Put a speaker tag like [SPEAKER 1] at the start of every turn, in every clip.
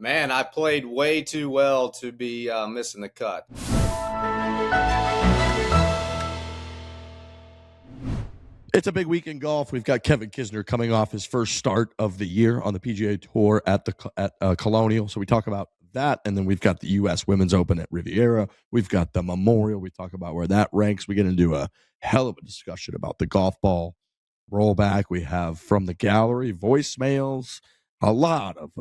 [SPEAKER 1] Man, I played way too well to be missing the cut.
[SPEAKER 2] It's a big week in golf. We've got Kevin Kisner coming off his first start of the year on the PGA Tour at Colonial. So we talk about that, and then we've got the U.S. Women's Open at Riviera. We've got the Memorial. We talk about where that ranks. We get into a hell of a discussion about the golf ball rollback. We have from the gallery voicemails, a lot of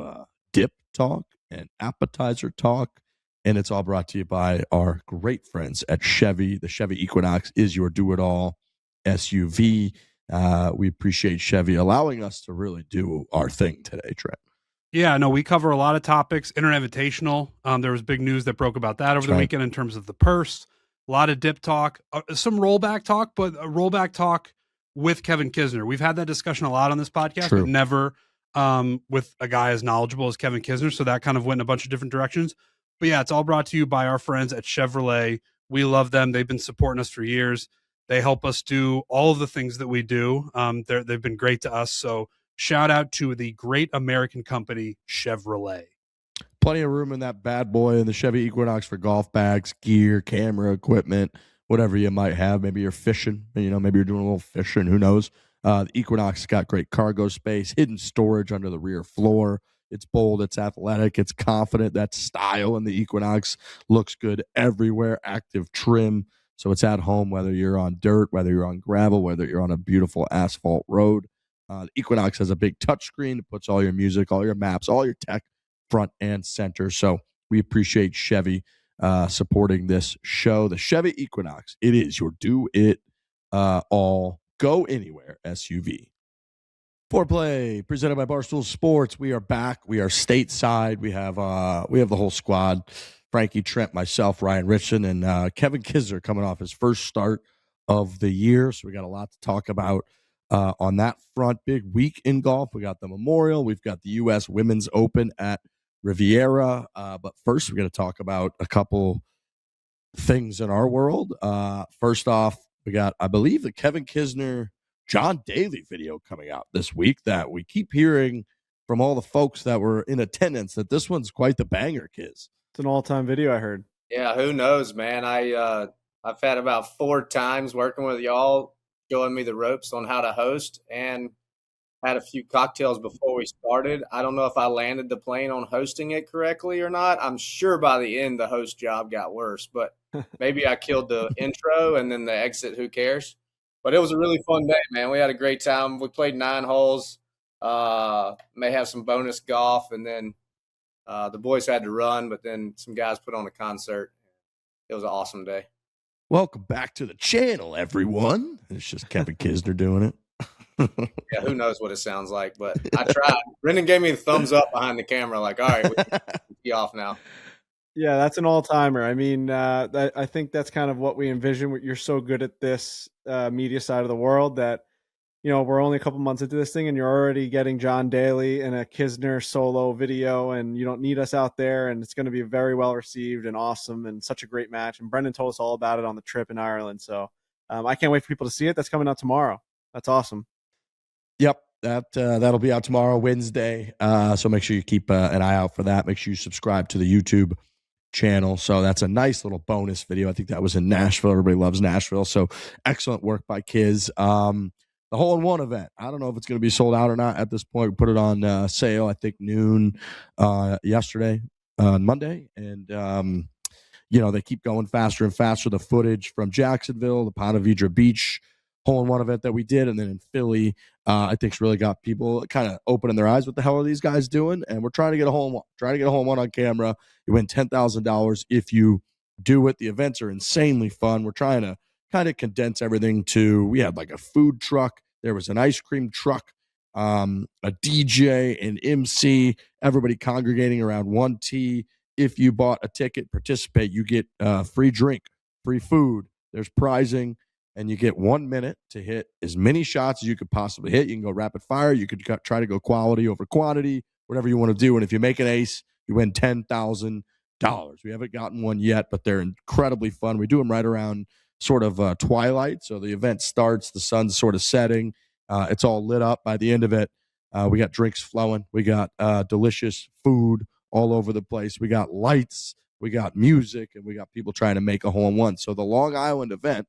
[SPEAKER 2] dip talk and appetizer talk, and it's all brought to you by our great friends at Chevy. The Chevy Equinox is your do-it-all SUV. We appreciate Chevy allowing us to really do our thing today, Trent.
[SPEAKER 3] Yeah, no, we cover a lot of topics. Internet Invitational. There was big news that broke about that over the weekend in terms of the purse. A lot of dip talk, some rollback talk, but a rollback talk with Kevin Kisner. We've had that discussion a lot on this podcast, but never with a guy as knowledgeable as Kevin Kisner. So that kind of went in a bunch of different directions. But yeah, it's all brought to you by our friends at Chevrolet. We love them. They've been supporting us for years. They help us do all of the things that we do. They've been great to us. So shout out to the great American company, Chevrolet.
[SPEAKER 2] Plenty of room in that bad boy in the Chevy Equinox for golf bags, gear, camera, equipment, whatever you might have. Maybe you're fishing. Maybe you're doing a little fishing. Who knows? The Equinox has got great cargo space, hidden storage under the rear floor. It's bold. It's athletic. It's confident. That style in the Equinox looks good everywhere. Active trim. So it's at home, whether you're on dirt, whether you're on gravel, whether you're on a beautiful asphalt road. The Equinox has a big touchscreen. It puts all your music, all your maps, all your tech front and center. So we appreciate Chevy supporting this show. The Chevy Equinox, it is your do-it-all, go-anywhere SUV. Foreplay, presented by Barstool Sports. We are back. We are stateside. We have the whole squad. Frankie, Trent, myself, Ryan Richardson, and Kevin Kisner coming off his first start of the year. So we got a lot to talk about on that front. Big week in golf. We got the Memorial. We've got the U.S. Women's Open at Riviera. But first, we're going to talk about a couple things in our world. First off, we got, I believe, the Kevin Kisner, John Daly video coming out this week that we keep hearing from all the folks that were in attendance that this one's quite the banger, Kiz.
[SPEAKER 4] It's an all-time video, I heard.
[SPEAKER 1] Yeah, who knows, man? I've had about 4 times working with y'all, showing me the ropes on how to host, and had a few cocktails before we started. I don't know if I landed the plane on hosting it correctly or not. I'm sure by the end the host job got worse, but maybe I killed the intro and then the exit. Who cares? But it was a really fun day, man. We had a great time. We played 9 holes. May have some bonus golf, and then the boys had to run, but then some guys put on a concert. It was an awesome day.
[SPEAKER 2] Welcome back to the channel, everyone. It's just Kevin Kisner doing it.
[SPEAKER 1] Yeah, who knows what it sounds like, but I tried. Brendan gave me the thumbs up behind the camera, like, all right, we can be off now.
[SPEAKER 4] Yeah, that's an all-timer. I mean, I think that's kind of what we envision. You're so good at this media side of the world that, we're only a couple months into this thing and you're already getting John Daly in a Kisner solo video, and you don't need us out there, and it's going to be very well received and awesome and such a great match. And Brendan told us all about it on the trip in Ireland. So I can't wait for people to see it. That's coming out tomorrow. That's awesome.
[SPEAKER 2] Yep. That'll be out tomorrow, Wednesday. So make sure you keep an eye out for that. Make sure you subscribe to the YouTube channel. So that's a nice little bonus video. I think that was in Nashville. Everybody loves Nashville. So excellent work by Kiz. The hole-in-one event. I don't know if it's going to be sold out or not at this point. We put it on sale, I think, noon yesterday, on Monday. And, they keep going faster and faster. The footage from Jacksonville, the Ponte Vedra Beach hole-in-one event that we did, and then in Philly, I think it's really got people kind of opening their eyes. What the hell are these guys doing? And we're trying to get a hole-in-one on camera. You win $10,000 if you do it. The events are insanely fun. We're trying to kind of condense everything to, we had like a food truck, there was an ice cream truck, a DJ, an MC, everybody congregating around one tee. If you bought a ticket, participate, you get free drink, free food, there's prizing, and you get 1 minute to hit as many shots as you could possibly hit. You can go rapid fire, you could try to go quality over quantity, whatever you want to do. And if you make an ace, you win $10,000. We haven't gotten one yet, but they're incredibly fun. We do them right around sort of twilight. So the event starts, the sun's sort of setting. It's all lit up by the end of it. We got drinks flowing. We got delicious food all over the place. We got lights, we got music, and we got people trying to make a hole-in-one. So the Long Island event,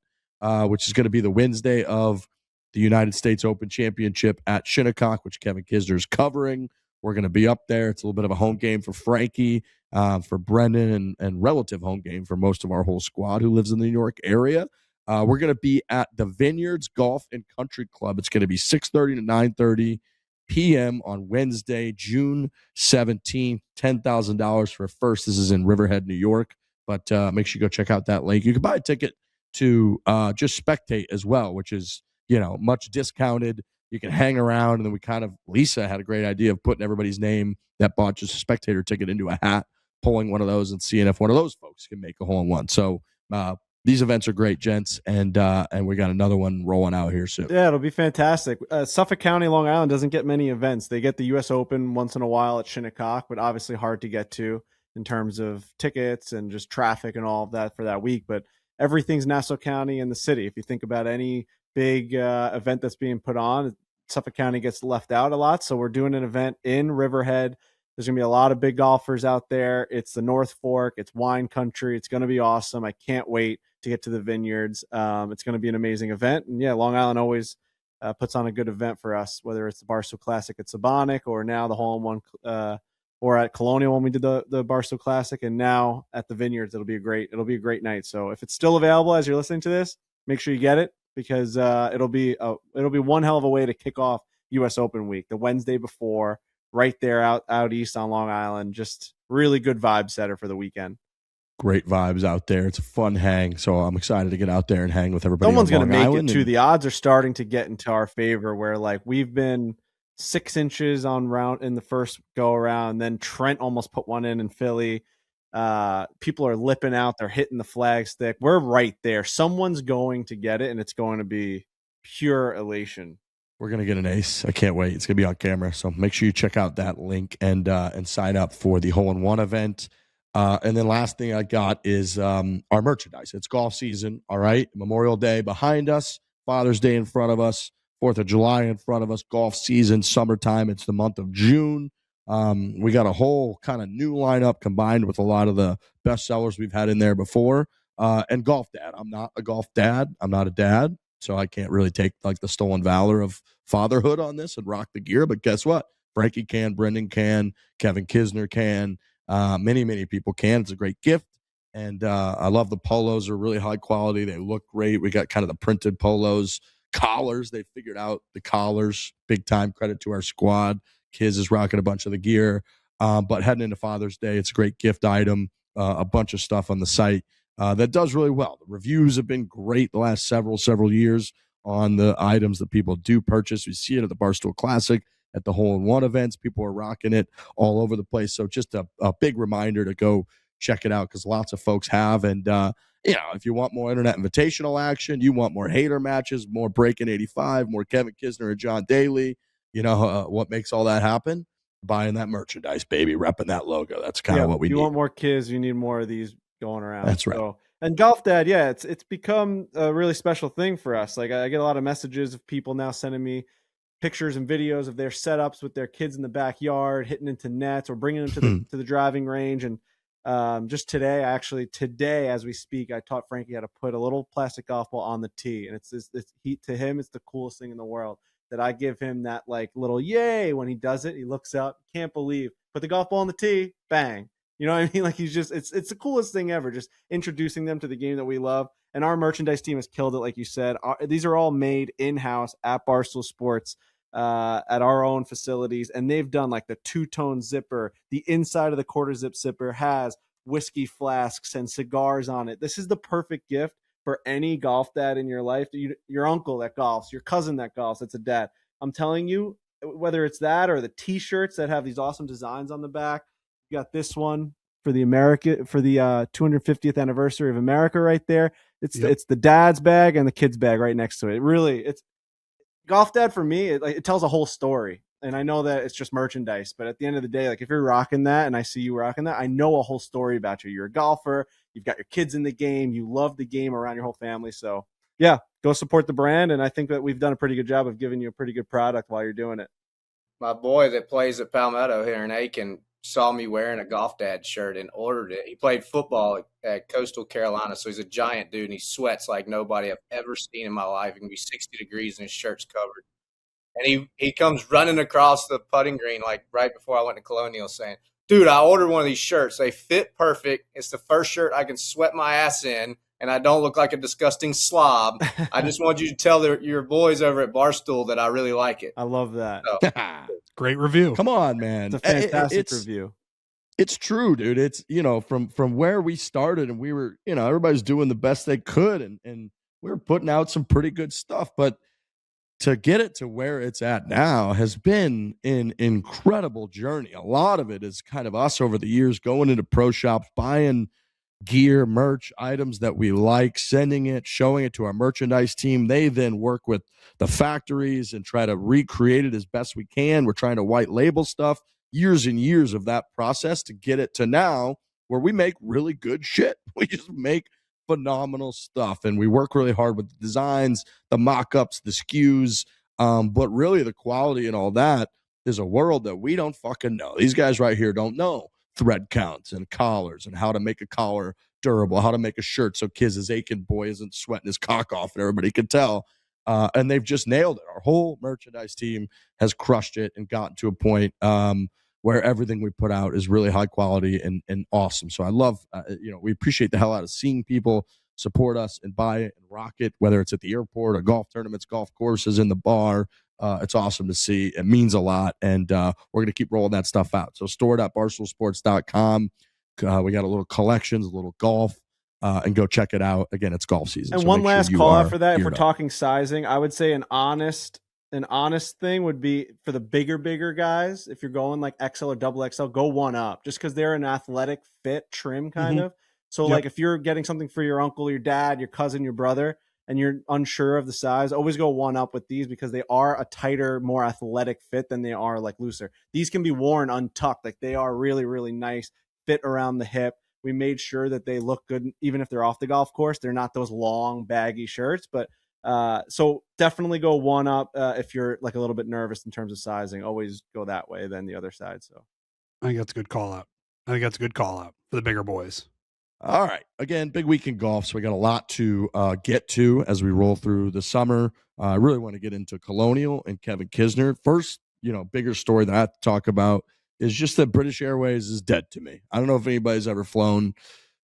[SPEAKER 2] which is going to be the Wednesday of the United States Open Championship at Shinnecock, which Kevin Kisner is covering. We're going to be up there. It's a little bit of a home game for Frankie, for Brendan, and relative home game for most of our whole squad who lives in the New York area. We're going to be at the Vineyards Golf and Country Club. It's going to be 6:30 to 9:30 p.m. on Wednesday, June 17th. $10,000 for a first. This is in Riverhead, New York. But make sure you go check out that link. You can buy a ticket to just spectate as well, which is, much discounted. You can hang around, and then Lisa had a great idea of putting everybody's name that bought just a spectator ticket into a hat, pulling one of those and seeing if one of those folks can make a hole-in-one. So these events are great, gents, and we got another one rolling out here soon.
[SPEAKER 4] Yeah, it'll be fantastic. Suffolk County, Long Island doesn't get many events. They get the U.S. Open once in a while at Shinnecock, but obviously hard to get to in terms of tickets and just traffic and all of that for that week. But everything's Nassau County and the city. If you think about any big event that's being put on, Suffolk County gets left out a lot. So we're doing an event in Riverhead. There's going to be a lot of big golfers out there. It's the North Fork. It's wine country. It's going to be awesome. I can't wait to get to the Vineyards. It's going to be an amazing event. And yeah, Long Island always puts on a good event for us, whether it's the Barstool Classic at Sabonic or now the hole-in-one or at Colonial when we did the Barstool Classic, and now at the Vineyards. It'll be a great night. So if it's still available as you're listening to this, make sure you get it, because it'll be one hell of a way to kick off U.S. Open week, the Wednesday before, right there out east on Long Island. Just really good vibe setter for the weekend.
[SPEAKER 2] Great vibes out there. It's a fun hang, so I'm excited to get out there and hang with everybody.
[SPEAKER 4] Someone's going to make it too. The odds are starting to get into our favor, where like we've been 6 inches on round in the first go around, then Trent almost put one in Philly. People are lipping out, they're hitting the flag stick. We're right there. Someone's going to get it, and it's going to be pure elation.
[SPEAKER 2] We're going to get an ace. I can't wait. It's going to be on camera. So make sure you check out that link and sign up for the hole-in-one event. And then last thing I got is our merchandise. It's golf season. All right. Memorial Day behind us, Father's Day in front of us, 4th of July in front of us, golf season, summertime. It's the month of June. We got a whole kind of new lineup combined with a lot of the best sellers we've had in there before. And Golf Dad. I'm not a golf dad. I'm not a dad. So I can't really take like the stolen valor of fatherhood on this and rock the gear. But guess what? Frankie can, Brendan can, Kevin Kisner can, many, many people can. It's a great gift. And I love the polos. Are really high quality. They look great. We got kind of the printed polos. Collars, they figured out the collars. Big time credit to our squad. Kiz is rocking a bunch of the gear. But heading into Father's Day, it's a great gift item. A bunch of stuff on the site that does really well. The reviews have been great the last several years on the items that people do purchase. We see it at the Barstool Classic, at the hole-in-one events. People are rocking it all over the place. So just a big reminder to go check it out, because lots of folks have. And, if you want more Internet Invitational action, you want more hater matches, more Breaking 85, more Kevin Kisner and John Daly, what makes all that happen? Buying that merchandise, baby, repping that logo. That's kind of what we need.
[SPEAKER 4] You want more kids, you need more of these going around.
[SPEAKER 2] That's right.
[SPEAKER 4] So, and Golf Dad, it's become a really special thing for us. Like I get a lot of messages of people now sending me pictures and videos of their setups with their kids in the backyard, hitting into nets or bringing them to the driving range. And just today, as we speak, I taught Frankie how to put a little plastic golf ball on the tee. And it's to him, it's the coolest thing in the world, that I give him that like little yay when he does it. He looks up, can't believe, put the golf ball on the tee, bang. You know what I mean? Like it's the coolest thing ever, just introducing them to the game that we love. And our merchandise team has killed it. Like you said, these are all made in-house at Barstool Sports, at our own facilities. And they've done like the 2-tone zipper. The inside of the quarter zip zipper has whiskey flasks and cigars on it. This is the perfect gift for any golf dad in your life. Your uncle that golfs, your cousin that golfs, that's a dad. I'm telling you, whether it's that or the t-shirts that have these awesome designs on the back. You got this one for the 250th anniversary of America right there. It's the dad's bag and the kid's bag right next to it. It's Golf Dad for me. It tells a whole story. And I know that it's just merchandise, but at the end of the day, like if you're rocking that and I see you rocking that, I know a whole story about you. You're a golfer. You've got your kids in the game. You love the game around your whole family. So yeah, go support the brand. And I think that we've done a pretty good job of giving you a pretty good product while you're doing it.
[SPEAKER 1] My boy that plays at Palmetto here in Aiken saw me wearing a Golf Dad shirt and ordered it. He played football at Coastal Carolina, so he's a giant dude, and he sweats like nobody I've ever seen in my life. It can be 60 degrees and his shirt's covered. And he comes running across the putting green like right before I went to Colonial saying, dude, I ordered one of these shirts. They fit perfect. It's the first shirt I can sweat my ass in, and I don't look like a disgusting slob. I just want you to tell your boys over at Barstool that I really like it.
[SPEAKER 4] I love that.
[SPEAKER 1] So,
[SPEAKER 3] Great review.
[SPEAKER 2] Come on, man.
[SPEAKER 4] It's a fantastic review.
[SPEAKER 2] It's true, dude. It's, from where we started, and we were, everybody's doing the best they could, and we were putting out some pretty good stuff, but to get it to where it's at now has been an incredible journey. A lot of it is kind of us over the years going into pro shops, buying gear, merch, items that we like, sending it, showing it to our merchandise team. They then work with the factories and try to recreate it as best we can. We're trying to white label stuff. Years and years of that process to get it to now where we make really good shit. We just make phenomenal stuff, and we work really hard with the designs, the mock-ups, the SKUs, but really the quality and all that is a world that we don't fucking know. These guys right here don't know thread counts and collars and how to make a collar durable, how to make a shirt so Kiz's Aiken boy isn't sweating his cock off and everybody can tell. And they've just nailed it. Our whole merchandise team has crushed it and gotten to a point where everything we put out is really high quality and awesome. So I love, we appreciate the hell out of seeing people support us and buy it and rock it, whether it's at the airport or golf tournaments, golf courses, in the bar. It's awesome to see. It means a lot, and we're going to keep rolling that stuff out. So store.barstoolsports.com. We got a little collections, a little golf, and go check it out. Again, it's golf season.
[SPEAKER 4] And
[SPEAKER 2] so
[SPEAKER 4] one last call out for that, if we're
[SPEAKER 2] up.
[SPEAKER 4] talking sizing, I would say an honest thing would be for the bigger guys. If you're going like XL or double XL, go one up, just because they're an athletic fit trim kind of. So like if you're getting something for your uncle, your dad, your cousin, your brother, and you're unsure of the size, always go one up with these because they are a tighter, more athletic fit than they are like looser. These can be worn untucked. Like they are really, really nice fit around the hip. We made sure that they look good, even if they're off the golf course. They're not those long baggy shirts, but so definitely go one up if you're like a little bit nervous in terms of sizing. Always go that way than the other side. So
[SPEAKER 3] I think that's a good call out. For the bigger boys.
[SPEAKER 2] All right. Again, big week in golf, so we got a lot to get to as we roll through the summer. I really want to get into Colonial and Kevin Kisner. First, bigger story that I have to talk about is just that British Airways is dead to me. I don't know if anybody's ever flown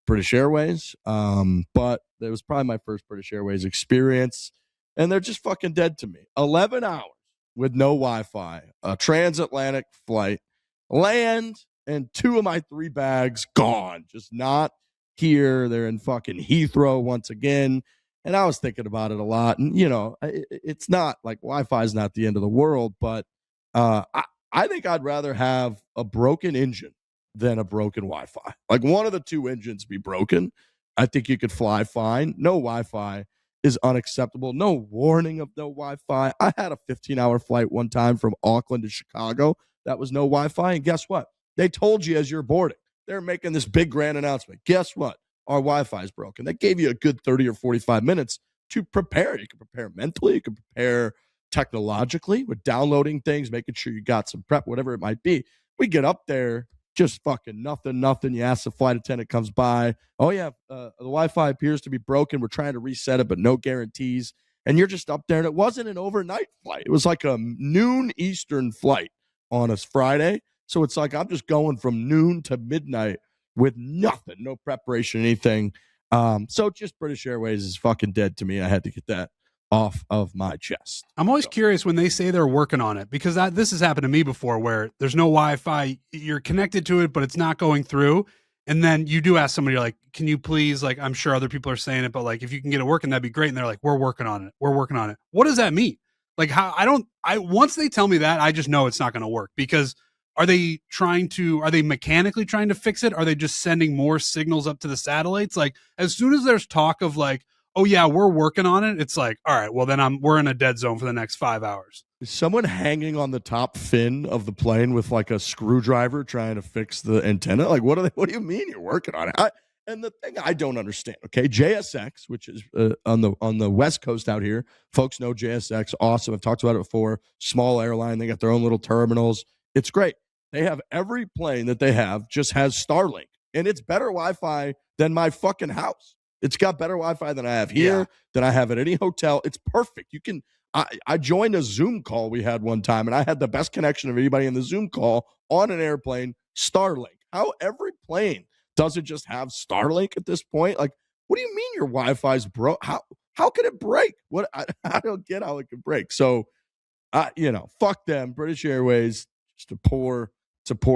[SPEAKER 2] British Airways, but it was probably my first British Airways experience, and they're just fucking dead to me. 11 hours with no Wi-Fi, a transatlantic flight, land, and 2 of my 3 bags gone, just not here. They're in fucking Heathrow once again, and I was thinking about it a lot, and it's not like Wi-Fi is not the end of the world, but I think I'd rather have a broken engine than a broken Wi-Fi. Like one of the 2 engines be broken, I think you could fly fine. No Wi-Fi is unacceptable. No warning of no Wi-Fi. I had a 15-hour flight one time from Auckland to Chicago. That was no Wi-Fi, and guess what? They told you as you're boarding. They're making this big grand announcement. Guess what? Our Wi-Fi is broken. They gave you a good 30 or 45 minutes to prepare. You can prepare mentally. You can prepare technologically with downloading things, making sure you got some prep, whatever it might be. We get up there, just fucking nothing. You ask the flight attendant, comes by. Oh, yeah, the Wi-Fi appears to be broken. We're trying to reset it, but no guarantees. And you're just up there, and it wasn't an overnight flight. It was like a noon Eastern flight on a Friday. So it's like I'm just going from noon to midnight with nothing, no preparation, anything. So just British Airways is fucking dead to me. I had to get that off of my chest.
[SPEAKER 3] I'm always curious when they say they're working on it, because this has happened to me before where there's no Wi-Fi, you're connected to it, but it's not going through. And then you do ask somebody like, can you please, like, I'm sure other people are saying it, but like, if you can get it working, that'd be great. And they're like, we're working on it. What does that mean? Like once they tell me that, I just know it's not going to work, because are they mechanically trying to fix it? Are they just sending more signals up to the satellites? Like as soon as there's talk of like, oh yeah, we're working on it, it's like, all right, well then we're in a dead zone for the next 5 hours.
[SPEAKER 2] Is someone hanging on the top fin of the plane with like a screwdriver trying to fix the antenna? Like what do you mean you're working on it? And the thing I don't understand, okay, JSX, which is on the West Coast out here, folks know JSX, awesome. I've talked about it before. Small airline, they got their own little terminals. It's great. They have every plane that they have just has Starlink, and it's better Wi-Fi than my fucking house. It's got better Wi-Fi than I have here, than I have at any hotel. It's perfect. You can. I joined a Zoom call we had one time, and I had the best connection of anybody in the Zoom call on an airplane. Starlink. How every plane doesn't just have Starlink at this point? Like, what do you mean your Wi-Fi's broke? How can it break? What I don't get how it can break. So, fuck them. British Airways, just a poor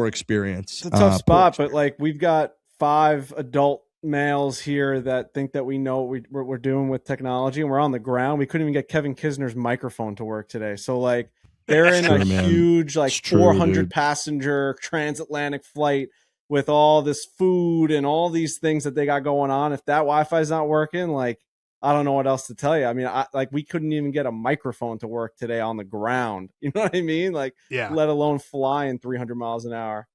[SPEAKER 2] experience.
[SPEAKER 4] It's a tough spot, but like we've got 5 adult males here that think that we know what we're doing with technology, and we're on the ground. We couldn't even get Kevin Kisner's microphone to work today. So like they're in a huge 400 passenger transatlantic flight with all this food and all these things that they got going on. If that Wi-Fi is not working, like I don't know what else to tell you. I mean, we couldn't even get a microphone to work today on the ground. You know what I mean? Like, let alone flying 300 miles an hour.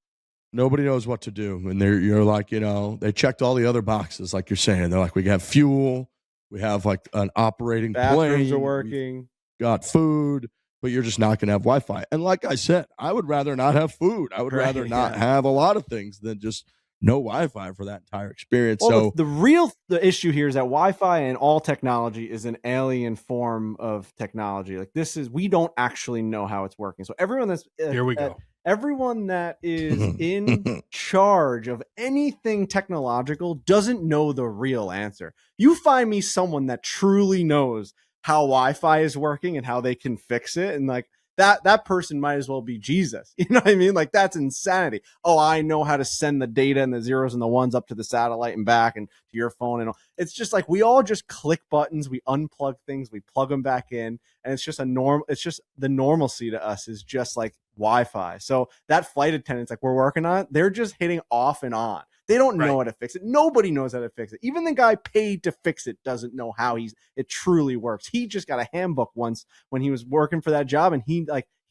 [SPEAKER 2] Nobody knows what to do. And you're like, they checked all the other boxes, like you're saying. They're like, we have fuel, we have like an operating
[SPEAKER 4] Bathrooms
[SPEAKER 2] plane,
[SPEAKER 4] are working,
[SPEAKER 2] got food, but you're just not going to have Wi-Fi. And like I said, I would rather not have food. I would rather not have a lot of things than just no Wi-Fi for that entire experience.
[SPEAKER 4] Well, so the issue here is that Wi-Fi and all technology is an alien form of technology. Like we don't actually know how it's working. So everyone that's
[SPEAKER 3] here we go.
[SPEAKER 4] Everyone that is in charge of anything technological doesn't know the real answer. You find me someone that truly knows how Wi-Fi is working and how they can fix it, and like that person might as well be Jesus. You know what I mean? Like that's insanity. Oh, I know how to send the data and the zeros and the ones up to the satellite and back and to your phone and all. It's just like we all just click buttons, we unplug things, we plug them back in, and it's just it's just the normalcy to us is just like Wi-Fi. So that flight attendants like we're working on, they're just hitting off and on. They don't know how to fix it. Nobody knows how to fix it. Even the guy paid to fix it doesn't know how it truly works. He just got a handbook once when he was working for that job, and he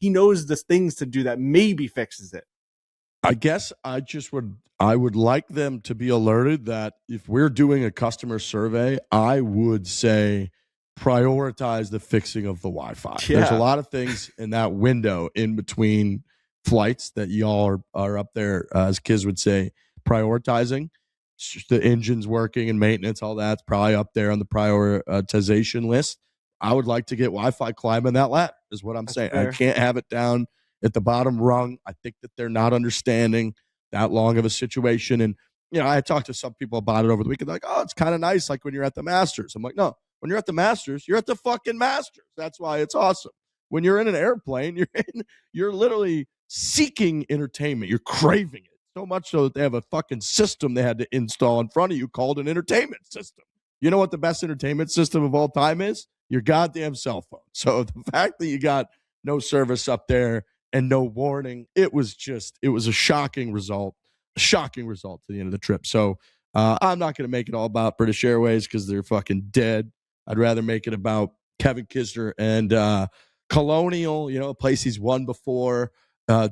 [SPEAKER 4] knows the things to do that maybe fixes it.
[SPEAKER 2] I guess I would like them to be alerted that if we're doing a customer survey, I would say prioritize the fixing of the Wi-Fi. Yeah. There's a lot of things in that window in between flights that y'all are up there, as kids would say, prioritizing. The engine's working and maintenance, all that's probably up there on the prioritization list. I would like to get Wi-Fi climbing that ladder is what I'm saying. Fair. I can't have it down at the bottom rung. I think that they're not understanding that long of a situation. And, I talked to some people about it over the weekend, like, oh, it's kind of nice, like when you're at the Masters. I'm like, no, when you're at the Masters, you're at the fucking Masters. That's why it's awesome. When you're in an airplane, you're literally seeking entertainment. You're craving it. So much so that they have a fucking system they had to install in front of you called an entertainment system. You know what the best entertainment system of all time is? Your goddamn cell phone. So the fact that you got no service up there and no warning, it was a shocking result to the end of the trip. So I'm not going to make it all about British Airways because they're fucking dead. I'd rather make it about Kevin Kisner and Colonial, a place he's won before.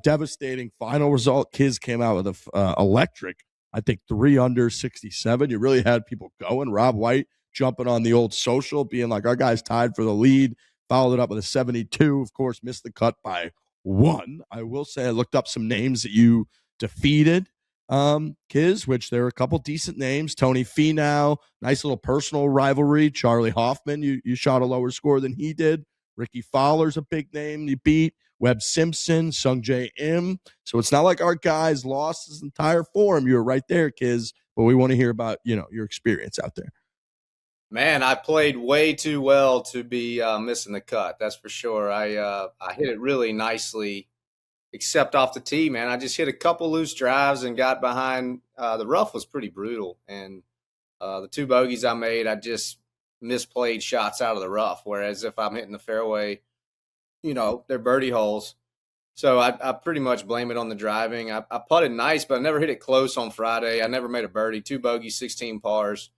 [SPEAKER 2] Devastating final result. Kiz came out with a electric, I think 3 under 67. You really had people going. Rob White jumping on the old social, being like, our guy's tied for the lead. Followed it up with a 72. Of course, missed the cut by 1. I will say I looked up some names that you defeated, Kiz, which there were a couple decent names. Tony Finau, nice little personal rivalry. Charlie Hoffman, you shot a lower score than he did. Ricky Fowler's a big name you beat. Webb Simpson, Sung Jae Im. So it's not like our guys lost his entire form. You were right there, Kiz. But we want to hear about, your experience out there.
[SPEAKER 1] Man, I played way too well to be missing the cut. That's for sure. I hit it really nicely, except off the tee, man. I just hit a couple loose drives and got behind. The rough was pretty brutal. And the 2 bogeys I made, I just misplayed shots out of the rough. Whereas if I'm hitting the fairway, they're birdie holes. So I pretty much blame it on the driving. I putted nice, but I never hit it close on Friday. I never made a birdie. 2 bogeys, 16 pars.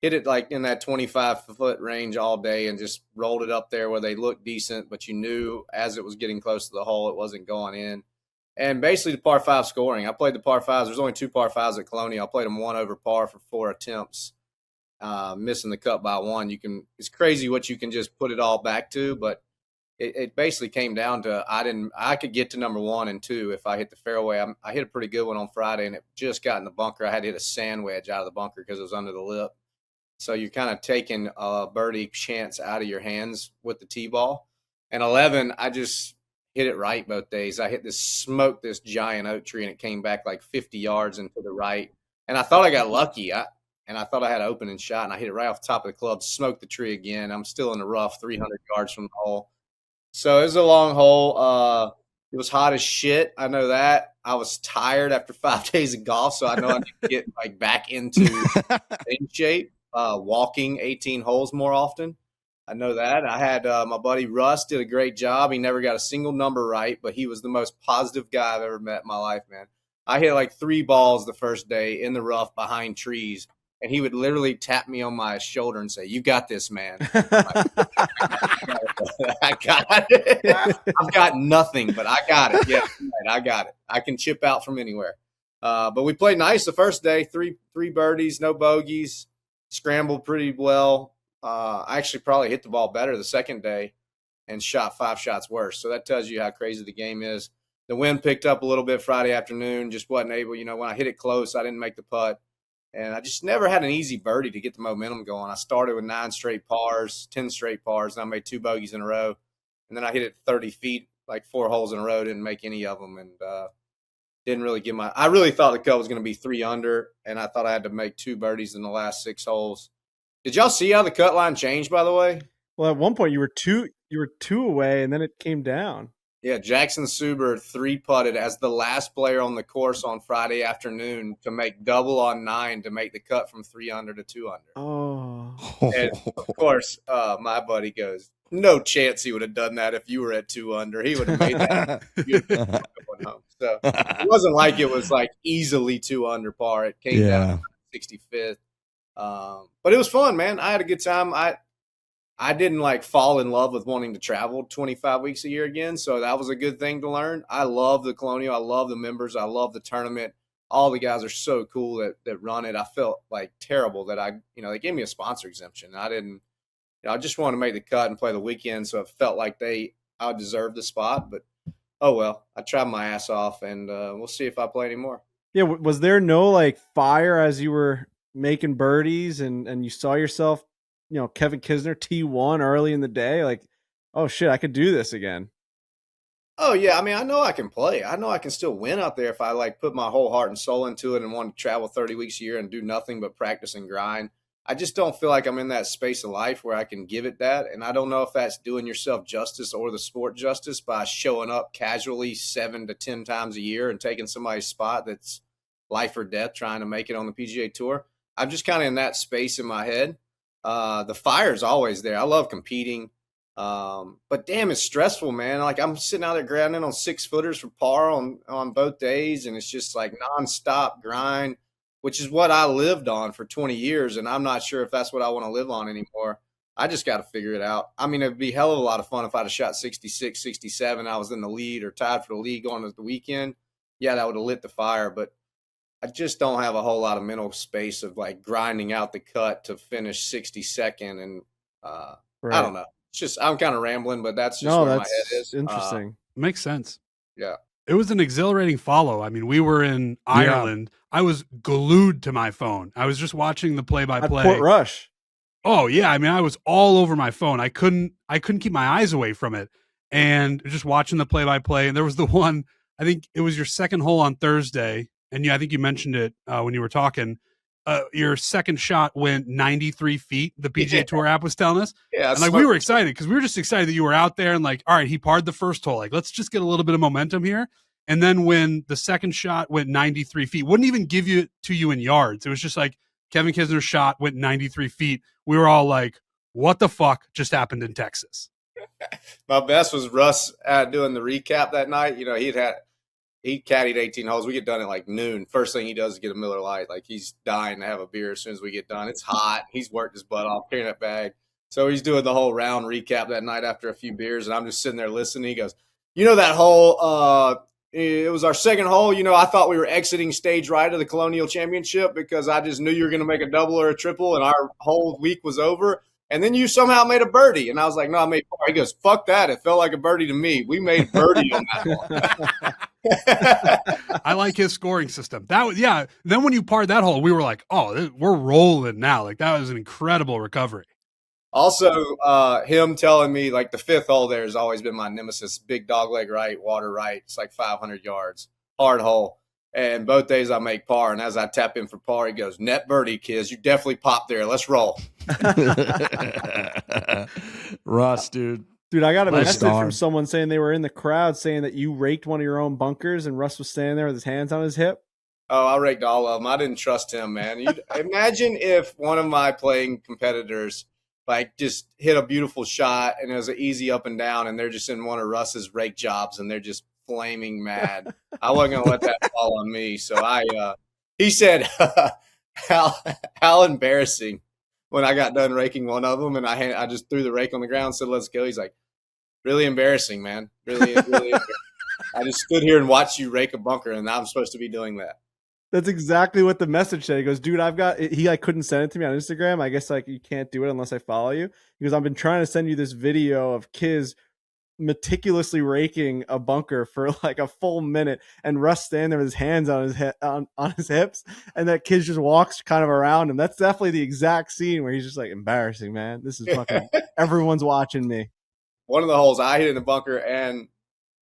[SPEAKER 1] Hit it like in that 25-foot range all day and just rolled it up there where they looked decent, but you knew as it was getting close to the hole, it wasn't going in. And basically the par 5 scoring. I played the par 5s. There's only 2 par 5s at Colonial. I played them 1 over par for 4 attempts, missing the cut by 1. It's crazy what you can just put it all back to, but it basically came down to I could get to number 1 and 2 if I hit the fairway. I hit a pretty good one on Friday, and it just got in the bunker. I had to hit a sand wedge out of the bunker because it was under the lip. So you're kind of taking a birdie chance out of your hands with the tee ball. And 11, I just hit it right both days. I hit this giant oak tree, and it came back like 50 yards into the right. And I thought I got lucky. I thought I had an opening shot, and I hit it right off the top of the club, smoked the tree again. I'm still in the rough 300 yards from the hole. So it was a long hole. It was hot as shit. I know that. I was tired after 5 days of golf, so I know I need to get like back into in shape, walking 18 holes more often. I know that. I had my buddy Russ did a great job. He never got a single number right, but he was the most positive guy I've ever met in my life, man. I hit like 3 balls the first day in the rough behind trees, and he would literally tap me on my shoulder and say, "You got this, man." I got it. I've got nothing, but I got it. Yeah, I got it. I can chip out from anywhere. But we played nice the first day. Three birdies, no bogeys, scrambled pretty well. I actually probably hit the ball better the second day and shot 5 shots worse. So that tells you how crazy the game is. The wind picked up a little bit Friday afternoon, just wasn't able, when I hit it close, I didn't make the putt. And I just never had an easy birdie to get the momentum going. I started with 9 straight pars, 10 straight pars, and I made 2 bogeys in a row. And then I hit it 30 feet, like 4 holes in a row, didn't make any of them. And didn't really get I really thought the cut was going to be 3 under, and I thought I had to make 2 birdies in the last 6 holes. Did y'all see how the cut line changed, by the way?
[SPEAKER 4] Well, at one point you were two away, and then it came down.
[SPEAKER 1] Yeah, Jackson Suber 3-putted as the last player on the course on Friday afternoon to make double on 9 to make the cut from 3 under to 2 under.
[SPEAKER 4] Oh.
[SPEAKER 1] And, of course, my buddy goes, no chance he would have done that if you were at 2 under. He would have made that. Going home. So it wasn't like it was like easily 2 under par. It came down to 65th. But it was fun, man. I had a good time. I didn't like fall in love with wanting to travel 25 weeks a year again. So that was a good thing to learn. I love the Colonial. I love the members. I love the tournament. All the guys are so cool that run it. I felt like terrible that they gave me a sponsor exemption. I didn't, I just wanted to make the cut and play the weekend. So it felt like I deserved the spot, but oh well, I tried my ass off, and we'll see if I play anymore.
[SPEAKER 4] Yeah. Was there no like fire as you were making birdies and you saw yourself, Kevin Kisner T1 early in the day, like, oh shit, I could do this again?
[SPEAKER 1] Oh yeah, I mean, I know I can play. I know I can still win out there if I like put my whole heart and soul into it and want to travel 30 weeks a year and do nothing but practice and grind. I just don't feel like I'm in that space of life where I can give it that. And I don't know if that's doing yourself justice or the sport justice by showing up casually 7 to 10 times a year and taking somebody's spot that's life or death trying to make it on the PGA Tour. I'm just kind of in that space in my head. The fire's always there. I love competing. But damn, it's stressful, man. Like I'm sitting out there grounding on 6-footers for par on both days. And it's just like nonstop grind, which is what I lived on for 20 years. And I'm not sure if that's what I want to live on anymore. I just got to figure it out. I mean, it'd be a hell of a lot of fun if I'd have shot 66, 67. I was in the lead or tied for the lead going into the weekend. Yeah, that would have lit the fire, but I just don't have a whole lot of mental space of like grinding out the cut to finish 62nd. And right. I don't know. It's just, I'm kind of rambling, but that's just where my head is.
[SPEAKER 4] Interesting.
[SPEAKER 3] Makes sense.
[SPEAKER 1] Yeah.
[SPEAKER 3] It was an exhilarating follow. I mean, we were in Ireland. Yeah. I was glued to my phone. I was just watching the play-by-play.
[SPEAKER 4] At Portrush.
[SPEAKER 3] Oh yeah. I mean, I was all over my phone. I couldn't keep my eyes away from it. And just watching the play-by-play. And there was the one, I think it was your second hole on Thursday. And I think you mentioned it when you were talking. Your second shot went 93 feet. The PGA Tour app was telling us.
[SPEAKER 1] Yeah,
[SPEAKER 3] and like we were excited because we were just excited that you were out there and like, all right, he parred the first hole. Like, let's just get a little bit of momentum here. And then when the second shot went 93 feet, wouldn't even give you to you in yards. It was just like Kevin Kisner's shot went 93 feet. We were all like, what the fuck just happened in Texas?
[SPEAKER 1] My best was Russ doing the recap that night. He caddied 18 holes. We get done at like noon. First thing he does is get a Miller Lite. Like he's dying to have a beer as soon as we get done. It's hot. He's worked his butt off carrying that bag. So he's doing the whole round recap that night after a few beers. And I'm just sitting there listening. He goes, that hole, it was our second hole. I thought we were exiting stage right of the Colonial Championship because I just knew you were going to make a double or a triple and our whole week was over. And then you somehow made a birdie. And I was like, no, I made par. He goes, fuck that. It felt like a birdie to me. We made birdie on that
[SPEAKER 3] hole. I like his scoring system. That was, yeah. Then when you parred that hole, we were like, oh, we're rolling now. Like, that was an incredible recovery.
[SPEAKER 1] Also, him telling me, like, the fifth hole there has always been my nemesis. Big dog leg right, water right. It's like 500 yards. Hard hole. And both days I make par. And as I tap in for par, he goes, net birdie, kids. You definitely popped there. Let's roll.
[SPEAKER 2] Russ, dude.
[SPEAKER 4] Dude, I got a message from someone saying they were in the crowd saying that you raked one of your own bunkers and Russ was standing there with his hands on his hip.
[SPEAKER 1] Oh, I raked all of them. I didn't trust him, man. You'd imagine if one of my playing competitors like just hit a beautiful shot and it was an easy up and down and they're just in one of Russ's rake jobs and they're just flaming mad. I wasn't going to let that fall on me. So he said, how embarrassing when I got done raking one of them and I just threw the rake on the ground and said, let's go. He's like, really embarrassing, man. Really embarrassing. I just stood here and watched you rake a bunker and I'm supposed to be doing that.
[SPEAKER 4] That's exactly what the message said. He goes, dude, he like couldn't send it to me on Instagram. I guess like you can't do it unless I follow you. He goes, I've been trying to send you this video of Kiz meticulously raking a bunker for like a full minute and Russ standing there with his hands on his on his hips and that Kiz just walks kind of around him. That's definitely the exact scene where he's just like, embarrassing, man. This is fucking everyone's watching me.
[SPEAKER 1] One of the holes I hit in the bunker and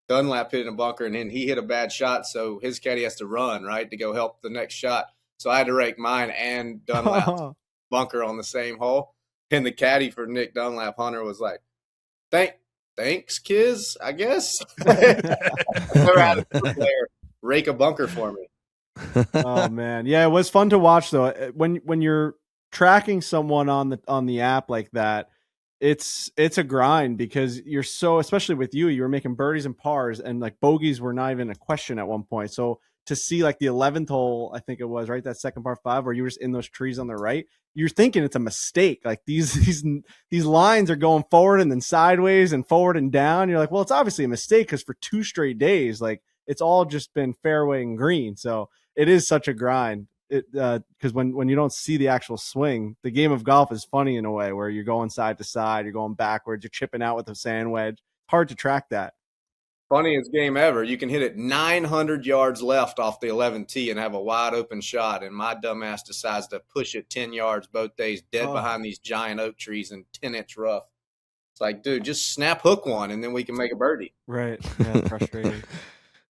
[SPEAKER 1] Dunlap hit in a bunker and then he hit a bad shot. So his caddy has to run, right, to go help the next shot. So I had to rake mine and Dunlap's bunker on the same hole. And the caddy for Nick Dunlap, Hunter, was like, thanks, Kiz, I guess. I've never had a player rake a bunker for me.
[SPEAKER 4] Oh, man. Yeah, it was fun to watch, though. When you're tracking someone on the app like that, it's a grind because you're so, especially with you were making birdies and pars and like bogeys were not even a question at one point. So to see like the 11th hole, I think it was, right, that second par 5 where you were just in those trees on the right, you're thinking it's a mistake. Like these lines are going forward and then sideways and forward and down. You're like, well, it's obviously a mistake because for 2 straight days, like it's all just been fairway and green. So it is such a grind. Because when you don't see the actual swing, the game of golf is funny in a way where you're going side to side, you're going backwards, you're chipping out with a sand wedge. Hard to track that.
[SPEAKER 1] Funniest game ever. You can hit it 900 yards left off the 11th tee and have a wide open shot, and my dumbass decides to push it 10 yards both days, dead behind these giant oak trees and 10-inch rough. It's like, dude, just snap hook one, and then we can make a birdie.
[SPEAKER 4] Right. Yeah, frustrating.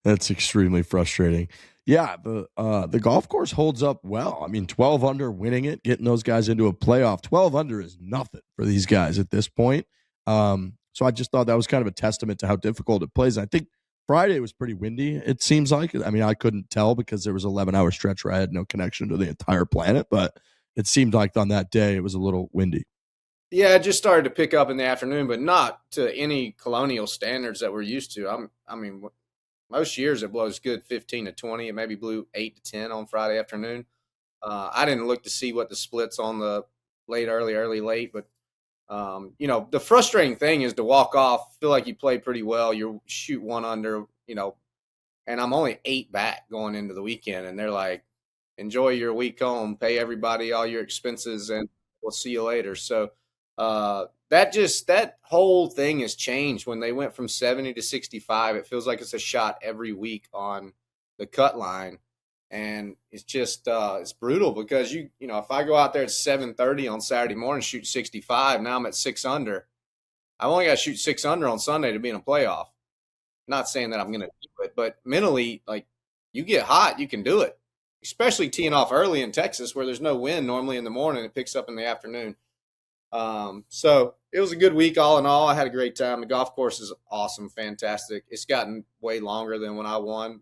[SPEAKER 2] That's extremely frustrating. Yeah, the golf course holds up well. I mean, 12 under, winning it, getting those guys into a playoff. 12 under is nothing for these guys at this point. So I just thought that was kind of a testament to how difficult it plays. I think Friday was pretty windy, it seems like. I mean, I couldn't tell because there was an 11-hour stretch where I had no connection to the entire planet, but it seemed like on that day it was a little windy.
[SPEAKER 1] Yeah, it just started to pick up in the afternoon, but not to any Colonial standards that we're used to. I mean, most years it blows good 15 to 20. It maybe blew 8 to 10 on Friday afternoon. I didn't look to see what the splits on the late, early, late, but the frustrating thing is to walk off, feel like you played pretty well, you shoot 1 under, and I'm only 8 back going into the weekend, and they're like, enjoy your week home, pay everybody all your expenses, and we'll see you later. So that whole thing has changed when they went from 70 to 65. It feels like it's a shot every week on the cut line. And it's just it's brutal because if I go out there at 7:30 on Saturday morning, shoot 65, now I'm at 6 under. I've only got to shoot 6 under on Sunday to be in a playoff. Not saying that I'm going to do it, but mentally, like, you get hot, you can do it. Especially teeing off early in Texas where there's no wind normally in the morning. It picks up in the afternoon. So it was a good week all in all. I had a great time. The golf course is awesome, fantastic. It's gotten way longer than when I won,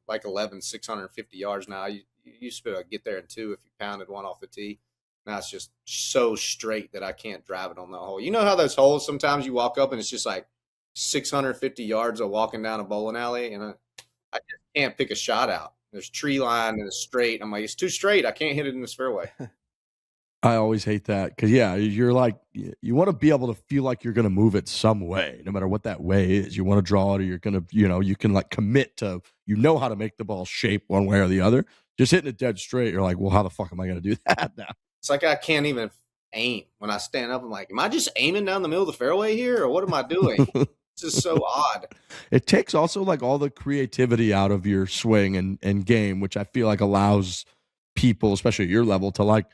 [SPEAKER 1] like 650 yards now. You used to be able to get there in 2 if you pounded one off the tee. Now it's just so straight that I can't drive it on the hole. You know how those holes, sometimes you walk up and it's just like 650 yards of walking down a bowling alley, and I just can't pick a shot out. There's tree line and it's straight. I'm like, it's too straight. I can't hit it in this fairway.
[SPEAKER 2] I always hate that because, yeah, you're like, you want to be able to feel like you're going to move it some way, no matter what that way is. You want to draw it, or you're going to, you can like commit to, how to make the ball shape one way or the other. Just hitting it dead straight, you're like, well, how the fuck am I going to do that now?
[SPEAKER 1] It's like I can't even aim. When I stand up, I'm like, am I just aiming down the middle of the fairway here, or what am I doing? This is so odd.
[SPEAKER 2] It takes also like all the creativity out of your swing and game, which I feel like allows people, especially at your level, to like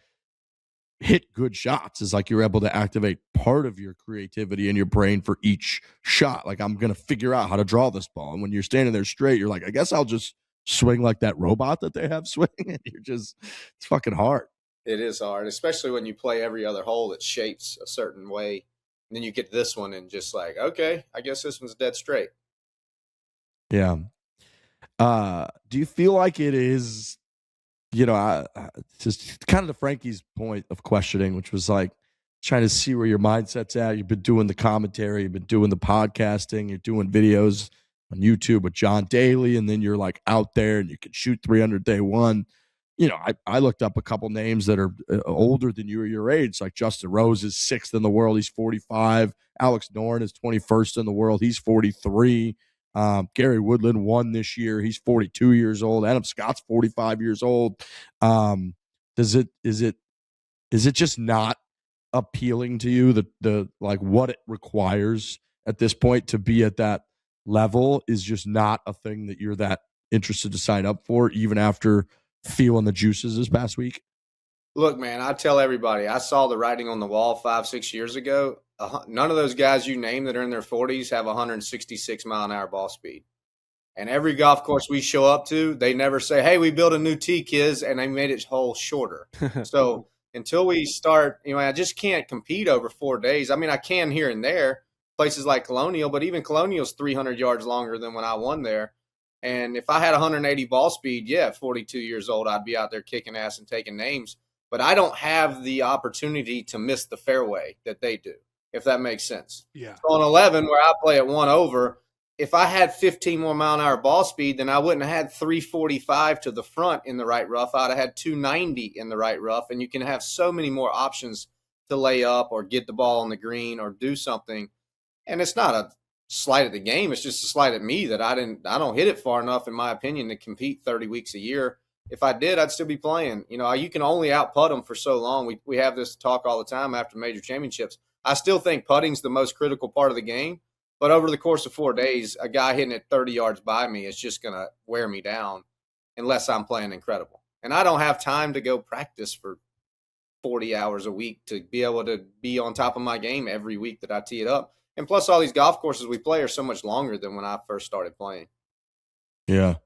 [SPEAKER 2] hit good shots. Is like you're able to activate part of your creativity in your brain for each shot. Like, I'm going to figure out how to draw this ball. And when you're standing there straight, you're like, I guess I'll just swing like that robot that they have swinging. And it's fucking hard.
[SPEAKER 1] It is hard, especially when you play every other hole that shapes a certain way. And then you get this one and just like, okay, I guess this one's dead straight.
[SPEAKER 2] Yeah. Do you feel like it is, just kind of to Frankie's point of questioning, which was like trying to see where your mindset's at. You've been doing the commentary, you've been doing the podcasting, you're doing videos on YouTube with John Daly, and then you're like out there and you can shoot 300 day one. I looked up a couple names that are older than you or your age. Like Justin Rose is 6th in the world. He's 45. Alex Noren is 21st in the world. He's 43. Gary Woodland won this year. He's 42 years old. Adam Scott's 45 years old. Is it just not appealing to you, the like what it requires at this point to be at that level is just not a thing that you're that interested to sign up for, even after feeling the juices this past week?
[SPEAKER 1] Look, man, I tell everybody, I saw the writing on the wall 5-6 years ago. None of those guys you name that are in their 40s have 166 mile an hour ball speed. And every golf course we show up to, they never say, hey, we built a new tee, kids, and they made its hole shorter. So until we start, I just can't compete over 4 days. I mean, I can here and there, places like Colonial, but even Colonial's 300 yards longer than when I won there. And if I had 180 ball speed, at 42 years old, I'd be out there kicking ass and taking names. But I don't have the opportunity to miss the fairway that they do, if that makes sense.
[SPEAKER 3] Yeah.
[SPEAKER 1] So on 11, where I play at 1 over, if I had 15 more mile an hour ball speed, then I wouldn't have had 345 to the front in the right rough. I'd have had 290 in the right rough. And you can have so many more options to lay up or get the ball on the green or do something. And it's not a slight at the game. It's just a slight at me that I don't hit it far enough, in my opinion, to compete 30 weeks a year. If I did, I'd still be playing. You can only out-putt them for so long. We have this talk all the time after major championships. I still think putting's the most critical part of the game, but over the course of 4 days, a guy hitting it 30 yards by me is just going to wear me down unless I'm playing incredible. And I don't have time to go practice for 40 hours a week to be able to be on top of my game every week that I tee it up. And plus, all these golf courses we play are so much longer than when I first started playing.
[SPEAKER 2] Yeah.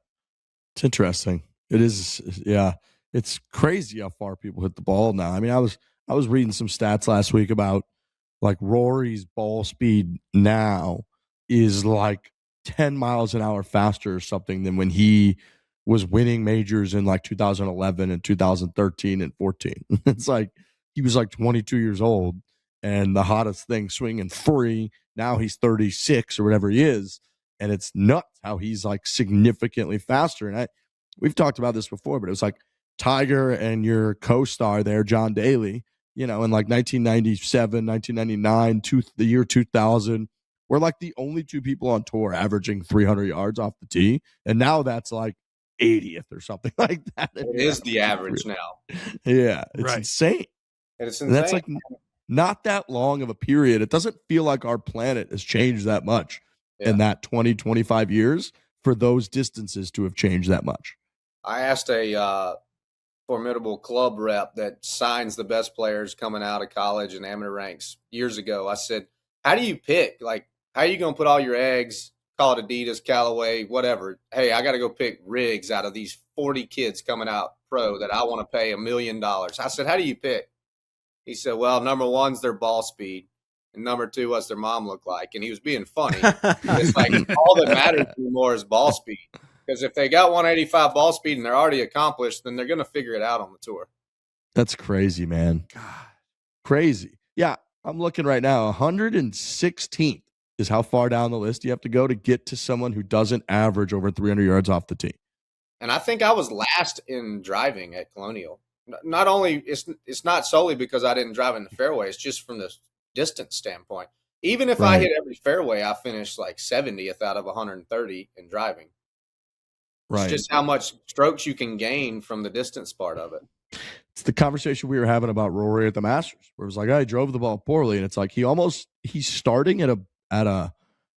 [SPEAKER 2] It's interesting. It is. Yeah. It's crazy how far people hit the ball now. I mean, I was reading some stats last week about like Rory's ball speed now is like 10 miles an hour faster or something than when he was winning majors in like 2011 and 2013 and 14. It's like he was like 22 years old and the hottest thing swinging free. Now he's 36 or whatever he is. And it's nuts how he's like significantly faster. And we've talked about this before, but it was like Tiger and your co-star there, John Daly, in like 1997, 1999, the year 2000, we're like the only two people on tour averaging 300 yards off the tee. And now that's like 80th or something like that.
[SPEAKER 1] It is the average now.
[SPEAKER 2] Yeah. It's
[SPEAKER 3] Right.
[SPEAKER 2] insane.
[SPEAKER 1] And it's insane.
[SPEAKER 2] And that's like not that long of a period. It doesn't feel like our planet has changed that much in that 20, 25 years for those distances to have changed that much.
[SPEAKER 1] I asked a formidable club rep that signs the best players coming out of college and amateur ranks years ago. I said, how do you pick? Like, how are you going to put all your eggs, call it Adidas, Callaway, whatever? Hey, I got to go pick Riggs out of these 40 kids coming out pro that I want to pay $1 million. I said, how do you pick? He said, well, number one's their ball speed. And number two, what's their mom look like? And he was being funny. It's like all that matters anymore is ball speed. Because if they got 185 ball speed and they're already accomplished, then they're going to figure it out on the tour.
[SPEAKER 2] That's crazy, man. God. Crazy. Yeah, I'm looking right now. 116th is how far down the list you have to go to get to someone who doesn't average over 300 yards off the tee.
[SPEAKER 1] And I think I was last in driving at Colonial. Not only it's not solely because I didn't drive in the fairway, it's just from the distance standpoint. Even if I hit every fairway, I finished like 70th out of 130 in driving. It's just how much strokes you can gain from the distance part of it.
[SPEAKER 2] It's the conversation we were having about Rory at the Masters, where it was like, I drove the ball poorly, and it's like he's starting at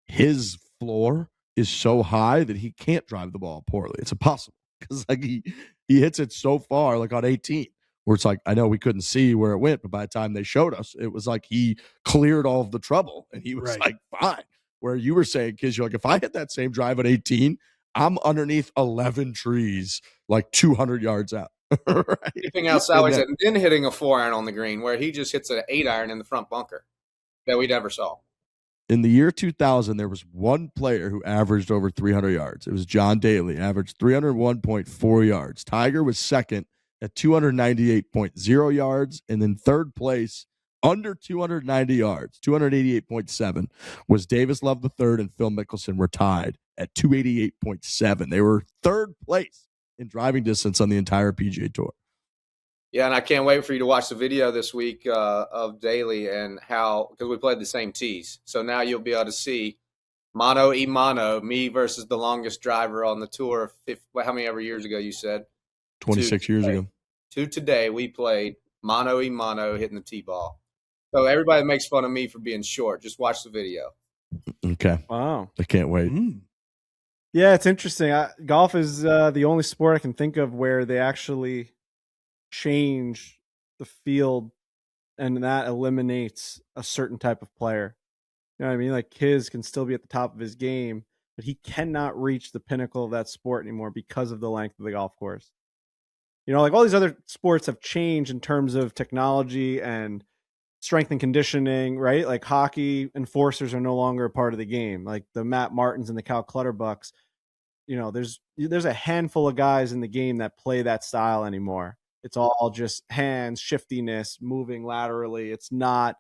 [SPEAKER 2] his floor is so high that he can't drive the ball poorly. It's impossible because like he hits it so far, like on 18, where it's like, I know we couldn't see where it went, but by the time they showed us, it was like he cleared all of the trouble and he was like fine. Where you were saying, kids, you're like, if I hit that same drive at 18, I'm underneath 11 trees, like 200 yards out. Right?
[SPEAKER 1] Keeping out sideways and then hitting a 4-iron on the green, where he just hits an 8-iron in the front bunker that we never saw.
[SPEAKER 2] In the year 2000, there was one player who averaged over 300 yards. It was John Daly, averaged 301.4 yards. Tiger was second at 298.0 yards, and then third place under 290 yards, 288.7, was Davis Love III and Phil Mickelson were tied at 288.7. They were third place in driving distance on the entire PGA Tour.
[SPEAKER 1] Yeah, and I can't wait for you to watch the video this week of Daly and how, because we played the same tees. So now you'll be able to see mano y mano, me versus the longest driver on the tour. How many ever years ago you said?
[SPEAKER 2] 26 years ago.
[SPEAKER 1] To today, we played mano y mano hitting the tee ball. So everybody makes fun of me for being short. Just watch the video.
[SPEAKER 2] Okay.
[SPEAKER 4] Wow.
[SPEAKER 2] I can't wait.
[SPEAKER 4] Yeah, it's interesting. Golf is the only sport I can think of where they actually change the field and that eliminates a certain type of player. You know what I mean? Like Kiz can still be at the top of his game, but he cannot reach the pinnacle of that sport anymore because of the length of the golf course. You know, like all these other sports have changed in terms of technology and strength and conditioning, right? Like hockey enforcers are no longer a part of the game. Like the Matt Martins and the Cal Clutterbucks, you know, there's a handful of guys in the game that play that style anymore. It's all just hands, shiftiness, moving laterally. It's not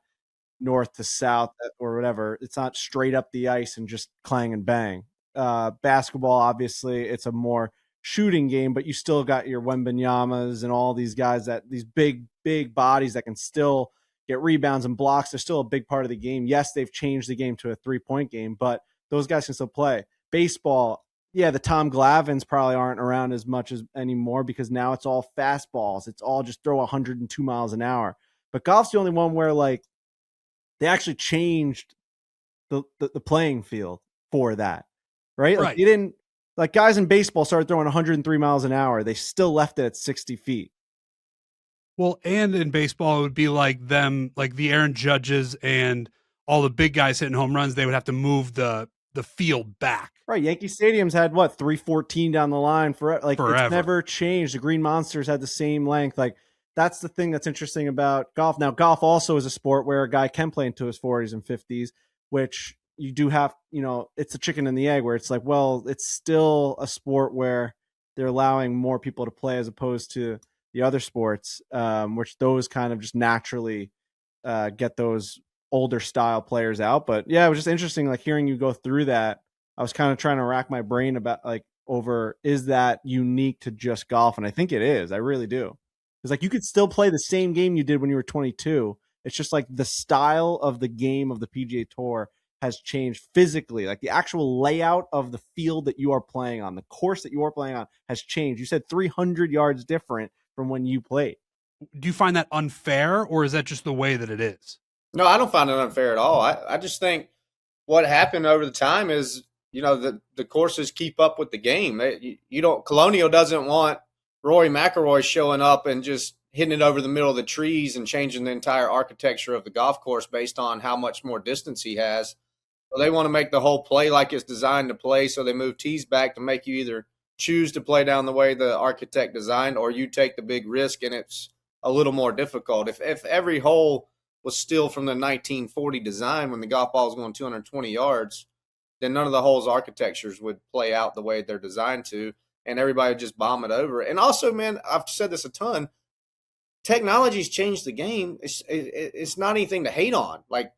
[SPEAKER 4] north to south or whatever. It's not straight up the ice and just clang and bang. Basketball, obviously, it's a more shooting game, but you still got your Wembanyamas and all these guys these big bodies that can still get rebounds and blocks. They're still a big part of the game. Yes, they've changed the game to a 3-point game, but those guys can still play. Baseball, yeah, the Tom Glavins probably aren't around as much as anymore because now it's all fastballs. It's all just throw 102 miles an hour. But golf's the only one where like they actually changed the playing field for that, right? Like you didn't, like guys in baseball started throwing 103 miles an hour. They still left it at 60 feet.
[SPEAKER 3] Well, and in baseball, it would be like them, like the Aaron Judges and all the big guys hitting home runs. They would have to move the field back.
[SPEAKER 4] Right. Yankee Stadium's had 314 down the line forever. It's never changed. The Green Monsters had the same length. Like that's the thing that's interesting about golf. Now, golf also is a sport where a guy can play into his 40s and 50s, which you do have, you know, it's a chicken and the egg where it's like, well, it's still a sport where they're allowing more people to play as opposed to the other sports, which those kind of just naturally get those older style players out. But yeah, it was just interesting, like hearing you go through that. I was kind of trying to rack my brain about is that unique to just golf? And I think it is. I really do. It's like you could still play the same game you did when you were 22. It's just like the style of the game of the PGA Tour has changed physically. Like the actual layout of the field that you are playing on, the course that you are playing on has changed. You said 300 yards different from when you played.
[SPEAKER 3] Do you find that unfair, or is that just the way that it is?
[SPEAKER 1] No, I don't find it unfair at all. I just think what happened over the time is, you know, the courses keep up with the game. Colonial doesn't want Rory McIlroy showing up and just hitting it over the middle of the trees and changing the entire architecture of the golf course based on how much more distance he has. So they want to make the whole play like it's designed to play, so they move tees back to make you either choose to play down the way the architect designed or you take the big risk and it's a little more difficult. If every hole was still from the 1940 design when the golf ball was going 220 yards, then none of the holes architectures would play out the way they're designed to, and everybody would just bomb it over. And also, man, I've said this a ton, technology's changed the game. It's not anything to hate on. Like,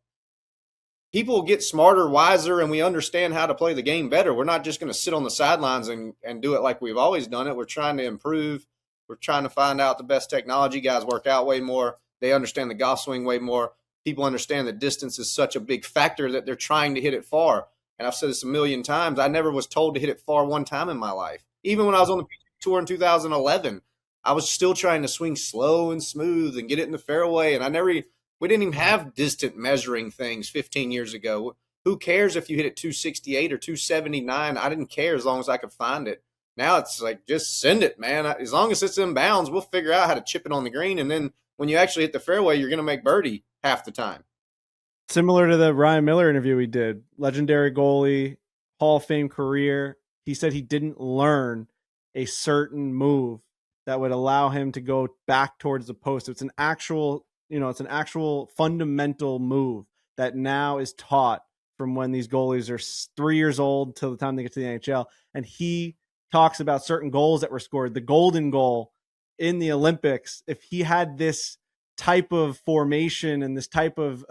[SPEAKER 1] people get smarter, wiser, and we understand how to play the game better. We're not just going to sit on the sidelines and do it like we've always done it. We're trying to improve. We're trying to find out the best technology. Guys work out way more. They understand the golf swing way more. People understand that distance is such a big factor that they're trying to hit it far. And I've said this a million times. I never was told to hit it far one time in my life. Even when I was on the PGA Tour in 2011, I was still trying to swing slow and smooth and get it in the fairway. And we didn't even have distant measuring things 15 years ago. Who cares if you hit it 268 or 279? I didn't care as long as I could find it. Now it's like, just send it, man. As long as it's in bounds, we'll figure out how to chip it on the green. And then when you actually hit the fairway, you're going to make birdie half the time.
[SPEAKER 4] Similar to the Ryan Miller interview we did, legendary goalie, Hall of Fame career. He said he didn't learn a certain move that would allow him to go back towards the post. It's an actual, it's an actual fundamental move that now is taught from when these goalies are 3 years old till the time they get to the NHL. And he talks about certain goals that were scored. The golden goal in the Olympics, if he had this type of formation and this type of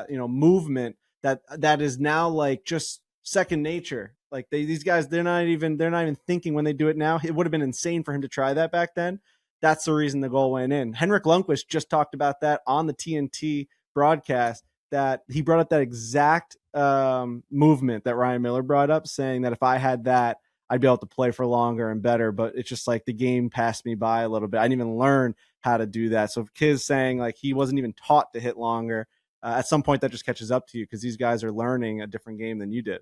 [SPEAKER 4] movement that is now like just second nature. Like these guys, they're not even thinking when they do it now. It would have been insane for him to try that back then. That's the reason the goal went in. Henrik Lundqvist just talked about that on the TNT broadcast, that he brought up that exact movement that Ryan Miller brought up, saying that if I had that, I'd be able to play for longer and better. But it's just like the game passed me by a little bit. I didn't even learn how to do that. So if Kid's saying like he wasn't even taught to hit longer, at some point that just catches up to you because these guys are learning a different game than you did.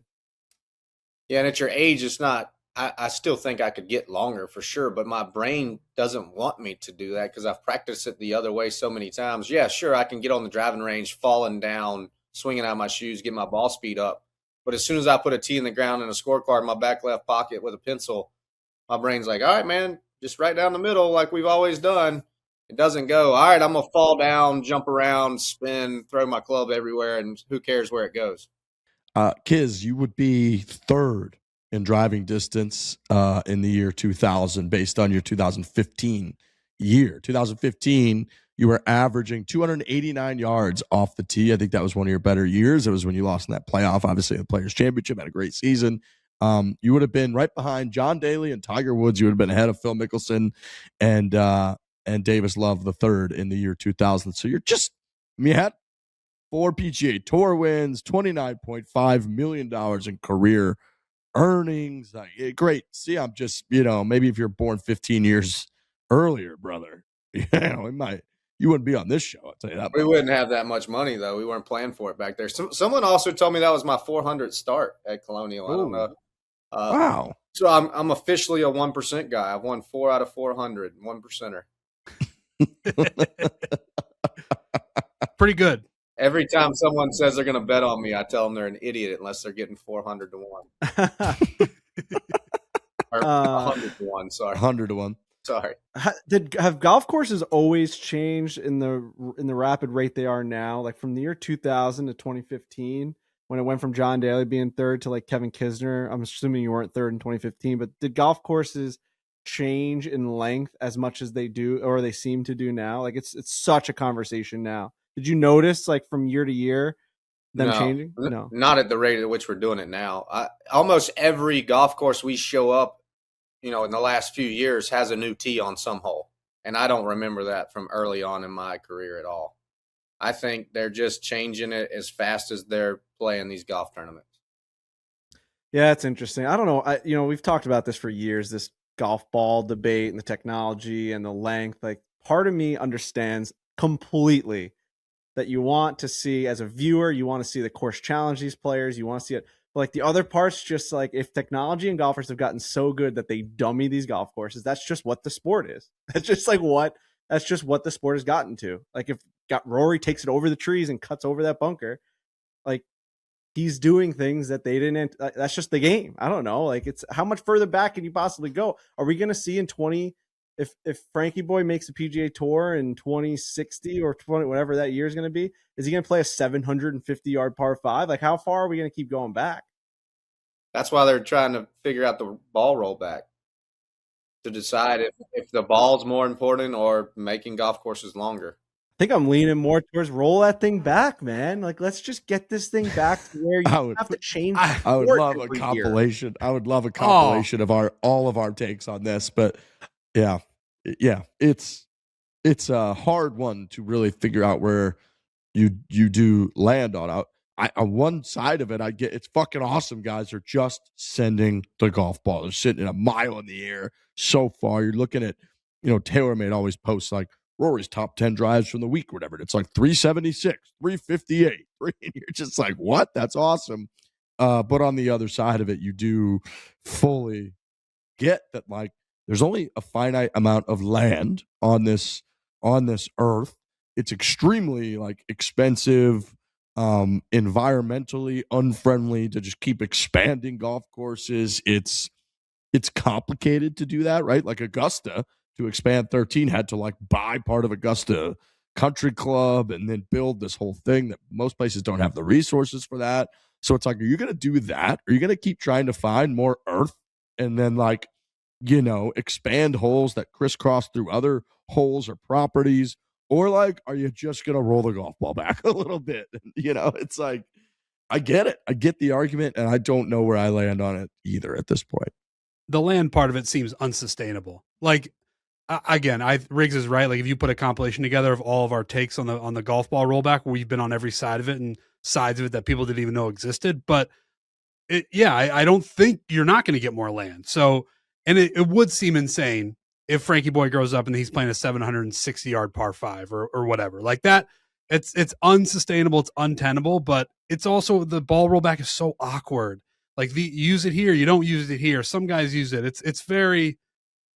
[SPEAKER 1] Yeah, and at your age, it's not – I still think I could get longer for sure, but my brain doesn't want me to do that because I've practiced it the other way so many times. Yeah, sure, I can get on the driving range, falling down, swinging out my shoes, get my ball speed up. But as soon as I put a tee in the ground and a scorecard in my back left pocket with a pencil, my brain's like, all right, man, just right down the middle like we've always done. It doesn't go, all right, I'm going to fall down, jump around, spin, throw my club everywhere, and who cares where it goes.
[SPEAKER 2] Kiz, you would be third in driving distance in the year 2000 based on your 2015 year. 2015, you were averaging 289 yards off the tee. I think that was one of your better years. It was when you lost in that playoff, obviously the Players' Championship, had a great season. You would have been right behind John Daly and Tiger Woods. You would have been ahead of Phil Mickelson and Davis Love the third in the year 2000. So you had 4 PGA Tour wins, $29.5 million in career earnings. Great. See, I'm just, maybe if you're born 15 years earlier, brother, you wouldn't be on this show. I'll tell you that.
[SPEAKER 1] We wouldn't have that much money, though. We weren't playing for it back there. Someone also told me that was my 400th start at Colonial. I don't know.
[SPEAKER 2] Wow.
[SPEAKER 1] So I'm officially a 1% guy. I've won 4 out of 400, 1%er.
[SPEAKER 3] Pretty good.
[SPEAKER 1] Every time someone says they're going to bet on me, I tell them they're an idiot unless they're getting 400 to 1. Or 100 to 1, sorry.
[SPEAKER 2] 100 to 1.
[SPEAKER 1] Sorry.
[SPEAKER 4] Have golf courses always changed in the rapid rate they are now? Like from the year 2000 to 2015, when it went from John Daly being third to like Kevin Kisner. I'm assuming you weren't third in 2015, but did golf courses change in length as much as they do, or they seem to do now? Like it's such a conversation now. Did you notice like from year to year them changing? No,
[SPEAKER 1] not at the rate at which we're doing it now. Almost every golf course we show up, in the last few years has a new tee on some hole. And I don't remember that from early on in my career at all. I think they're just changing it as fast as they're playing these golf tournaments.
[SPEAKER 4] Yeah, it's interesting. I don't know. We've talked about this for years, this golf ball debate and the technology and the length. Like part of me understands completely that you want to see, as a viewer, you want to see the course challenge these players. You want to see it. But like the other parts, just like if technology and golfers have gotten so good that they dummy these golf courses, that's just what the sport is. That's just what the sport has gotten to. Like if Rory takes it over the trees and cuts over that bunker, like he's doing things that they didn't. That's just the game. I don't know. Like it's how much further back can you possibly go? Are we going to see in 20? If Frankie Boy makes a PGA Tour in 2060 or 20, whatever that year is going to be, is he going to play a 750-yard par 5? Like, how far are we going to keep going back?
[SPEAKER 1] That's why they're trying to figure out the ball roll back to decide if the ball's more important or making golf courses longer.
[SPEAKER 4] I think I'm leaning more towards roll that thing back, man. Like, let's just get this thing back to where you have to change.
[SPEAKER 2] I would love a compilation. I would love a compilation of all of our takes on this, but. Yeah, it's a hard one to really figure out where you do land on. On one side of it, I get it's fucking awesome. Guys are just sending the golf ball. They're sitting a mile in the air so far. You're looking at TaylorMade always posts like Rory's top 10 drives from the week or whatever. It's like 376, 358, and you're just like, what? That's awesome. But on the other side of it, you do fully get that, like, there's only a finite amount of land on this earth. It's extremely like expensive, environmentally unfriendly to just keep expanding golf courses. It's complicated to do that, right? Like Augusta, to expand 13, had to like buy part of Augusta Country Club and then build this whole thing that most places don't have the resources for that. So it's like, are you going to do that? Are you going to keep trying to find more earth and then like, expand holes that crisscross through other holes or properties? Or like, are you just going to roll the golf ball back a little bit? It's like, I get it. I get the argument, and I don't know where I land on it either at this point.
[SPEAKER 3] The land part of it seems unsustainable. Like, again, Riggs is right. Like, if you put a compilation together of all of our takes on the golf ball rollback, we've been on every side of it and sides of it that people didn't even know existed. But I don't think you're not going to get more land. So, and it would seem insane if Frankie Boy grows up and he's playing a 760 yard par 5 or whatever like that. It's unsustainable. It's untenable, but it's also, the ball rollback is so awkward. Like, use it here, you don't use it here. Some guys use it. It's very,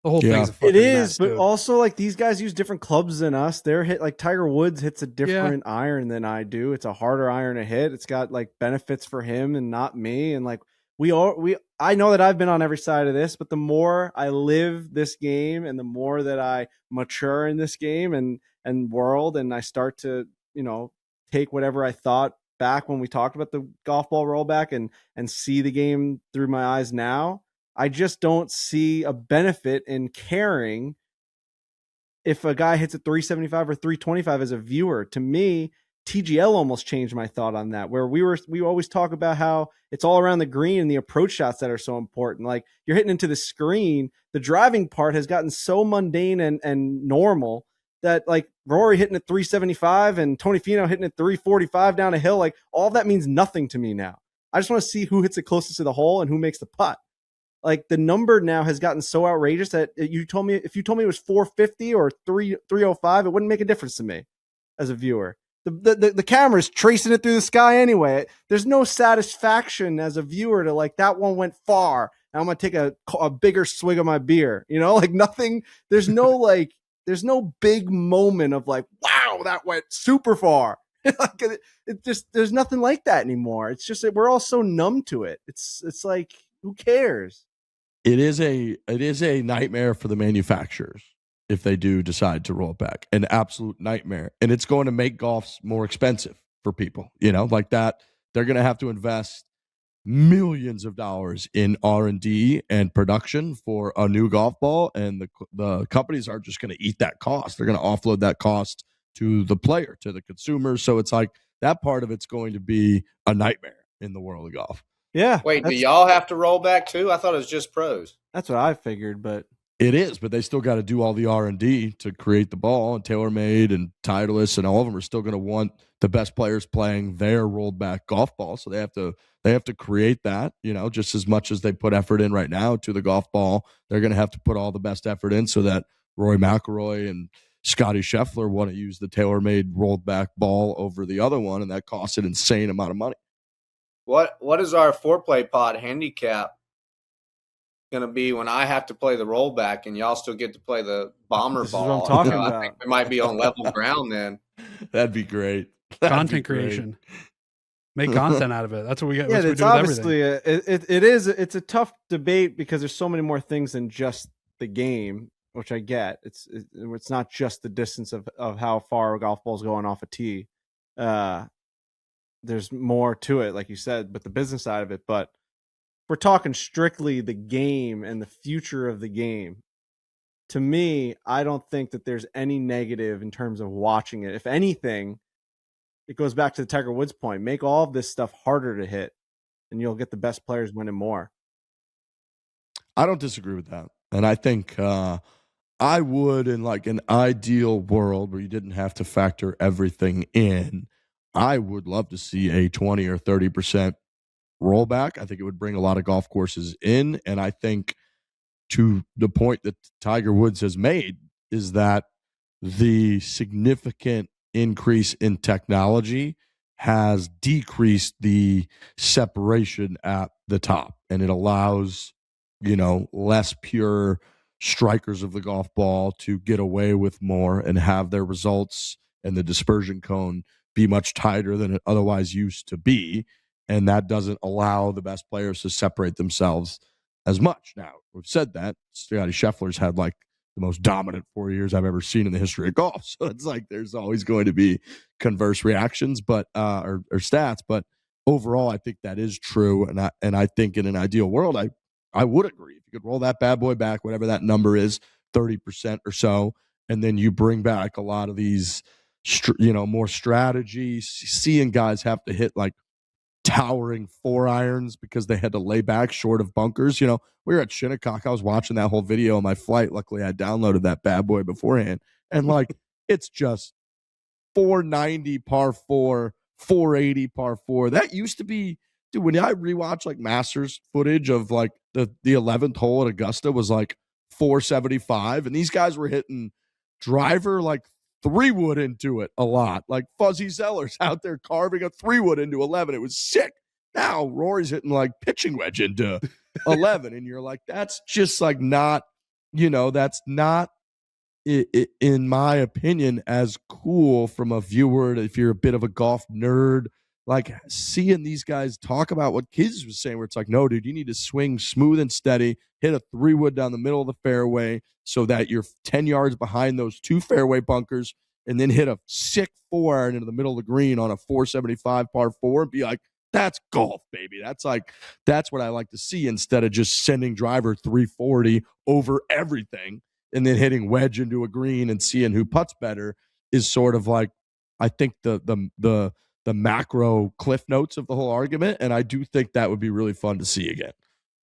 [SPEAKER 3] the whole thing's a fucking mess,
[SPEAKER 4] but
[SPEAKER 3] dude.
[SPEAKER 4] also like these guys use different clubs than us. They're hit like Tiger Woods hits a different iron than I do. It's a harder iron to hit. It's got like benefits for him and not me. And like I know that I've been on every side of this, but the more I live this game and the more that I mature in this game and world, and I start to, take whatever I thought back when we talked about the golf ball rollback and see the game through my eyes now, I just don't see a benefit in caring if a guy hits a 375 or 325 as a viewer. To me, TGL almost changed my thought on that, where we always talk about how it's all around the green and the approach shots that are so important. Like, you're hitting into the screen. The driving part has gotten so mundane and normal that, like, Rory hitting at 375 and Tony Finau hitting at 345 down a hill, like, all of that means nothing to me now. I just want to see who hits it closest to the hole and who makes the putt. Like, the number now has gotten so outrageous that if you told me it was 450 or 305, it wouldn't make a difference to me as a viewer. The camera's tracing it through the sky anyway. There's no satisfaction as a viewer to, like, that one went far, and I'm going to take a bigger swig of my beer. Like, nothing. There's no big moment of like, wow, that went super far. It just, there's nothing like that anymore. It's just that we're all so numb to it. It's like, who cares?
[SPEAKER 2] It is a nightmare for the manufacturers if they do decide to roll it back. An absolute nightmare. And it's going to make golf more expensive for people, like that. They're going to have to invest millions of dollars in R&D and production for a new golf ball. And the companies aren't just going to eat that cost. They're going to offload that cost to the player, to the consumer. So it's like, that part of it's going to be a nightmare in the world of golf.
[SPEAKER 4] Yeah.
[SPEAKER 1] Wait, do y'all have to roll back too? I thought it was just pros.
[SPEAKER 4] That's what I figured, but
[SPEAKER 2] it is. But they still got to do all the R&D to create the ball, and TaylorMade and Titleist and all of them are still going to want the best players playing their rolled back golf ball. So they have to create that, just as much as they put effort in right now to the golf ball. They're going to have to put all the best effort in so that Rory McIlroy and Scotty Scheffler want to use the TaylorMade rolled back ball over the other one, and that costs an insane amount of money.
[SPEAKER 1] What is our foreplay pod handicap going to be when I have to play the rollback and y'all still get to play the bomber
[SPEAKER 4] this
[SPEAKER 1] ball?
[SPEAKER 4] Is what I'm talking about.
[SPEAKER 1] I think we might be on level ground then.
[SPEAKER 2] That'd be great.
[SPEAKER 3] Content creation. Make content out of it. That's what we get.
[SPEAKER 4] Yeah,
[SPEAKER 3] it's
[SPEAKER 4] obviously it's a tough debate because there's so many more things than just the game, which I get. It's not just the distance of how far a golf ball's going off a tee. There's more to it, like you said, but the business side of it. But we're talking strictly the game and the future of the game. To me, I don't think that there's any negative in terms of watching it. If anything, it goes back to the Tiger Woods point. Make all of this stuff harder to hit, and you'll get the best players winning more.
[SPEAKER 2] I don't disagree with that. And I think I would, in like an ideal world where you didn't have to factor everything in, I would love to see a 20 or 30% rollback. I think it would bring a lot of golf courses in. And I think, to the point that Tiger Woods has made, is that the significant increase in technology has decreased the separation at the top, and it allows, less pure strikers of the golf ball to get away with more and have their results and the dispersion cone be much tighter than it otherwise used to be. And that doesn't allow the best players to separate themselves as much. Now, we've said that Scotty Scheffler's had like the most dominant 4 years I've ever seen in the history of golf. So it's like there's always going to be converse reactions, but or stats. But overall, I think that is true, and I think in an ideal world, I would agree. If you could roll that bad boy back, whatever that number is, 30% or so, and then you bring back a lot of these, more strategies, seeing guys have to hit like towering 4-irons because they had to lay back short of bunkers. We were at Shinnecock. I was watching that whole video on my flight. Luckily, I downloaded that bad boy beforehand. And like, it's just 490 par 4, 480 par 4. That used to be, dude, when I rewatch like Masters footage of like the 11th hole at Augusta was like 475. And these guys were hitting driver like 3-wood into it a lot. Like Fuzzy Zeller's out there carving a 3-wood into 11. It was sick. Now Rory's hitting like pitching wedge into 11. And you're like, that's just like not, that's not, in my opinion, as cool from a viewer. If you're a bit of a golf nerd, like seeing these guys talk about what Kids was saying, where it's like, no, dude, you need to swing smooth and steady, hit a 3-wood down the middle of the fairway so that you're 10 yards behind those 2 fairway bunkers, and then hit a sick 4-iron into the middle of the green on a 475 par 4 and be like, that's golf, baby. That's what I like to see, instead of just sending driver 340 over everything and then hitting wedge into a green and seeing who putts better. Is sort of like, I think the macro cliff notes of the whole argument. And I do think that would be really fun to see again.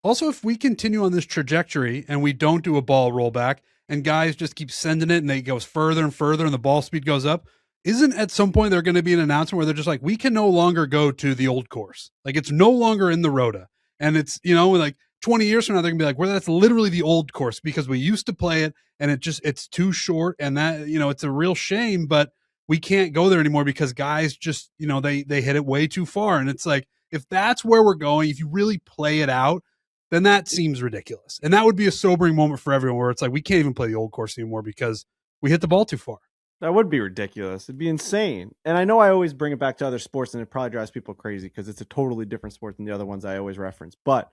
[SPEAKER 3] Also, if we continue on this trajectory and we don't do a ball rollback and guys just keep sending it and it goes further and further and the ball speed goes up, isn't at some point there going to be an announcement where they're just like, we can no longer go to the old course. Like, it's no longer in the Rota. And it's, like 20 years from now, they're gonna be like, well, that's literally the old course because we used to play it and it's too short. And that, it's a real shame, but we can't go there anymore because guys just, they hit it way too far. And it's like, if that's where we're going, if you really play it out, then that seems ridiculous. And that would be a sobering moment for everyone where it's like, we can't even play the old course anymore because we hit the ball too far.
[SPEAKER 4] That would be ridiculous. It'd be insane. And I know I always bring it back to other sports and it probably drives people crazy because it's a totally different sport than the other ones I always reference. But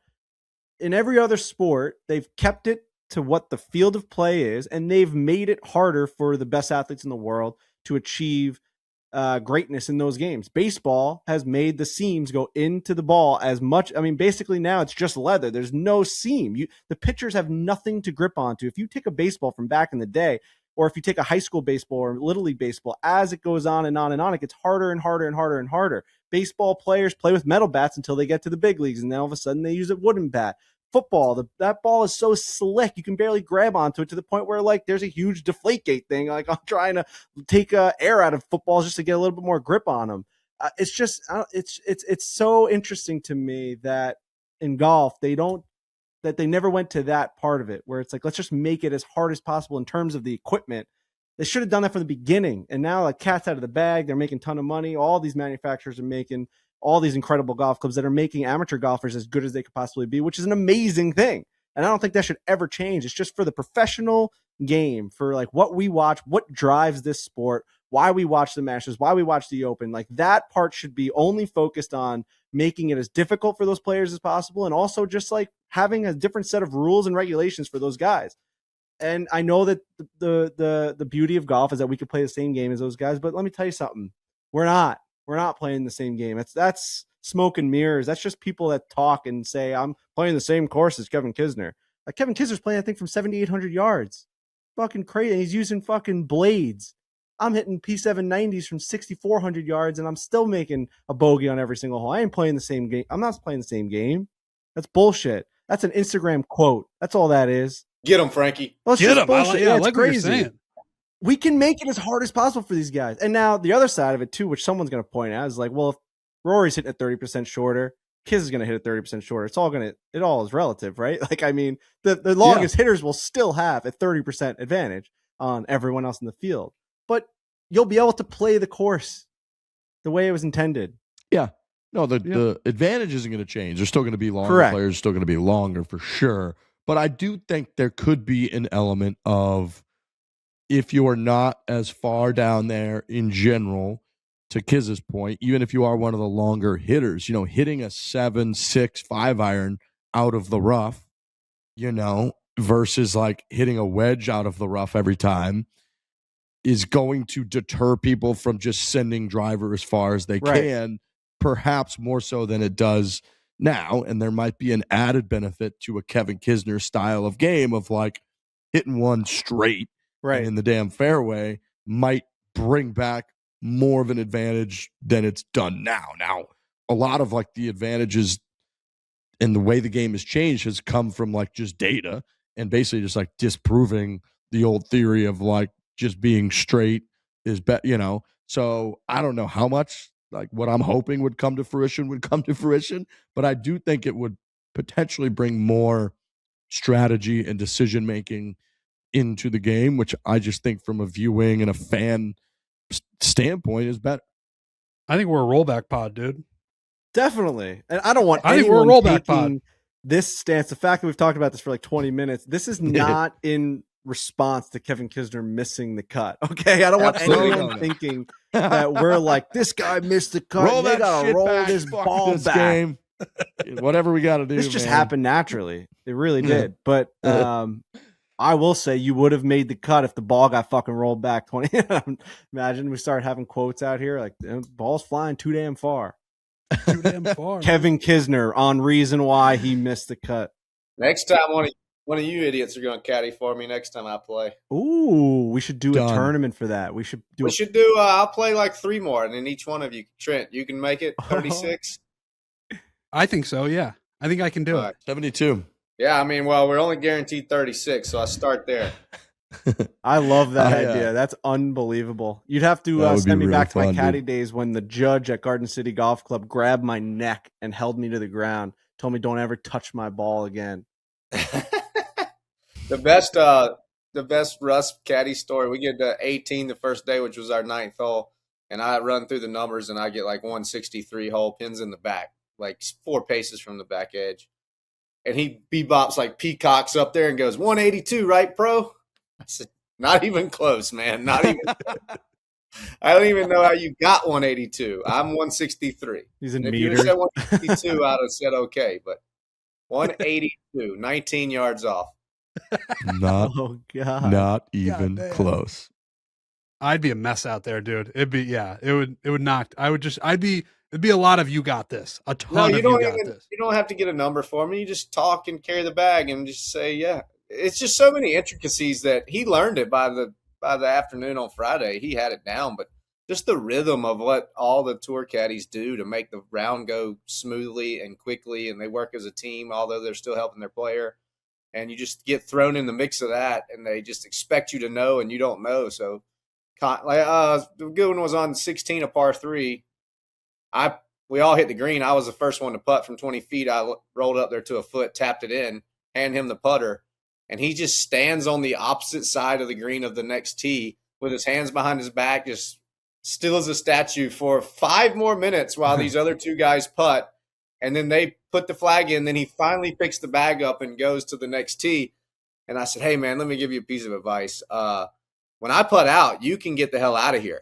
[SPEAKER 4] in every other sport, they've kept it to what the field of play is, and they've made it harder for the best athletes in the world to achieve greatness in those games. Baseball has made the seams go into the ball as much. I mean, basically now it's just leather. There's no seam. The pitchers have nothing to grip onto. If you take a baseball from back in the day, or if you take a high school baseball or little league baseball, as it goes on and on and on, it gets harder and harder and harder and harder. Baseball players play with metal bats until they get to the big leagues, and then all of a sudden they use a wooden bat. Football, that ball is so slick, you can barely grab onto it, to the point where like there's a huge Deflategate thing. Like, I'm trying to take air out of footballs just to get a little bit more grip on them. It's just it's so interesting to me that in golf they never went to that part of it where it's like, let's just make it as hard as possible in terms of the equipment. They should have done that from the beginning. And now, like, cat's out of the bag. They're making a ton of money. All these manufacturers are making all these incredible golf clubs that are making amateur golfers as good as they could possibly be, which is an amazing thing. And I don't think that should ever change. It's just for the professional game, for like what we watch, what drives this sport, why we watch the Masters, why we watch the Open. Like, that part should be only focused on making it as difficult for those players as possible, and also just like having a different set of rules and regulations for those guys. And I know that the beauty of golf is that we could play the same game as those guys, but let me tell you something. We're not playing the same game. That's smoke and mirrors. That's just people that talk and say, I'm playing the same course as Kevin Kisner. Like, Kevin Kisner's playing, I think, from 7,800 yards. Fucking crazy. He's using fucking blades. I'm hitting P790s from 6,400 yards, and I'm still making a bogey on every single hole. I ain't playing the same game. I'm not playing the same game. That's bullshit. That's an Instagram quote. That's all that is.
[SPEAKER 1] Get him, Frankie.
[SPEAKER 4] Well,
[SPEAKER 3] Get him.
[SPEAKER 4] Yeah, it's
[SPEAKER 3] like
[SPEAKER 4] crazy. We can make it as hard as possible for these guys. And now the other side of it too, which someone's going to point out, is like, well, if Rory's hitting at 30% shorter, Kiz is going to hit at 30% shorter. It all is relative, right? Like, I mean, the longest hitters will still have a 30% advantage. on everyone else in the field. But you'll be able to play the course the way it was intended.
[SPEAKER 2] Yeah. No, the advantage isn't going to change. They're still going to be longer.
[SPEAKER 4] Correct.
[SPEAKER 2] Players are still going to be longer for sure. But I do think there could be an element of, if you're not as far down there in general, to Kiz's point, even if you are one of the longer hitters, hitting a 7, 6, 5 iron out of the rough, versus like hitting a wedge out of the rough every time, is going to deter people from just sending driver as far as they can, perhaps more so than it does now. And there might be an added benefit to a Kevin Kisner style of game of like hitting one straight and in the damn fairway might bring back more of an advantage than it's done now. Now, a lot of like the advantages and the way the game has changed has come from like just data and basically just like disproving the old theory of like just being straight is better, So I don't know how much like what I'm hoping would come to fruition, but I do think it would potentially bring more strategy and decision making into the game, which I just think from a viewing and a fan standpoint is better.
[SPEAKER 3] I think we're a rollback pod, dude.
[SPEAKER 4] Definitely. And I don't want
[SPEAKER 3] I think we're a
[SPEAKER 4] anyone
[SPEAKER 3] rollback
[SPEAKER 4] taking
[SPEAKER 3] pod.
[SPEAKER 4] This stance. The fact that we've talked about this for like 20 minutes, this is not in response to Kevin Kisner missing the cut. Okay. I don't want anyone thinking that we're like, this guy missed the cut. They gotta roll this ball back.
[SPEAKER 2] Game. Whatever we gotta do.
[SPEAKER 4] This just happened naturally. It really did. But I will say you would have made the cut if the ball got fucking rolled back 20. Imagine we start having quotes out here like ball's flying too damn far.
[SPEAKER 3] Too damn far.
[SPEAKER 4] Kevin Kisner on reason why he missed the cut.
[SPEAKER 1] Next time one of you idiots are going to caddy for me next time I play.
[SPEAKER 4] Ooh, we should do a tournament for that. We should do.
[SPEAKER 1] I'll play like 3 more, and then each one of you, Trent, you can make it 36.
[SPEAKER 3] I think so. Yeah, I think I can do it.
[SPEAKER 2] 72.
[SPEAKER 1] Yeah, I mean, well, we're only guaranteed 36, so I start there.
[SPEAKER 4] I love that idea. That's unbelievable. You'd have to send me back to my caddy days when the judge at Garden City Golf Club grabbed my neck and held me to the ground, told me don't ever touch my ball again.
[SPEAKER 1] The best Russ caddy story, we get to 18 the first day, which was our 9th hole, and I run through the numbers, and I get like 163 hole, pins in the back, like 4 paces from the back edge. And he bebops like peacocks up there and goes, 182, right, pro? I said, not even close, man. Not even close. I don't even know how you got 182. I'm 163.
[SPEAKER 4] He's in
[SPEAKER 1] meters.
[SPEAKER 4] If you
[SPEAKER 1] said 162, I'd have said okay. But 182, 19 yards off.
[SPEAKER 2] Not even close.
[SPEAKER 3] I'd be a mess out there, dude. It'd would not. It'd be a lot of you got this. A ton of you got this.
[SPEAKER 1] You don't have to get a number for me. You just talk and carry the bag and just say, yeah. It's just so many intricacies that he learned it by the afternoon on Friday. He had it down, but just the rhythm of what all the tour caddies do to make the round go smoothly and quickly, and they work as a team, although they're still helping their player. And you just get thrown in the mix of that, and they just expect you to know, and you don't know. So, the good one was on 16, a par 3. We all hit the green. I was the first one to putt from 20 feet. I rolled up there to a foot, tapped it in, hand him the putter, and he just stands on the opposite side of the green of the next tee with his hands behind his back, just still as a statue for 5 more minutes while these other 2 guys putt. And then they put the flag in. Then he finally picks the bag up and goes to the next tee. And I said, hey, man, let me give you a piece of advice. When I putt out, you can get the hell out of here.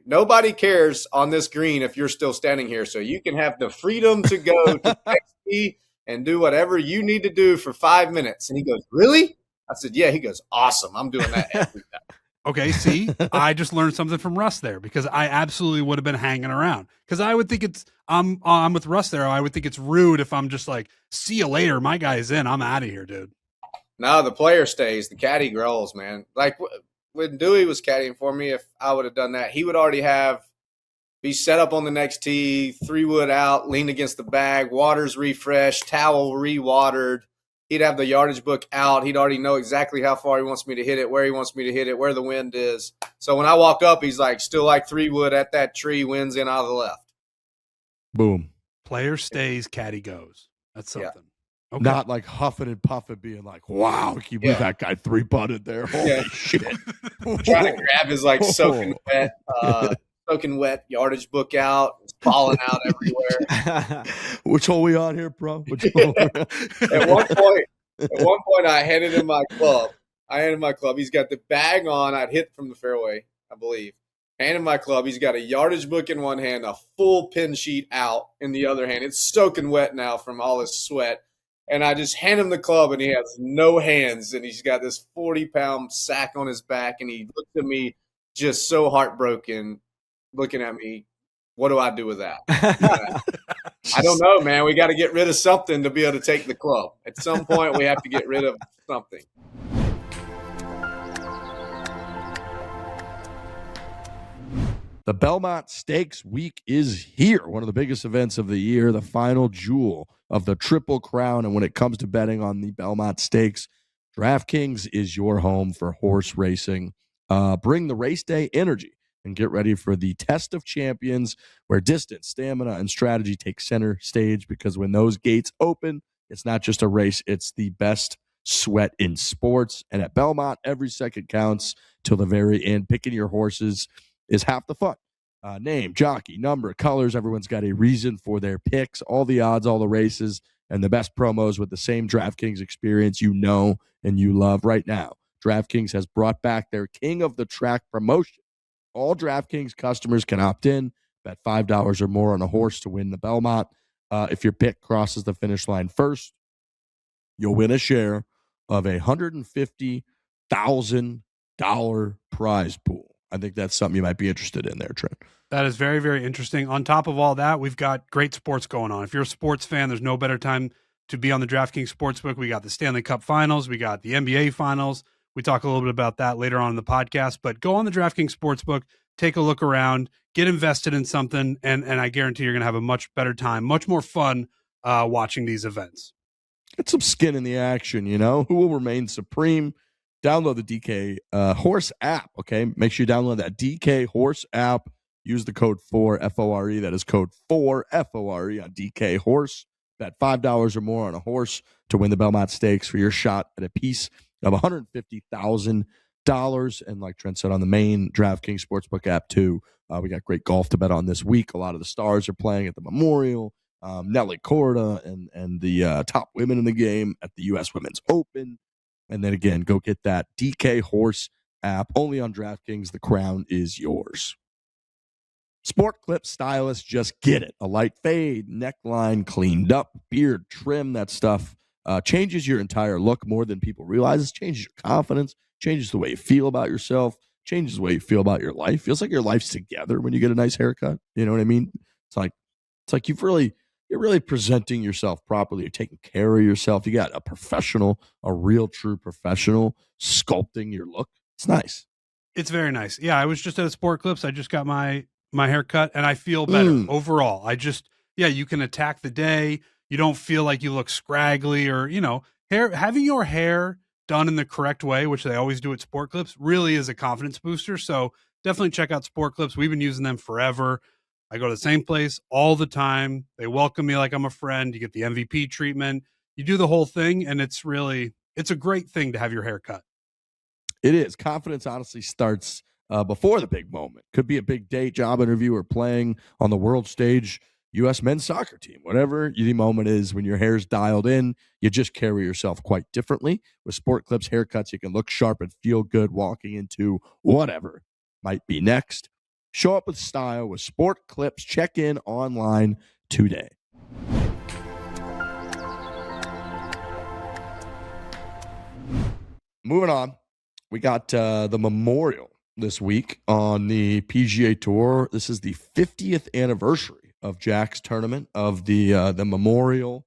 [SPEAKER 1] Nobody cares on this green if you're still standing here. So you can have the freedom to go to the next tee and do whatever you need to do for 5 minutes. And he goes, really? I said, yeah. He goes, awesome. I'm doing that every time.
[SPEAKER 3] Okay, see, I just learned something from Russ there because I absolutely would have been hanging around because I would think I'm with Russ there. I would think it's rude if I'm just like, see you later. My guy's in. I'm out of here, dude.
[SPEAKER 1] No, the player stays. The caddy grows, man. Like when Dewey was caddying for me, if I would have done that, he would already be set up on the next tee, 3-wood out, leaned against the bag, waters refreshed, towel re-watered. He'd have the yardage book out. He'd already know exactly how far he wants me to hit it, where he wants me to hit it, where the wind is. So when I walk up, he's like, still like 3-wood at that tree, winds in out of the left.
[SPEAKER 2] Boom.
[SPEAKER 3] Player stays, caddy goes. That's something. Okay.
[SPEAKER 2] Not like huffing and puffing, being like, "Wow, can you believe that guy 3-putted there? Holy shit!"
[SPEAKER 1] Trying to grab his like soaking wet yardage book out. It's falling out everywhere.
[SPEAKER 2] Which hole we on here, bro? Which hole?
[SPEAKER 1] At one point, I handed him my club. He's got the bag on. I'd hit from the fairway, I believe. Handed my club. He's got a yardage book in one hand, a full pin sheet out in the other hand. It's soaking wet now from all his sweat. And I just hand him the club, and he has no hands, and he's got this 40-pound sack on his back, and he looks at me just so heartbroken, looking at me. What do I do with that? I don't know, man. We got to get rid of something to be able to take the club. At some point, we have to get rid of something.
[SPEAKER 2] The Belmont Stakes Week is here. One of the biggest events of the year, the final jewel of the Triple Crown. And when it comes to betting on the Belmont Stakes, DraftKings is your home for horse racing. Bring the race day energy and get ready for the test of champions, where distance, stamina, and strategy take center stage, because when those gates open, it's not just a race, it's the best sweat in sports. And at Belmont, every second counts till the very end. Picking your horses is half the fun. Name, jockey, number, colors, everyone's got a reason for their picks, all the odds, all the races, and the best promos with the same DraftKings experience you know and you love. Right now, DraftKings has brought back their King of the Track promotion. All DraftKings customers can opt in, bet $5 or more on a horse to win the Belmont. If your pick crosses the finish line first, you'll win a share of a $150,000 prize pool. I think that's something you might be interested in there, Trent.
[SPEAKER 3] That is very, very interesting. On top of all that, we've got great sports going on. If you're a sports fan, there's no better time to be on the DraftKings Sportsbook. We got the Stanley Cup Finals. We got the NBA Finals. We talk a little bit about that later on in the podcast. But go on the DraftKings Sportsbook, take a look around, get invested in something, and I guarantee you're going to have a much better time, much more fun watching these events.
[SPEAKER 2] Get some skin in the action, you know. Who will remain supreme? Download the DK Horse app, okay? Make sure you download that DK Horse app. Use the code FORE, F-O-R-E. That is code FORE, F-O-R-E, on DK Horse. Bet $5 or more on a horse to win the Belmont Stakes for your shot at a piece of $150,000. And like Trent said, on the main DraftKings Sportsbook app, too, we got great golf to bet on this week. A lot of the stars are playing at the Memorial. Nelly Korda and the top women in the game at the U.S. Women's Open. And then again, go get that DK Horse app only on DraftKings. The crown is yours. Sport Clip stylists just get it. A light fade, neckline cleaned up, beard trim, that stuff changes your entire look more than people realize. It changes your confidence, changes the way you feel about yourself, changes the way you feel about your life. Feels like your life's together when you get a nice haircut. You know what I mean? It's like you're really presenting yourself properly. You're taking care of yourself. You got a professional, a real true professional sculpting your look. It's nice.
[SPEAKER 3] It's very nice. Yeah, I was just at a Sport Clips. I just got my haircut, and I feel better overall. You can attack the day. You don't feel like you look scraggly or, having your hair done in the correct way, which they always do at Sport Clips, really is a confidence booster. So definitely check out Sport Clips. We've been using them forever. I go to the same place all the time. They welcome me like I'm a friend. You get the MVP treatment. You do the whole thing, and it's a great thing to have your hair cut.
[SPEAKER 2] It is. Confidence honestly starts before the big moment. Could be a big date, job interview, or playing on the world stage, U.S. men's soccer team. Whatever the moment is, when your hair's dialed in, you just carry yourself quite differently. With Sport Clips haircuts, you can look sharp and feel good walking into whatever might be next. Show up with style with Sport Clips. Check in online today. Moving on, we got the Memorial this week on the PGA Tour. This is the 50th anniversary of Jack's tournament of the Memorial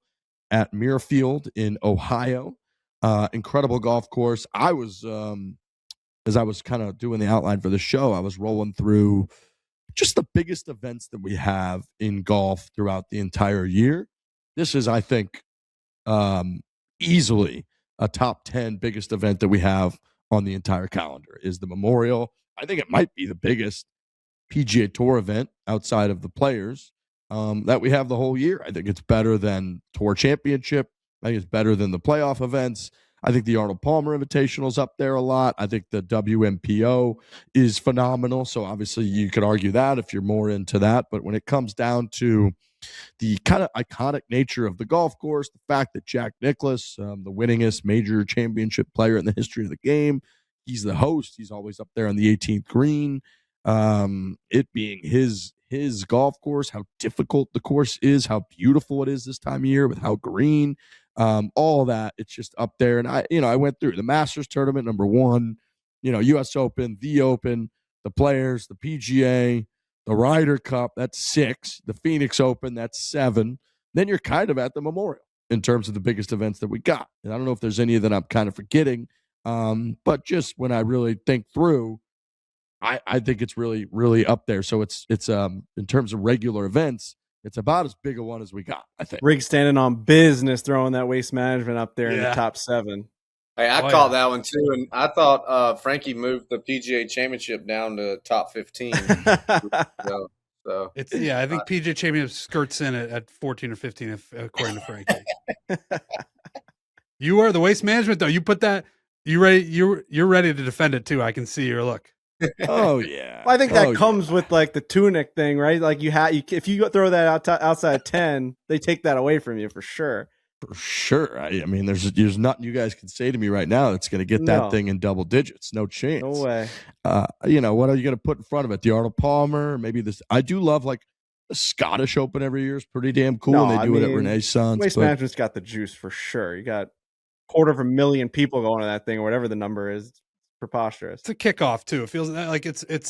[SPEAKER 2] at Muirfield in Ohio. Incredible golf course. I was as I was kind of doing the outline for the show, I was rolling through just the biggest events that we have in golf throughout the entire year. This is, I think, easily a top 10 biggest event that we have on the entire calendar is the Memorial. I think it might be the biggest PGA Tour event outside of the Players that we have the whole year. I think it's better than Tour Championship. I think it's better than the playoff events. I think the Arnold Palmer Invitational is up there a lot. I think the WMPO is phenomenal. So obviously you could argue that if you're more into that. But when it comes down to the kind of iconic nature of the golf course, the fact that Jack Nicklaus, the winningest major championship player in the history of the game, he's the host. He's always up there on the 18th green. It being his golf course, how difficult the course is, how beautiful it is this time of year with how green, all that. It's just up there. And I went through the Masters tournament, number one, U.S. Open, the Open, the Players, the PGA, the Ryder Cup, that's 6. The Phoenix Open, that's 7. Then you're kind of at the Memorial in terms of the biggest events that we got. And I don't know if there's any that I'm kind of forgetting, but just when I really think through, I think it's really, really up there. So it's in terms of regular events, it's about as big a one as we got, I think.
[SPEAKER 4] Rig standing on business, throwing that Waste Management up there in the top 7.
[SPEAKER 1] Hey, I caught that one too, and I thought Frankie moved the PGA Championship down to top 15. So
[SPEAKER 3] it's I think PGA Championship skirts in at 14 or 15, according to Frankie. You are the Waste Management though. You put that. You ready? You're ready to defend it too. I can see your look.
[SPEAKER 2] Oh yeah.
[SPEAKER 4] Well, I think that comes with like the tunic thing, right? Like if you throw that outside 10, they take that away from you for sure.
[SPEAKER 2] For sure. I mean, there's nothing you guys can say to me right now that's going to get that thing in double digits. No chance.
[SPEAKER 4] No way.
[SPEAKER 2] What are you going to put in front of it? The Arnold Palmer, maybe this. I do love like the Scottish Open every year is pretty damn cool. And they do it at Renaissance.
[SPEAKER 4] Waste Management's got the juice for sure. You got 250,000 people going to that thing or whatever the number is. It's preposterous.
[SPEAKER 3] It's a kickoff too. It feels like it's it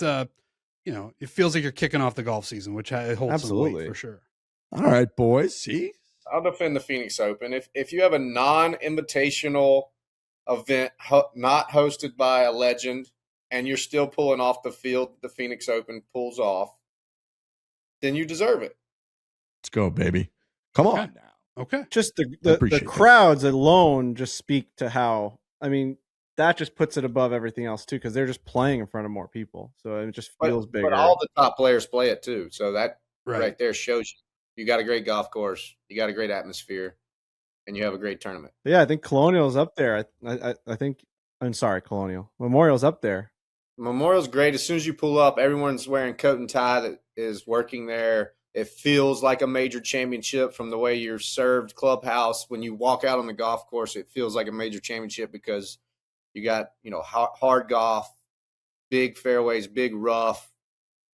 [SPEAKER 3] feels like you're kicking off the golf season, which holds some weight for sure.
[SPEAKER 2] All right, boys. See?
[SPEAKER 1] I'll defend the Phoenix Open. If you have a non-invitational event not hosted by a legend and you're still pulling off the field the Phoenix Open pulls off, then you deserve it.
[SPEAKER 2] Let's go, baby. Come on now.
[SPEAKER 3] Okay.
[SPEAKER 4] Just the crowds alone just speak to how, I mean, that just puts it above everything else too, because they're just playing in front of more people. So it just feels bigger.
[SPEAKER 1] But all the top players play it too. So that right there shows you got a great golf course, you got a great atmosphere, and you have a great tournament.
[SPEAKER 4] Yeah, I think Colonial's up there. I think I'm sorry, Colonial. Memorial's up there.
[SPEAKER 1] Memorial's great. As soon as you pull up, everyone's wearing coat and tie that is working there. It feels like a major championship from the way you're served clubhouse. When you walk out on the golf course, it feels like a major championship because you got, hard golf, big fairways, big rough,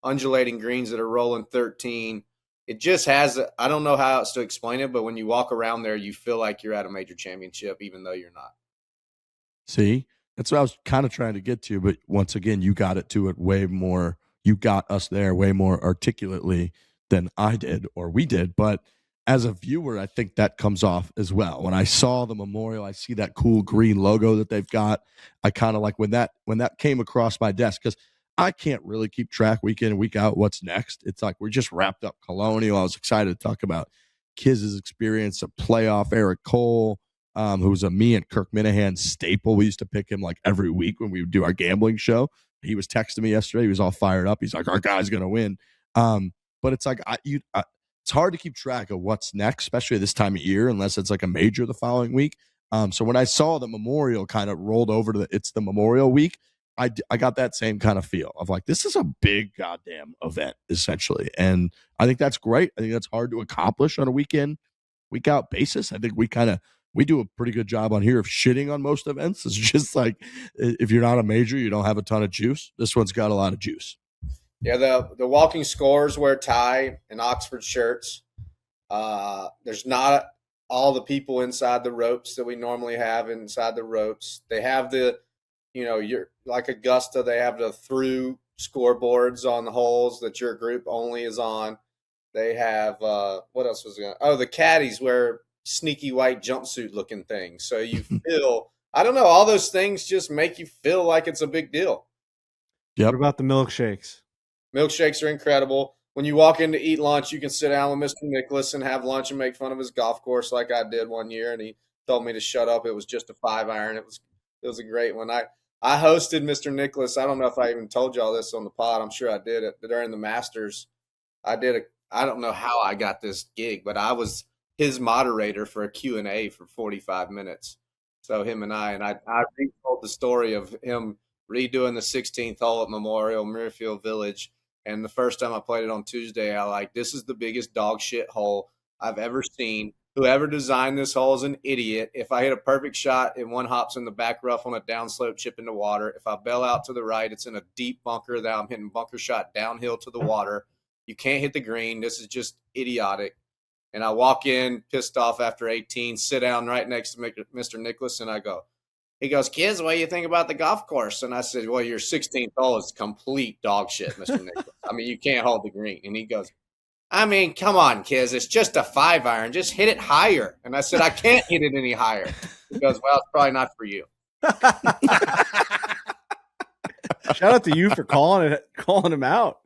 [SPEAKER 1] undulating greens that are rolling 13. It just has – I don't know how else to explain it, but when you walk around there, you feel like you're at a major championship even though you're not.
[SPEAKER 2] See? That's what I was kind of trying to get to, but once again, you got it to it way more – you got us there way more articulately than I did or we did. But as a viewer, I think that comes off as well. When I saw the Memorial, I see that cool green logo that they've got. I kind of like when that came across my desk because – I can't really keep track week in and week out what's next. It's like we just wrapped up Colonial. I was excited to talk about Kiz's experience of playoff Eric Cole, who was me and Kirk Minahan staple. We used to pick him like every week when we would do our gambling show. He was texting me yesterday. He was all fired up. He's like, our guy's going to win. But it's like it's hard to keep track of what's next, especially this time of year, unless it's like a major the following week. So when I saw the Memorial kind of rolled over to it's the Memorial week, I got that same kind of feel of like, this is a big goddamn event, essentially. And I think that's great. I think that's hard to accomplish on a week in, week out basis. I think we do a pretty good job on here of shitting on most events. It's just like, if you're not a major, you don't have a ton of juice. This one's got a lot of juice.
[SPEAKER 1] Yeah, the walking scores wear tie and Oxford shirts. There's not all the people inside the ropes that we normally have inside the ropes. They have you're like Augusta, they have the through scoreboards on the holes that your group only is on. They have, what else was it? Oh, the caddies wear sneaky white jumpsuit looking things. So you feel, I don't know, all those things just make you feel like it's a big deal.
[SPEAKER 2] Yep.
[SPEAKER 4] What about the milkshakes?
[SPEAKER 1] Milkshakes are incredible. When you walk in to eat lunch, you can sit down with Mr. Nicklaus and have lunch and make fun of his golf course like I did one year. And he told me to shut up. It was just a 5-iron. It was a great one. I hosted Mr. Nicklaus. I don't know if I even told y'all this on the pod. I'm sure I did it during the Masters. I don't know how I got this gig, but I was his moderator for a Q&A for 45 minutes. So him and I retold the story of him redoing the 16th hole at Memorial Muirfield Village. And the first time I played it on Tuesday, this is the biggest dog shit hole I've ever seen. Whoever designed this hole is an idiot. If I hit a perfect shot and one hops in the back rough on a downslope chip into water, if I bail out to the right, it's in a deep bunker that I'm hitting bunker shot downhill to the water. You can't hit the green. This is just idiotic. And I walk in pissed off after 18, sit down right next to Mr. Nicholas, and he goes, kids, what do you think about the golf course? And I said, well, your 16th hole is complete dog shit, Mr. Nicholas. I mean, you can't hold the green. And he goes, I mean, come on, kids. It's just a 5-iron. Just hit it higher. And I said, I can't hit it any higher. He goes, well, it's probably not for you.
[SPEAKER 4] Shout out to you for calling him out.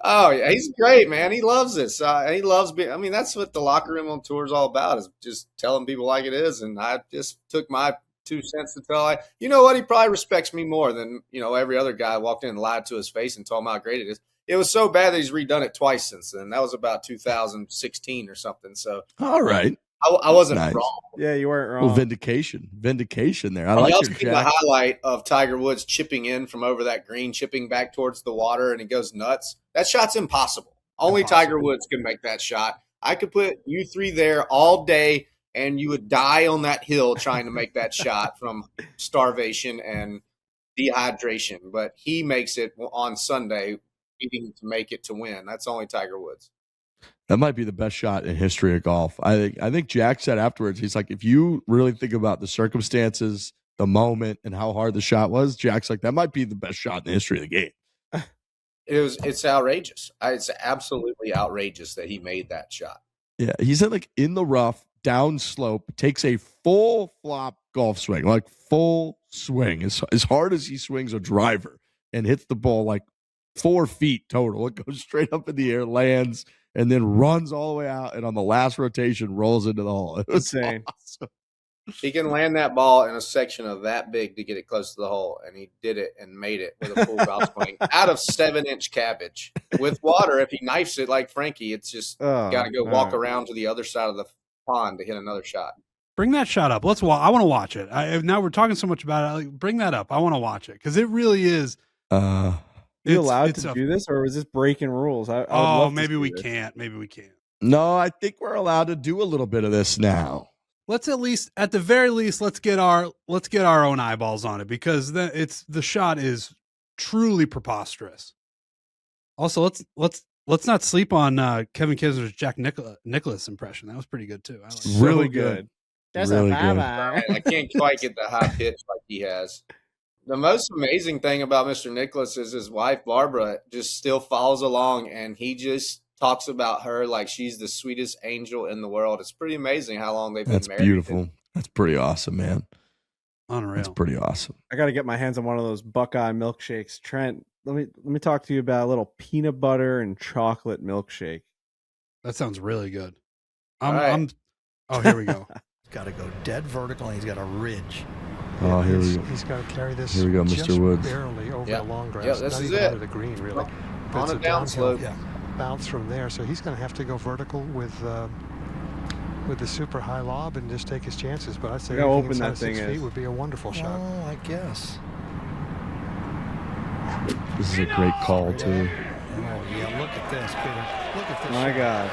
[SPEAKER 1] Oh, yeah, he's great, man. He loves this. He loves being. I mean, that's what the locker room on tour is all about, is just telling people like it is. And I just took my 2 cents to tell. You know what? He probably respects me more than every other guy walked in and lied to his face and told him how great it is. It was so bad that he's redone it twice since then. That was about 2016 or something. So
[SPEAKER 2] all right,
[SPEAKER 1] I wasn't wrong.
[SPEAKER 4] Yeah, you weren't wrong.
[SPEAKER 2] Well, vindication there. I like your
[SPEAKER 1] the highlight of Tiger Woods chipping in from over that green, chipping back towards the water, and he goes nuts. That shot's impossible. Only Tiger Woods can make that shot. I could put you three there all day, and you would die on that hill trying to make that shot from starvation and dehydration. But he makes it on Sunday, needing to make it to win. That's only Tiger Woods.
[SPEAKER 2] That might be the best shot in history of golf. I think Jack said afterwards, he's like, if you really think about the circumstances, the moment, and how hard the shot was, Jack's like, that might be the best shot in the history of the game.
[SPEAKER 1] It's outrageous. It's absolutely outrageous that he made that shot.
[SPEAKER 2] Yeah, he said like in the rough, down slope, takes a full flop golf swing, like full swing, as hard as he swings a driver, and hits the ball like 4 feet total. It goes straight up in the air, lands, and then runs all the way out, and on the last rotation rolls into the hole. It was insane. Awesome.
[SPEAKER 1] He can land that ball in a section of that big to get it close to the hole, and he did it and made it with a full golf swing out of 7-inch cabbage with water. If he knifes it like Frankie, it's just got to go walk around to the other side of the pond to hit another shot.
[SPEAKER 3] Bring that shot up. I want to watch it. Now we're talking so much about it. Bring that up. I want to watch it because it really is.
[SPEAKER 4] Are you allowed to do this, or is this breaking rules?
[SPEAKER 3] Maybe we can't. Maybe we can't.
[SPEAKER 2] No, I think we're allowed to do a little bit of this now.
[SPEAKER 3] Let's at the very least, let's get our own eyeballs on it, because the shot is truly preposterous. Also, let's not sleep on Kevin Kisner's Jack Nicklaus impression. That was pretty good too. I like
[SPEAKER 2] really good.
[SPEAKER 4] That's
[SPEAKER 2] really
[SPEAKER 4] a bye-bye.
[SPEAKER 1] I can't quite get the high pitch like he has. The most amazing thing about Mr. Nicholas is his wife, Barbara, just still follows along, and he just talks about her like she's the sweetest angel in the world. It's pretty amazing how long they've been married.
[SPEAKER 2] That's beautiful. That's pretty awesome, man.
[SPEAKER 3] Unreal.
[SPEAKER 2] That's pretty awesome.
[SPEAKER 4] I got to get my hands on one of those Buckeye milkshakes. Trent, let me talk to you about a little peanut butter and chocolate milkshake.
[SPEAKER 3] That sounds really good.
[SPEAKER 1] Here
[SPEAKER 3] we go.
[SPEAKER 5] Got to go dead vertical, and he's got a ridge.
[SPEAKER 2] Oh, here we go.
[SPEAKER 6] He's got to carry this.
[SPEAKER 2] Here we go, Mr. Woods.
[SPEAKER 6] Barely over the long grass.
[SPEAKER 1] Yeah, this
[SPEAKER 6] not
[SPEAKER 1] is
[SPEAKER 6] even
[SPEAKER 1] it.
[SPEAKER 6] Under the green, really.
[SPEAKER 1] On a downslope.
[SPEAKER 6] Bounce from there, so he's going to have to go vertical with the super high lob and just take his chances. But I'd say
[SPEAKER 4] how open
[SPEAKER 6] inside
[SPEAKER 4] that thing
[SPEAKER 6] 6 feet
[SPEAKER 4] is.
[SPEAKER 6] would be a wonderful shot.
[SPEAKER 5] Oh, I guess.
[SPEAKER 2] This is a great call too.
[SPEAKER 5] Oh yeah, look at this, Peter. Look at this.
[SPEAKER 4] My God.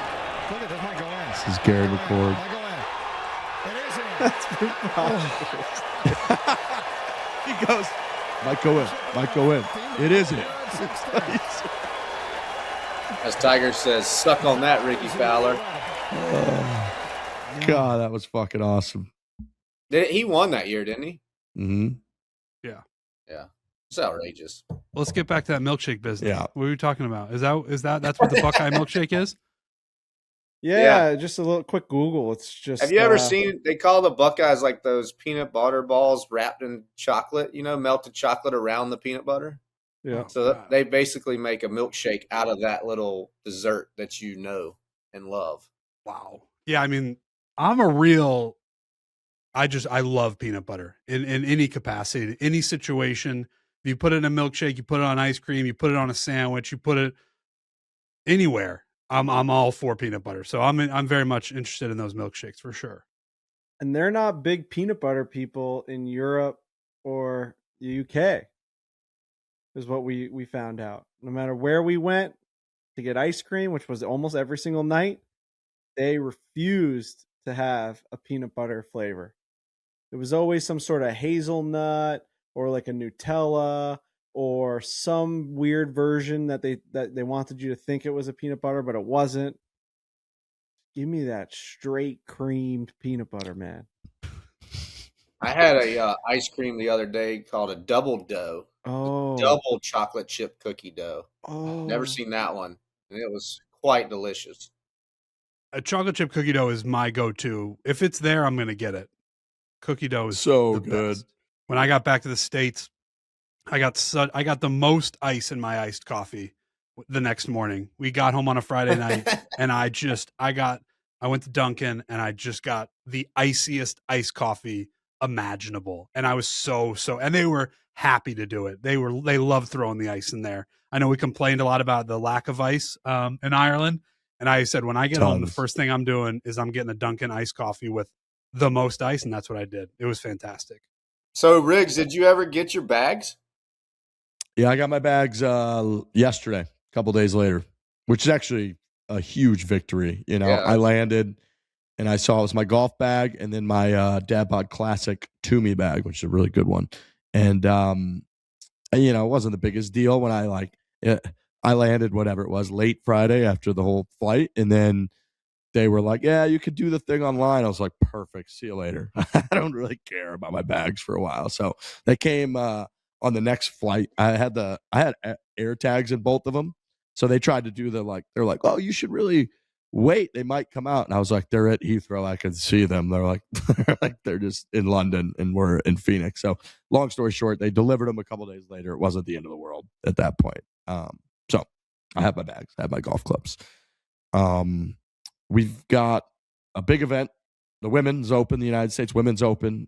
[SPEAKER 6] Look at this. Might go in.
[SPEAKER 2] This is Gary McCord.
[SPEAKER 6] Might go in. It is in.
[SPEAKER 4] That's preposterous.
[SPEAKER 2] He goes, might go in. It isn't.
[SPEAKER 1] As Tiger says, suck on that, Ricky Fowler.
[SPEAKER 2] God, that was fucking awesome.
[SPEAKER 1] He won that year, didn't he?
[SPEAKER 2] Mm-hmm.
[SPEAKER 1] Yeah. It's outrageous.
[SPEAKER 3] Let's get back to that milkshake business.
[SPEAKER 2] Yeah.
[SPEAKER 3] What were you talking about? That's what the Buckeye milkshake is?
[SPEAKER 4] Yeah, just a little quick Google. It's just.
[SPEAKER 1] Have you ever seen? They call the Buckeyes like those peanut butter balls wrapped in chocolate. Melted chocolate around the peanut butter.
[SPEAKER 4] Yeah.
[SPEAKER 1] So they basically make a milkshake out of that little dessert that you know and love.
[SPEAKER 3] Wow. Yeah, I mean, I love peanut butter in any capacity, in any situation. If you put it in a milkshake, you put it on ice cream, you put it on a sandwich, you put it anywhere. I'm all for peanut butter. So I'm very much interested in those milkshakes for sure.
[SPEAKER 4] And they're not big peanut butter people in Europe or the UK, is what we found out. No matter where we went to get ice cream, which was almost every single night, they refused to have a peanut butter flavor. It was always some sort of hazelnut or like a Nutella or some weird version that they wanted you to think it was a peanut butter, but it wasn't. Give me that straight creamed peanut butter, man.
[SPEAKER 1] I had a ice cream the other day called a double dough.
[SPEAKER 4] Oh,
[SPEAKER 1] Double chocolate chip cookie dough.
[SPEAKER 4] oh,
[SPEAKER 1] Never seen that one. And it was quite delicious.
[SPEAKER 3] A chocolate chip cookie dough is my go-to. If it's there, I'm going to get it. Cookie dough is
[SPEAKER 2] So
[SPEAKER 3] the
[SPEAKER 2] good.
[SPEAKER 3] best. When I got back to the States, I got the most ice in my iced coffee the next morning. We got home on a Friday night and I went to Dunkin' and I just got the iciest iced coffee imaginable. And I was so, and they were happy to do it. They loved throwing the ice in there. I know we complained a lot about the lack of ice in Ireland. And I said, when I get home, the first thing I'm doing is I'm getting a Dunkin' iced coffee with the most ice. And that's what I did. It was fantastic.
[SPEAKER 1] So, Riggs, did you ever get your bags?
[SPEAKER 2] Yeah, I got my bags yesterday, a couple days later, which is actually a huge victory. You know,
[SPEAKER 1] Yeah.
[SPEAKER 2] I landed and I saw it was my golf bag and then my Dad Bod Classic Toomey bag, which is a really good one. And, you know, it wasn't the biggest deal when I landed, whatever it was, late Friday after the whole flight. And then they were like, yeah, you could do the thing online. I was like, perfect. See you later. I don't really care about my bags for a while. So they came on the next flight. I had air tags in both of them. So they tried to do they're like, oh, you should really wait. They might come out. And I was like, they're at Heathrow. I can see them. They're like, they're just in London and we're in Phoenix. So long story short, they delivered them a couple days later. It wasn't the end of the world at that point. So I have my bags. I have my golf clubs. We've got a big event, the Women's Open, the United States Women's Open.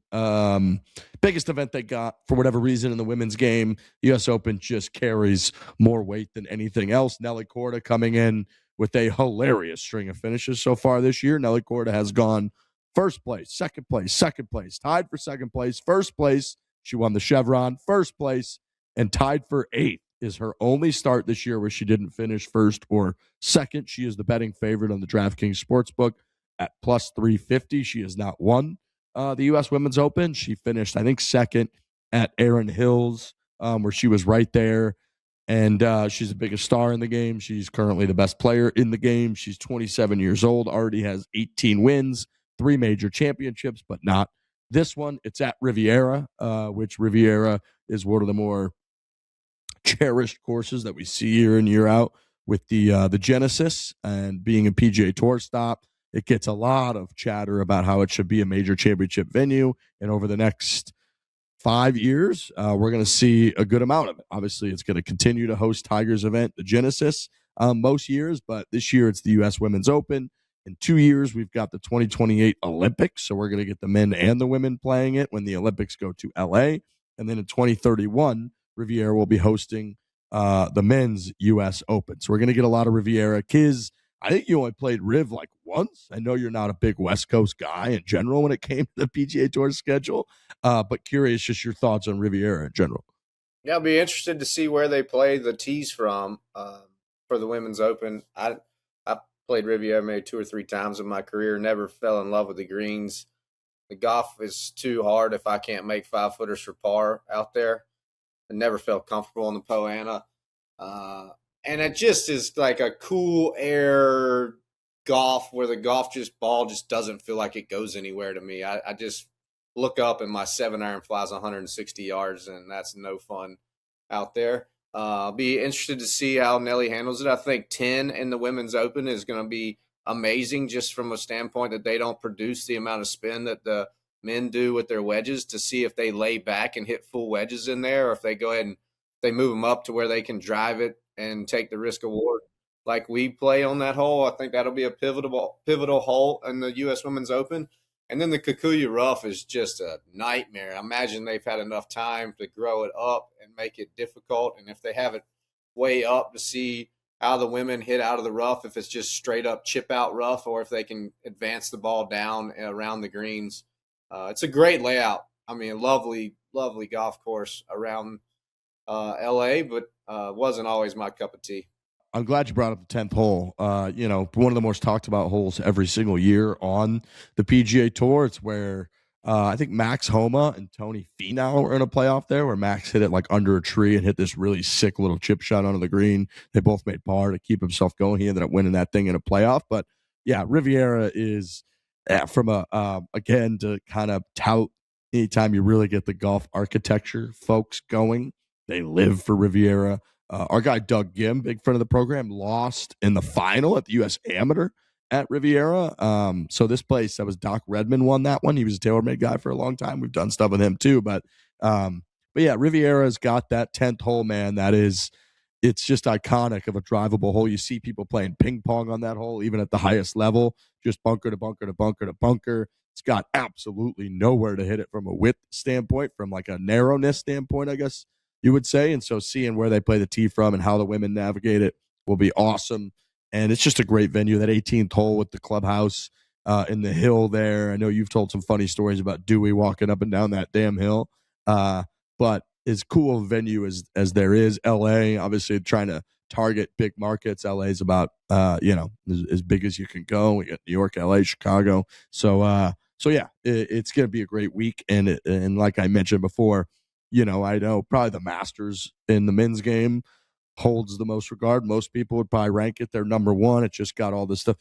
[SPEAKER 2] Biggest event they got for whatever reason in the women's game. U.S. Open just carries more weight than anything else. Nelly Korda coming in with a hilarious string of finishes so far this year. Nelly Korda has gone first place, second place, tied for second place, first place. She won the Chevron, first place, and tied for eighth is her only start this year where she didn't finish first or second. She is the betting favorite on the DraftKings Sportsbook at plus 350. She has not won the U.S. Women's Open. She finished, I think, second at Erin Hills, where she was right there. And she's the biggest star in the game. She's currently the best player in the game. She's 27 years old, already has 18 wins, 3 major championships, but not this one. It's at Riviera, which Riviera is one of the more cherished courses that we see year in, year out with the Genesis and being a PGA Tour stop. It gets a lot of chatter about how it should be a major championship venue. And over the next 5 years, we're going to see a good amount of it. Obviously, it's going to continue to host Tiger's event, the Genesis, most years. But this year, it's the U.S. Women's Open. In 2 years, we've got the 2028 Olympics. So we're going to get the men and the women playing it when the Olympics go to L.A. And then in 2031, Riviera will be hosting the men's U.S. Open. So we're going to get a lot of Riviera. Kiz, I think you only played Riv like once. I know you're not a big West Coast guy in general when it came to the PGA Tour schedule, but curious just your thoughts on Riviera in general.
[SPEAKER 1] Yeah, I'll be interested to see where they play the tees from for the Women's Open. I played Riviera maybe 2 or 3 times in my career, never fell in love with the greens. The golf is too hard if I can't make 5-footers for par out there. I never felt comfortable in the Poana. And it just is like a cool air golf where the ball just doesn't feel like it goes anywhere to me. I just look up and my 7-iron flies 160 yards, and that's no fun out there. I'll be interested to see how Nelly handles it. I think 10 in the Women's Open is going to be amazing just from a standpoint that they don't produce the amount of spin that the men do with their wedges, to see if they lay back and hit full wedges in there, or if they go ahead and they move them up to where they can drive it and take the risk award like we play on that hole. I think that'll be a pivotal hole in the U.S. Women's Open. And then the Kikuyu Rough is just a nightmare. I imagine they've had enough time to grow it up and make it difficult. And if they have it way up, to see how the women hit out of the rough, if it's just straight up chip out rough or if they can advance the ball down around the greens. It's a great layout. I mean, a lovely, lovely golf course around LA, but wasn't always my cup of tea.
[SPEAKER 2] I'm glad you brought up the 10th hole. One of the most talked about holes every single year on the PGA Tour. It's where I think Max Homa and Tony Finau were in a playoff there, where Max hit it like under a tree and hit this really sick little chip shot onto the green. They both made par to keep himself going. He ended up winning that thing in a playoff. But yeah, Riviera is from again, to kind of tout anytime you really get the golf architecture folks going, they live for Riviera. Our guy Doug Gim, big friend of the program, lost in the final at the U.S. Amateur at Riviera. So this place, that was Doc Redman, won that one. He was a TaylorMade guy for a long time. We've done stuff with him too. But yeah, Riviera's got that 10th hole, man. It's just iconic of a drivable hole. You see people playing ping pong on that hole, even at the highest level, just bunker to bunker to bunker to bunker. It's got absolutely nowhere to hit it from a width standpoint, from like a narrowness standpoint, I guess you would say. And so seeing where they play the tee from and how the women navigate it will be awesome. And it's just a great venue. That 18th hole with the clubhouse in the hill there. I know you've told some funny stories about Dewey walking up and down that damn hill. But as cool a venue as there is, LA, obviously trying to target big markets. LA is about, as big as you can go. We got New York, LA, Chicago. So yeah, it's going to be a great week. And like I mentioned before, I know probably the Masters in the men's game holds the most regard. Most people would probably rank it their number one. It just got all this stuff.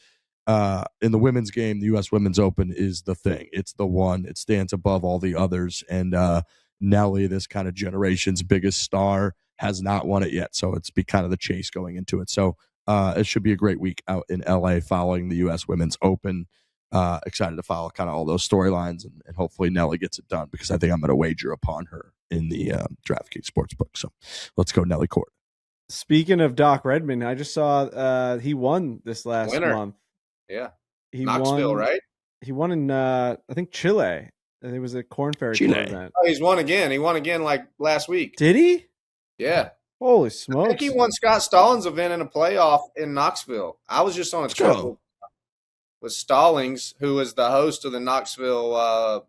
[SPEAKER 2] In the women's game, the U.S. Women's Open is the thing. It's the one. It stands above all the others. And Nelly, this kind of generation's biggest star, has not won it yet. So it's be kind of the chase going into it. So it should be a great week out in L.A. following the U.S. Women's Open. Excited to follow kind of all those storylines, and hopefully Nelly gets it done, because I think I'm going to wager upon her in the DraftKings Sportsbook. So let's go Nelly Court.
[SPEAKER 4] Speaking of Doc Redman, I just saw he won this last month.
[SPEAKER 1] Yeah.
[SPEAKER 4] He
[SPEAKER 1] Knoxville,
[SPEAKER 4] won,
[SPEAKER 1] right?
[SPEAKER 4] He won in, I think, Chile. I think it was a Corn Ferry Tour event.
[SPEAKER 1] Oh, he's won again. He won again like last week.
[SPEAKER 4] Did he?
[SPEAKER 1] Yeah.
[SPEAKER 4] Holy smokes.
[SPEAKER 1] I think he won Scott Stallings' event in a playoff in Knoxville. I was just on a trip with Stallings, who was the host of the Knoxville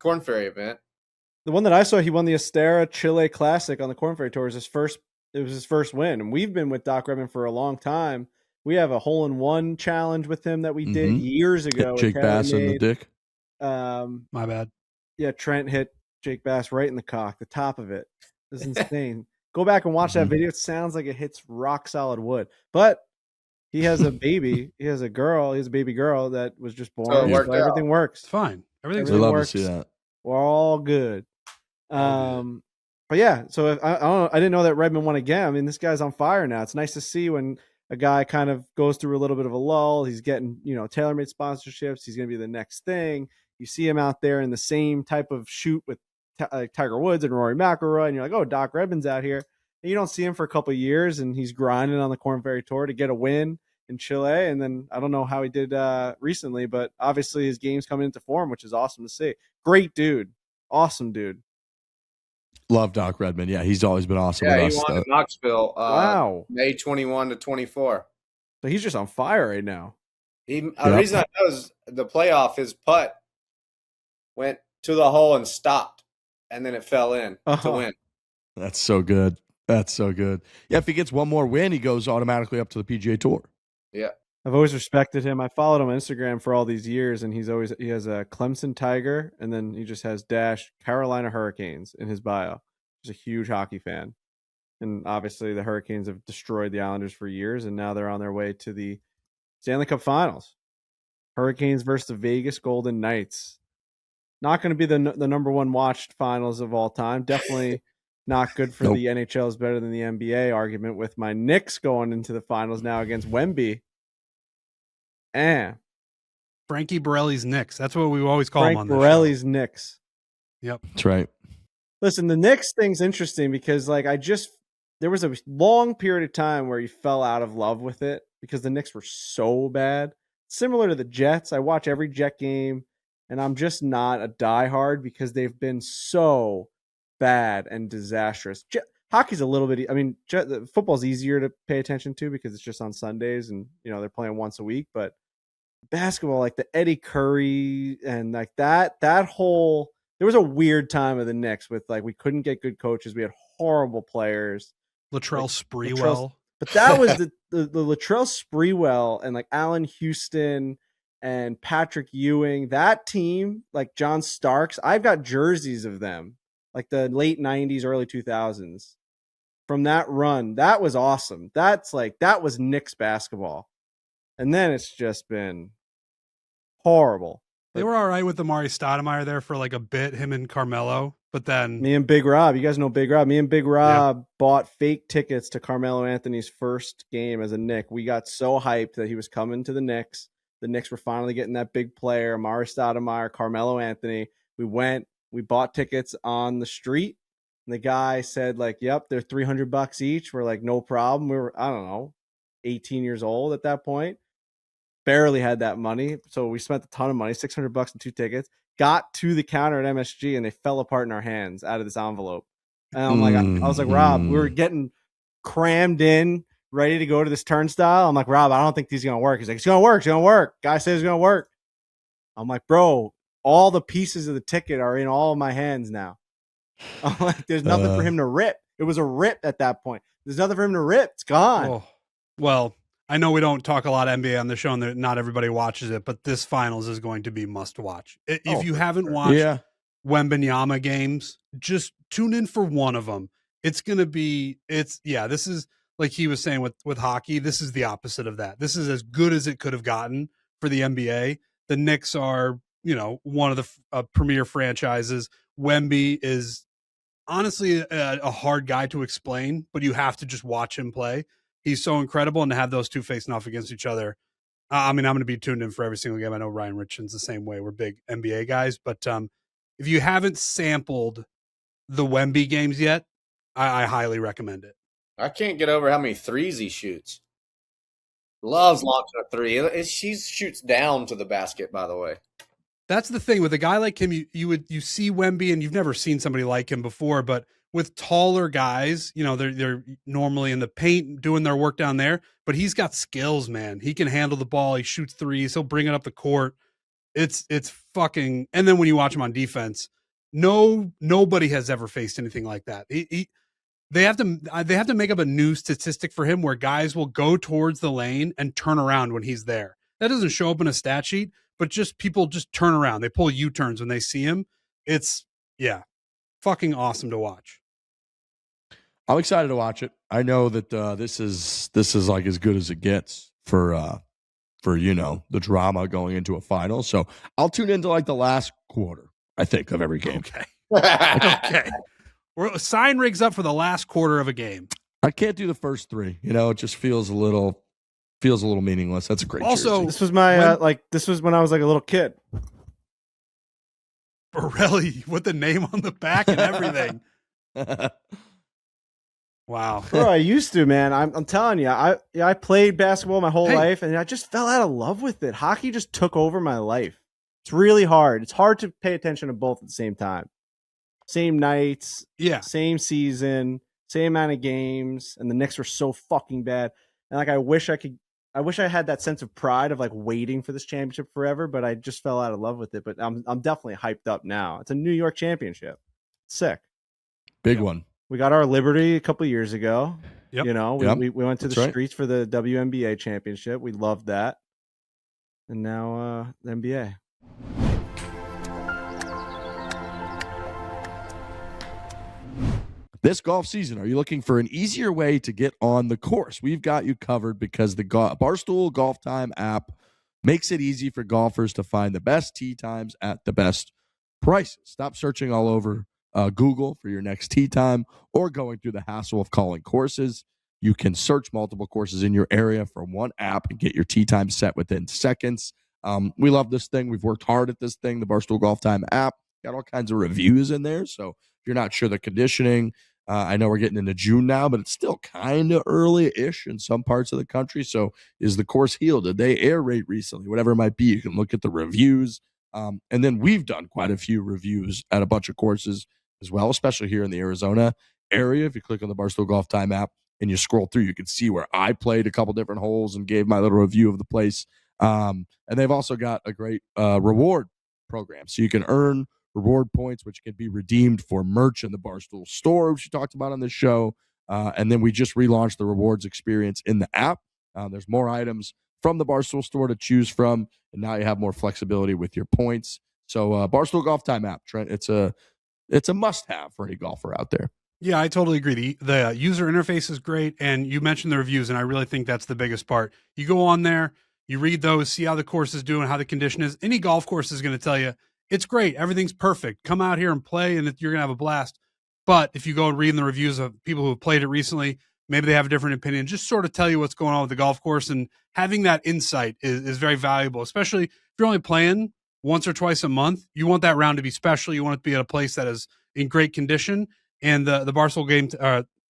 [SPEAKER 1] Corn Ferry event.
[SPEAKER 4] The one that I saw, he won the Estera Chile Classic on the Corn Ferry Tour. It was his first win. And we've been with Doc Redman for a long time. We have a hole-in-one challenge with him that we did years ago.
[SPEAKER 2] Hit Jake Bass in the dick.
[SPEAKER 3] My bad.
[SPEAKER 4] Yeah, Trent hit Jake Bass right in the cock, the top of it. It's insane. Go back and watch that video. It sounds like it hits rock solid wood. But he has a baby. He has a girl. He has a baby girl that was just born. So everything works.
[SPEAKER 3] It's fine. Everything
[SPEAKER 2] love
[SPEAKER 4] works.
[SPEAKER 2] to see that.
[SPEAKER 4] We're all good. But yeah, so I didn't know that Redman won again. I mean, this guy's on fire now. It's nice to see when a guy kind of goes through a little bit of a lull. He's getting, TaylorMade sponsorships. He's going to be the next thing. You see him out there in the same type of shoot with Tiger Woods and Rory McIlroy, and you're like, oh, Doc Redman's out here. And you don't see him for a couple of years, and he's grinding on the Corn Ferry Tour to get a win in Chile. And then I don't know how he did recently, but obviously his game's coming into form, which is awesome to see. Great dude. Awesome dude.
[SPEAKER 2] Love Doc Redman. Yeah, he's always been awesome.
[SPEAKER 1] Yeah,
[SPEAKER 2] with
[SPEAKER 1] he
[SPEAKER 2] us,
[SPEAKER 1] won in Knoxville.
[SPEAKER 4] Wow.
[SPEAKER 1] May 21 to 24.
[SPEAKER 4] So he's just on fire right now.
[SPEAKER 1] The reason I know is the playoff, his putt went to the hole and stopped, and then it fell in to win.
[SPEAKER 2] That's so good. That's so good. Yeah, if he gets one more win, he goes automatically up to the PGA Tour.
[SPEAKER 1] Yeah.
[SPEAKER 4] I've always respected him. I followed him on Instagram for all these years, and he has a Clemson Tiger, and then he just has Carolina Hurricanes in his bio. He's a huge hockey fan. And obviously the Hurricanes have destroyed the Islanders for years, and now they're on their way to the Stanley Cup Finals. Hurricanes versus the Vegas Golden Knights. Not going to be the number one watched finals of all time. Definitely not good for the NHL is better than the NBA argument, with my Knicks going into the finals now against Wemby.
[SPEAKER 3] Frankie Borelli's Knicks. That's what we always call him on this show.
[SPEAKER 4] Borelli's Knicks.
[SPEAKER 3] Yep.
[SPEAKER 2] That's right.
[SPEAKER 4] Listen, the Knicks thing's interesting because there was a long period of time where you fell out of love with it because the Knicks were so bad. Similar to the Jets. I watch every Jet game, and I'm just not a diehard because they've been so bad and disastrous. hockey's a little bit. I mean, football's easier to pay attention to because it's just on Sundays, and they're playing once a week. But basketball, like the Eddie Curry and like that whole. There was a weird time of the Knicks with like we couldn't get good coaches. We had horrible players.
[SPEAKER 3] Latrell Sprewell.
[SPEAKER 4] But that was the Latrell Sprewell and like Allen Houston and Patrick Ewing. That team, like John Starks, I've got jerseys of them, like the late 90s, early 2000s. From that run, that was awesome. That was Knicks basketball. And then it's just been horrible.
[SPEAKER 3] They were all right with Amari Stoudemire there for like a bit, him and Carmelo. But then
[SPEAKER 4] me and Big Rob, you guys know Big Rob. Me and Big Rob bought fake tickets to Carmelo Anthony's first game as a Knick. We got so hyped that he was coming to the Knicks. The Knicks were finally getting that big player, Amari Stoudemire, Carmelo Anthony. We went, we bought tickets on the street. And the guy said, like, yep, they're $300 each. We're like, no problem. We were, I don't know, 18 years old at that point. Barely had that money. So we spent a ton of money, $600 and 2 tickets. Got to the counter at MSG and they fell apart in our hands out of this envelope. And I'm like, I was like, Rob, we were getting crammed in, ready to go to this turnstile. I'm like, Rob, I don't think these are going to work. He's like, it's going to work. It's going to work. Guy says it's going to work. I'm like, bro, all the pieces of the ticket are in all of my hands now. I'm like, there's nothing for him to rip. It was a rip at that point. There's nothing for him to rip. It's gone.
[SPEAKER 3] Oh, well, I know we don't talk a lot of NBA on the show and that not everybody watches it, but this finals is going to be must watch. If you haven't watched Wembanyama games, just tune in for one of them. It's going to be, this is like he was saying with hockey. This is the opposite of that. This is as good as it could have gotten for the NBA. The Knicks are, one of the premier franchises. Wemby is honestly a hard guy to explain, but you have to just watch him play. He's so incredible, and to have those two facing off against each other, I mean, I'm going to be tuned in for every single game. I know Ryan Richardson's the same way. We're big NBA guys, but if you haven't sampled the Wemby games yet, I highly recommend it.
[SPEAKER 1] I can't get over how many threes he shoots. Loves launching a three. She shoots down to the basket, by the way.
[SPEAKER 3] That's the thing with a guy like him. You see Wemby, and you've never seen somebody like him before, but with taller guys, they're normally in the paint doing their work down there, but he's got skills, man. He can handle the ball. He shoots threes. He'll bring it up the court. It's fucking. And then when you watch him on defense, nobody has ever faced anything like that. They have to make up a new statistic for him where guys will go towards the lane and turn around when he's there. That doesn't show up in a stat sheet, but people just turn around. They pull U-turns when they see him. It's fucking awesome to watch.
[SPEAKER 2] I'm excited to watch it. I know that this is like as good as it gets for the drama going into a final. So I'll tune into like the last quarter, I think, of every game.
[SPEAKER 3] Okay. Okay. We're sign rigs up for the last quarter of a game.
[SPEAKER 2] I can't do the first 3. It just feels a little meaningless. That's a great
[SPEAKER 3] also
[SPEAKER 2] jersey.
[SPEAKER 4] This was my this was when I was like a little kid.
[SPEAKER 3] Borelli with the name on the back and everything. Wow.
[SPEAKER 4] Bro, I used to, man. I'm telling you, I played basketball my whole life, and I just fell out of love with it. Hockey just took over my life. It's really hard. It's hard to pay attention to both at the same time. Same nights, same season, same amount of games, and the Knicks were so fucking bad. And like, I wish I had that sense of pride of like waiting for this championship forever, but I just fell out of love with it. But I'm definitely hyped up now. It's a New York championship. Sick.
[SPEAKER 2] Big one.
[SPEAKER 4] We got our Liberty a couple years ago.
[SPEAKER 3] Yep.
[SPEAKER 4] We went to
[SPEAKER 2] That's
[SPEAKER 4] the
[SPEAKER 2] right.
[SPEAKER 4] streets for the WNBA championship. We loved that. And now the NBA.
[SPEAKER 2] This golf season, are you looking for an easier way to get on the course? We've got you covered because the Barstool Golf Time app makes it easy for golfers to find the best tee times at the best prices. Stop searching all over Google for your next tee time or going through the hassle of calling courses. You can search multiple courses in your area from one app and get your tee time set within seconds. We love this thing. We've worked hard at this thing, the Barstool Golf Time app. Got all kinds of reviews in there. So if you're not sure the conditioning, I know we're getting into June now, but it's still kind of early-ish in some parts of the country. So is the course healed? Did they aerate recently? Whatever it might be, you can look at the reviews. And then we've done quite a few reviews at a bunch of courses as well, especially here in the Arizona area. If you click on the Barstool Golf Time app and you scroll through, you can see where I played a couple different holes and gave my little review of the place. And they've also got a great reward program. So you can earn reward points, which can be redeemed for merch in the Barstool store, which you talked about on this show. And then we just relaunched the rewards experience in the app. There's more items from the Barstool store to choose from, and now you have more flexibility with your points. So Barstool Golf Time app, Trent, it's a must-have for any golfer out there.
[SPEAKER 3] Yeah, I totally agree. The user interface is great, and you mentioned the reviews, and I really think that's the biggest part. You go on there, you read those, see how the course is doing, how the condition is. Any golf course is going to tell you, it's great, everything's perfect. Come out here and play, and you're going to have a blast. But if you go and read in the reviews of people who have played it recently, maybe they have a different opinion, just sort of tell you what's going on with the golf course, and having that insight is very valuable, especially if you're only playing once or twice a month. You want that round to be special. You want it to be at a place that is in great condition. And the Barstool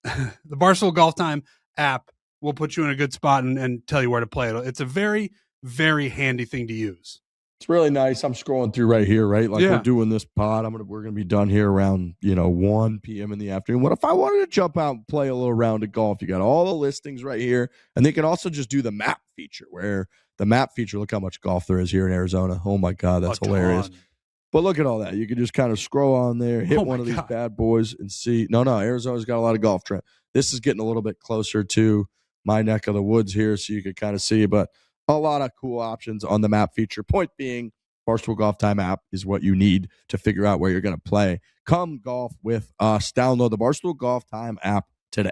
[SPEAKER 3] the Barstool Golf Time app will put you in a good spot and tell you where to play it. It's a very, very handy thing to use.
[SPEAKER 2] It's really nice. I'm scrolling through right here, right? Like we're doing this pod. We're gonna be done here around 1 p.m. in the afternoon. What if I wanted to jump out and play a little round of golf? You got all the listings right here, and they can also just do the map feature. Where the map feature, look how much golf there is here in Arizona. Oh my God, that's hilarious. But look at all that. You can just kind of scroll on there, hit one of these bad boys, and see. No, Arizona's got a lot of golf, Trent. This is getting a little bit closer to my neck of the woods here, so you can kind of see. But a lot of cool options on the map feature. Point being, Barstool Golf Time app is what you need to figure out where you're going to play. Come golf with us. Download the Barstool Golf Time app today.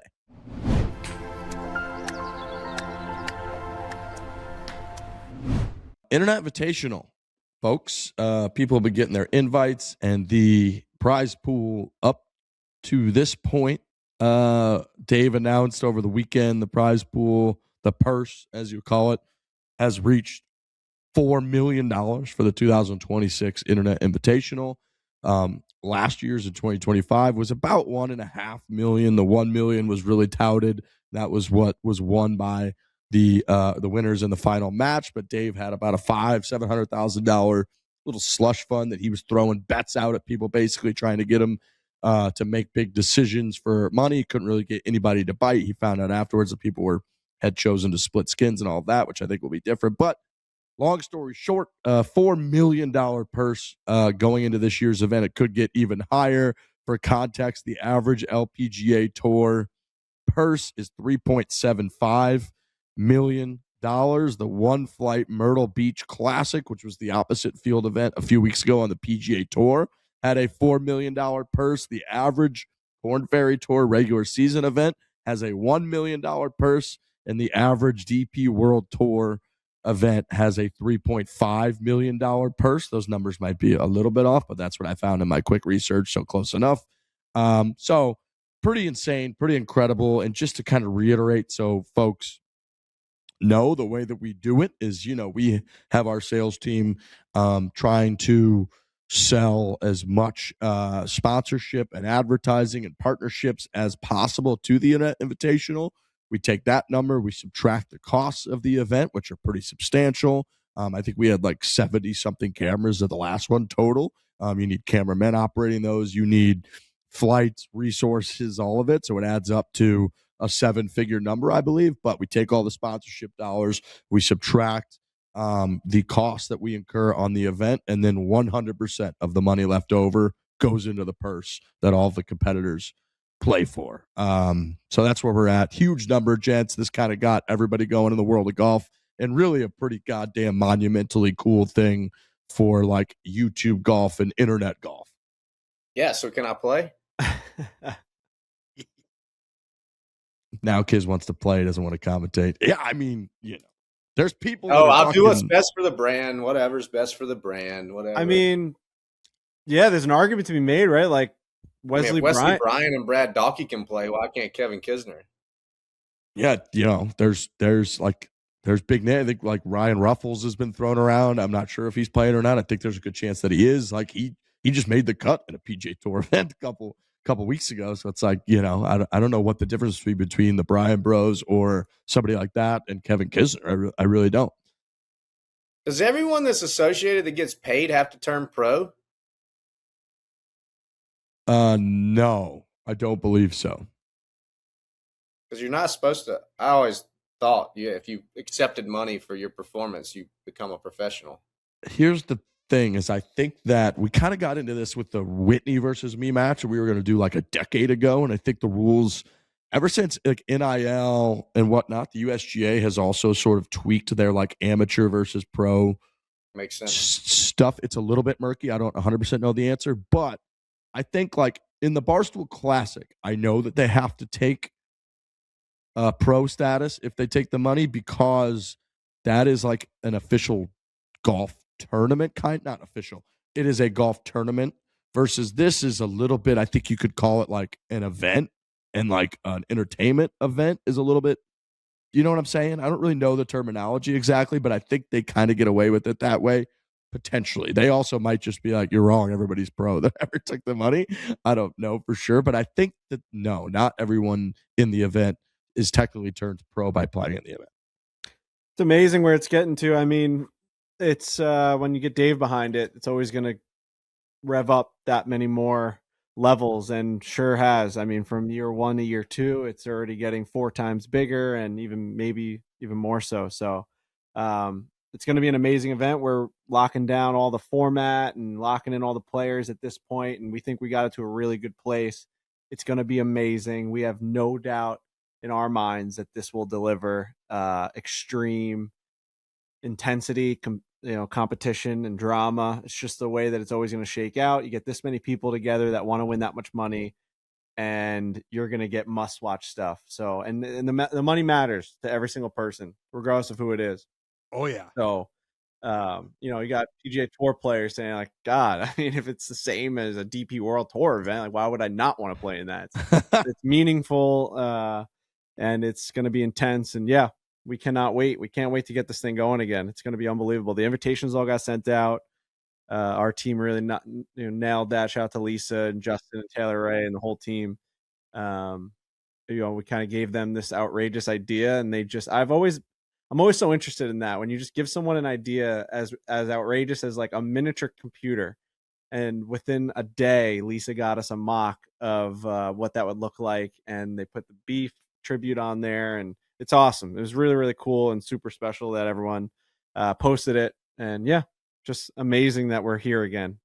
[SPEAKER 2] Internet Invitational. Folks, people have been getting their invites, and the prize pool up to this point, Dave announced over the weekend, the prize pool, the purse, as you call it, has reached $4 million for the 2026 Internet Invitational. Last year's in 2025 was about $1.5 million. The $1 million was really touted. That was what was won by the winners in the final match. But Dave had about a $700,000 little slush fund that he was throwing bets out at people, basically trying to get them to make big decisions for money. Couldn't really get anybody to bite. He found out afterwards that people had chosen to split skins and all of that, which I think will be different. But long story short, $4 million purse going into this year's event. It could get even higher. For context, the average LPGA Tour purse is $3.75 million. The One Flight Myrtle Beach Classic, which was the opposite field event a few weeks ago on the PGA Tour, had a $4 million purse. The average Korn Ferry Tour regular season event has a $1 million purse, and the average DP World Tour event has a $3.5 million purse. Those numbers might be a little bit off, but that's what I found in my quick research, so close enough. So pretty insane, pretty incredible. And just to kind of reiterate, so folks know, the way that we do it is, we have our sales team trying to sell as much sponsorship and advertising and partnerships as possible to the Internet Invitational. We take that number, we subtract the costs of the event, which are pretty substantial. I think we had like 70-something cameras at the last one total. You need cameramen operating those. You need flights, resources, all of it. So it adds up to a 7-figure number, I believe. But we take all the sponsorship dollars, we subtract the cost that we incur on the event, and then 100% of the money left over goes into the purse that all the competitors play for. So that's where we're at. Huge number, gents. This kind of got everybody going in the world of golf, and really a pretty goddamn monumentally cool thing for like YouTube golf and internet golf.
[SPEAKER 1] Yeah, so can I play?
[SPEAKER 2] Now Kiz wants to play, doesn't want to commentate. Yeah, I mean, there's people.
[SPEAKER 1] I'll do what's best for the brand. Whatever's best for the brand. Whatever.
[SPEAKER 4] I mean, yeah, there's an argument to be made, right? Like Wesley Bryan
[SPEAKER 1] and Brad Dahlke can play. Why can't Kevin Kisner?
[SPEAKER 2] Yeah, there's big name. I think like Ryan Ruffles has been thrown around. I'm not sure if he's playing or not. I think there's a good chance that he is. Like he just made the cut in a PGA Tour event a couple weeks ago. So it's like, I don't know what the difference would be between the Bryan Bros or somebody like that and Kevin Kisner. I really don't.
[SPEAKER 1] Does everyone that's associated that gets paid have to turn pro?
[SPEAKER 2] No. I don't believe so.
[SPEAKER 1] Because you're not supposed to. I always thought, if you accepted money for your performance, you become a professional.
[SPEAKER 2] Here's the thing: is I think that we kind of got into this with the Whitney versus me match that we were going to do like a decade ago, and I think the rules, ever since like NIL and whatnot, the USGA has also sort of tweaked their like amateur versus pro
[SPEAKER 1] Makes sense.
[SPEAKER 2] stuff. It's a little bit murky. I don't 100% know the answer, but I think like in the Barstool Classic, I know that they have to take pro status if they take the money, because that is like an official golf tournament not official. It is a golf tournament versus this is a little bit, I think you could call it like an event, and like an entertainment event is a little bit, you know what I'm saying? I don't really know the terminology exactly, but I think they kind of get away with it that way. Potentially. They also might just be like, you're wrong, everybody's pro that ever took the money. I don't know for sure, but I think that no, not everyone in the event is technically turned pro by playing in the event.
[SPEAKER 4] It's amazing where it's getting to. I mean, it's when you get Dave behind it, it's always going to rev up that many more levels, and sure has. I mean, from year 1 to year 2, it's already getting 4 times bigger, and maybe even more so. So it's going to be an amazing event. We're locking down all the format and locking in all the players at this point, and we think we got it to a really good place. It's going to be amazing. We have no doubt in our minds that this will deliver extreme intensity, competition and drama. It's just the way that it's always going to shake out. You get this many people together that want to win that much money, and you're going to get must-watch stuff. So, and the money matters to every single person, regardless of who it is.
[SPEAKER 3] Oh yeah.
[SPEAKER 4] So, you got PGA Tour players saying like, God, I mean, if it's the same as a DP World Tour event, like, why would I not want to play in that? It's meaningful, and it's going to be intense. And yeah, we cannot wait. We can't wait to get this thing going again. It's going to be unbelievable. The invitations all got sent out. Our team really nailed that. Shout out to Lisa and Justin and Taylor Ray and the whole team. We kind of gave them this outrageous idea, and I'm always so interested in that when you just give someone an idea as outrageous as like a miniature computer, and within a day, Lisa got us a mock of what that would look like, and they put the beef tribute on there, and it's awesome. It was really, really cool and super special that everyone posted it, and yeah, just amazing that we're here again.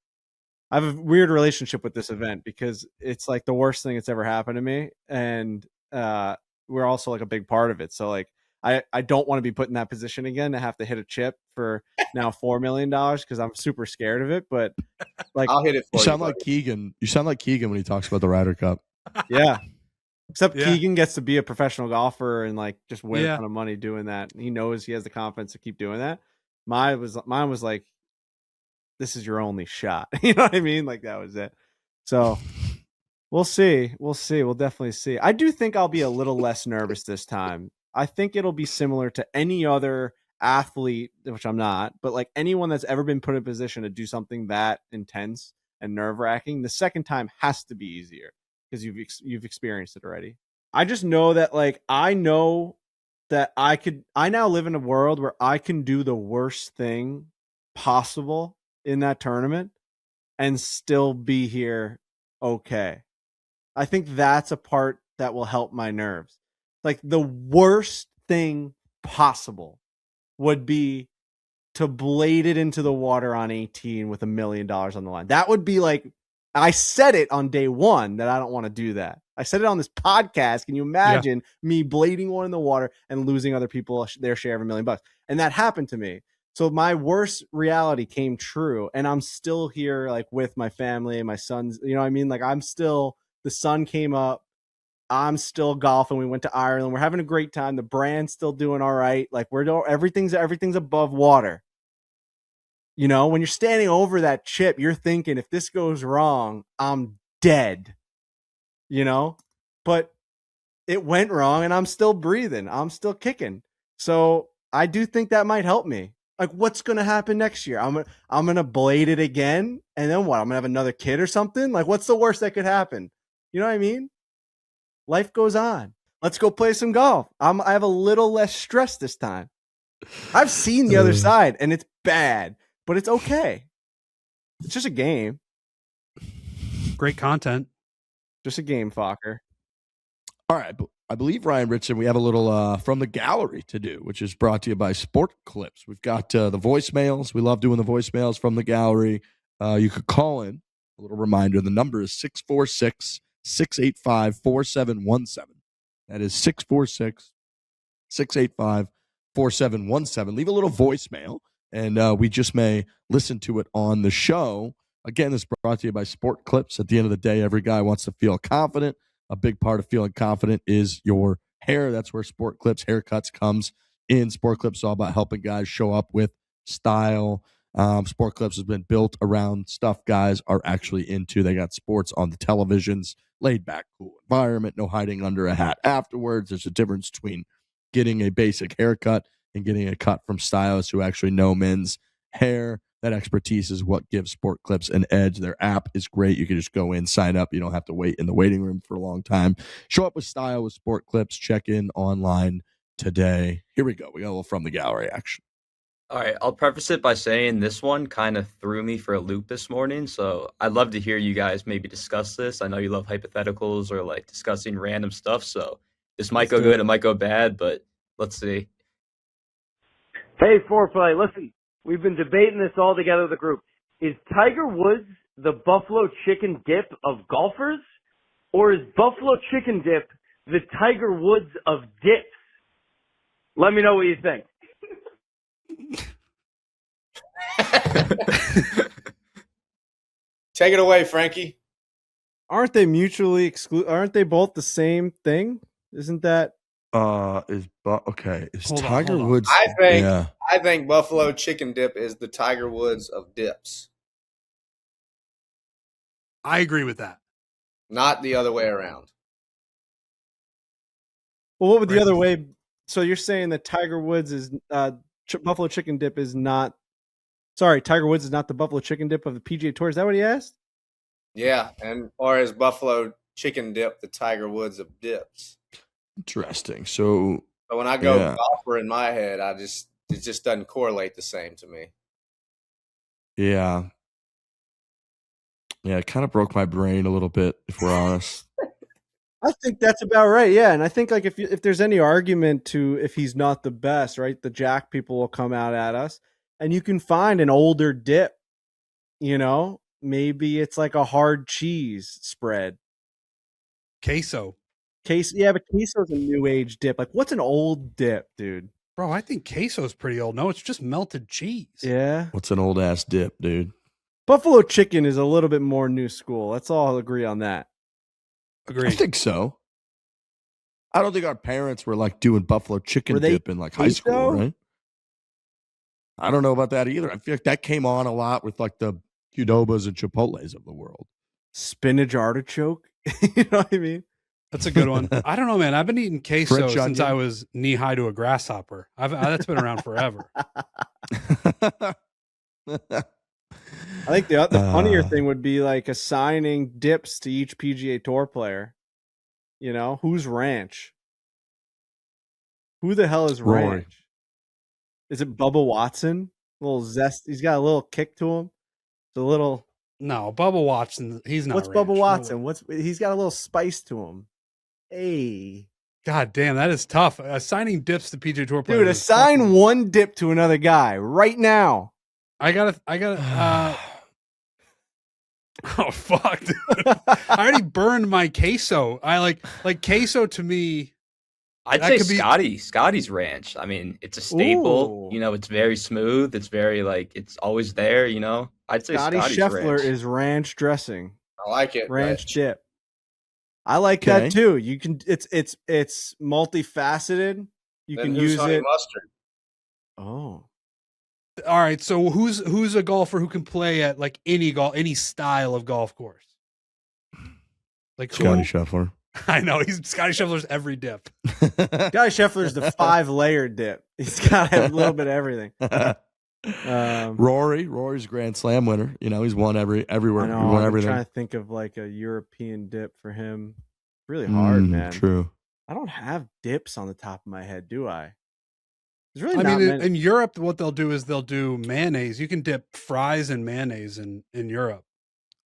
[SPEAKER 4] I have a weird relationship with this event because it's like the worst thing that's ever happened to me, and we're also like a big part of it. So like I don't want to be put in that position again to have to hit a chip for now $4 million, because I'm super scared of it. But like,
[SPEAKER 1] I'll hit it for you.
[SPEAKER 2] You sound like Keegan. You sound like Keegan when he talks about the Ryder Cup.
[SPEAKER 4] Yeah. Except
[SPEAKER 3] Yeah.
[SPEAKER 4] Keegan gets to be a professional golfer and like just win
[SPEAKER 3] Yeah.
[SPEAKER 4] a ton of money doing that. He knows he has the confidence to keep doing that. Mine was like, this is your only shot. You know what I mean? Like that was it. So we'll see. We'll definitely see. I do think I'll be a little less nervous this time. I think it'll be similar to any other athlete, which I'm not, but like anyone that's ever been put in a position to do something that intense and nerve-wracking. The second time has to be easier because you've experienced it already. I just know that I know that I now live in a world where I can do the worst thing possible in that tournament and still be here okay. I think that's a part that will help my nerves. Like the worst thing possible would be to blade it into the water on 18 with $1 million on the line. That would be like, I said it on day one that I don't want to do that. I said it on this podcast. Can you imagine me blading one in the water and losing other people their share of $1 million? And that happened to me. So my worst reality came true, and I'm still here, like with my family and my sons. You know what I mean? Like the sun came up. I'm still golfing. We went to Ireland. We're having a great time. The brand's still doing all right. Like everything's above water. You know, when you're standing over that chip, you're thinking, if this goes wrong, I'm dead. You know, but it went wrong, and I'm still breathing. I'm still kicking. So I do think that might help me. Like, what's going to happen next year? I'm going to blade it again, and then what? I'm going to have another kid or something? Like, what's the worst that could happen? You know what I mean? Life goes on. Let's go play some golf. I have a little less stress this time. I've seen the other side, and it's bad, but it's okay. It's just a game.
[SPEAKER 3] Great content.
[SPEAKER 4] Just a game, Fokker.
[SPEAKER 2] All right. I believe, Ryan Richardson, we have a little from the gallery to do, which is brought to you by Sport Clips. We've got the voicemails. We love doing the voicemails from the gallery. You could call in. A little reminder, the number is 646-685-4717. That is 646-685-4717. Leave a little voicemail, and we just may listen to it on the show. Again, this is brought to you by Sport Clips. At the end of the day, every guy wants to feel confident. A big part of feeling confident is your hair. That's where Sport Clips haircuts comes in. Sport Clips is all about helping guys show up with style. Sport Clips has been built around stuff guys are actually into. They got sports on the televisions, laid back, cool environment, no hiding under a hat afterwards. There's a difference between getting a basic haircut and getting a cut from stylists who actually know men's hair. That expertise is what gives Sport Clips an edge. Their app is great. You can just go in, sign up. You don't have to wait in the waiting room for a long time. Show up with style with Sport Clips. Check in online today. Here we go. We got a little from the gallery action.
[SPEAKER 7] All right, I'll preface it by saying this one kind of threw me for a loop this morning, so I'd love to hear you guys maybe discuss this. I know you love hypotheticals or like discussing random stuff, so this might go good, it might go bad, but let's see.
[SPEAKER 8] Hey, Foreplay, listen, we've been debating this all together with the group. Is Tiger Woods the buffalo chicken dip of golfers, or is buffalo chicken dip the Tiger Woods of dips? Let me know what you think.
[SPEAKER 1] Take it away, Frankie.
[SPEAKER 4] Aren't they mutually exclusive? Aren't they both the same thing? Isn't that?
[SPEAKER 2] Is
[SPEAKER 3] Hold
[SPEAKER 2] Tiger
[SPEAKER 3] on.
[SPEAKER 2] Woods?
[SPEAKER 1] I think buffalo chicken dip is the Tiger Woods of dips.
[SPEAKER 3] I agree with that.
[SPEAKER 1] Not the other way around.
[SPEAKER 4] Well, what would the other way? So you're saying that Tiger Woods is buffalo chicken dip is not. Sorry, Tiger Woods is not the buffalo chicken dip of the PGA Tour. Is that what he asked?
[SPEAKER 1] Yeah, or is buffalo chicken dip the Tiger Woods of dips?
[SPEAKER 2] Interesting. So
[SPEAKER 1] when I go golfer in my head, it just doesn't correlate the same to me.
[SPEAKER 2] Yeah. Yeah, it kind of broke my brain a little bit, if we're honest.
[SPEAKER 4] I think that's about right. Yeah, and I think like if there's any argument to if he's not the best, right, the Jack people will come out at us, and you can find an older dip. You know, maybe it's like a hard cheese spread.
[SPEAKER 3] Queso.
[SPEAKER 4] Yeah, but queso's a new age dip. Like, what's an old dip, dude?
[SPEAKER 3] Bro, I think queso's pretty old. No, it's just melted cheese.
[SPEAKER 4] Yeah.
[SPEAKER 2] What's an old ass dip, dude?
[SPEAKER 4] Buffalo chicken is a little bit more new school. Let's all agree on that.
[SPEAKER 3] Agree.
[SPEAKER 2] I think so. I don't think our parents were like doing buffalo chicken dip in like high school, right? I don't know about that either. I feel like that came on a lot with like the Qdobas and Chipotles of the world.
[SPEAKER 4] Spinach artichoke. You know what I mean?
[SPEAKER 3] That's a good one. I don't know, man. I've been eating queso since I was knee high to a grasshopper. That's been around forever.
[SPEAKER 4] I think the funnier thing would be like assigning dips to each PGA Tour player. You know, who's Ranch? Who the hell is
[SPEAKER 2] Rory.
[SPEAKER 4] Ranch? Is it Bubba Watson? A little zest. He's got a little kick to him. It's a little.
[SPEAKER 3] No, Bubba Watson. He's not.
[SPEAKER 4] What's
[SPEAKER 3] Ranch.
[SPEAKER 4] Bubba Watson? He's got a little spice to him. Hey.
[SPEAKER 3] God damn, that is tough. Assigning dips to PGA Tour players.
[SPEAKER 4] Dude, assign one dip to another guy right now.
[SPEAKER 3] I gotta. Oh fuck, dude. I already burned my queso. I like queso to me.
[SPEAKER 7] I'd say Scotty's Ranch. I mean, it's a staple.
[SPEAKER 4] Ooh.
[SPEAKER 7] You know, it's very smooth. It's very like it's always there. You know, I'd say
[SPEAKER 4] Scotty
[SPEAKER 7] Scotty's
[SPEAKER 4] Scheffler
[SPEAKER 7] Ranch.
[SPEAKER 4] is ranch dressing.
[SPEAKER 1] I like it.
[SPEAKER 4] Ranch dip. I like that too. You can. It's multifaceted. You
[SPEAKER 1] Then
[SPEAKER 4] can
[SPEAKER 1] who's
[SPEAKER 4] use
[SPEAKER 1] honey
[SPEAKER 4] it.
[SPEAKER 1] mustard?
[SPEAKER 4] Oh.
[SPEAKER 3] All right, so who's a golfer who can play at like any style of golf course? Like
[SPEAKER 2] Scotty Scheffler.
[SPEAKER 3] I know Scotty Scheffler's every dip.
[SPEAKER 4] Scotty Scheffler's the 5-layer dip. He's got to have a little bit of everything.
[SPEAKER 2] Rory's Grand Slam winner. You know, he's won everywhere.
[SPEAKER 4] I know,
[SPEAKER 2] He won
[SPEAKER 4] I'm
[SPEAKER 2] everything.
[SPEAKER 4] trying to think of like a European dip for him. Really hard, man.
[SPEAKER 2] True.
[SPEAKER 4] I don't have dips on the top of my head, do I? There's really
[SPEAKER 3] I
[SPEAKER 4] not
[SPEAKER 3] mean,
[SPEAKER 4] many.
[SPEAKER 3] in Europe, what they'll do is they'll do mayonnaise. You can dip fries in mayonnaise in Europe.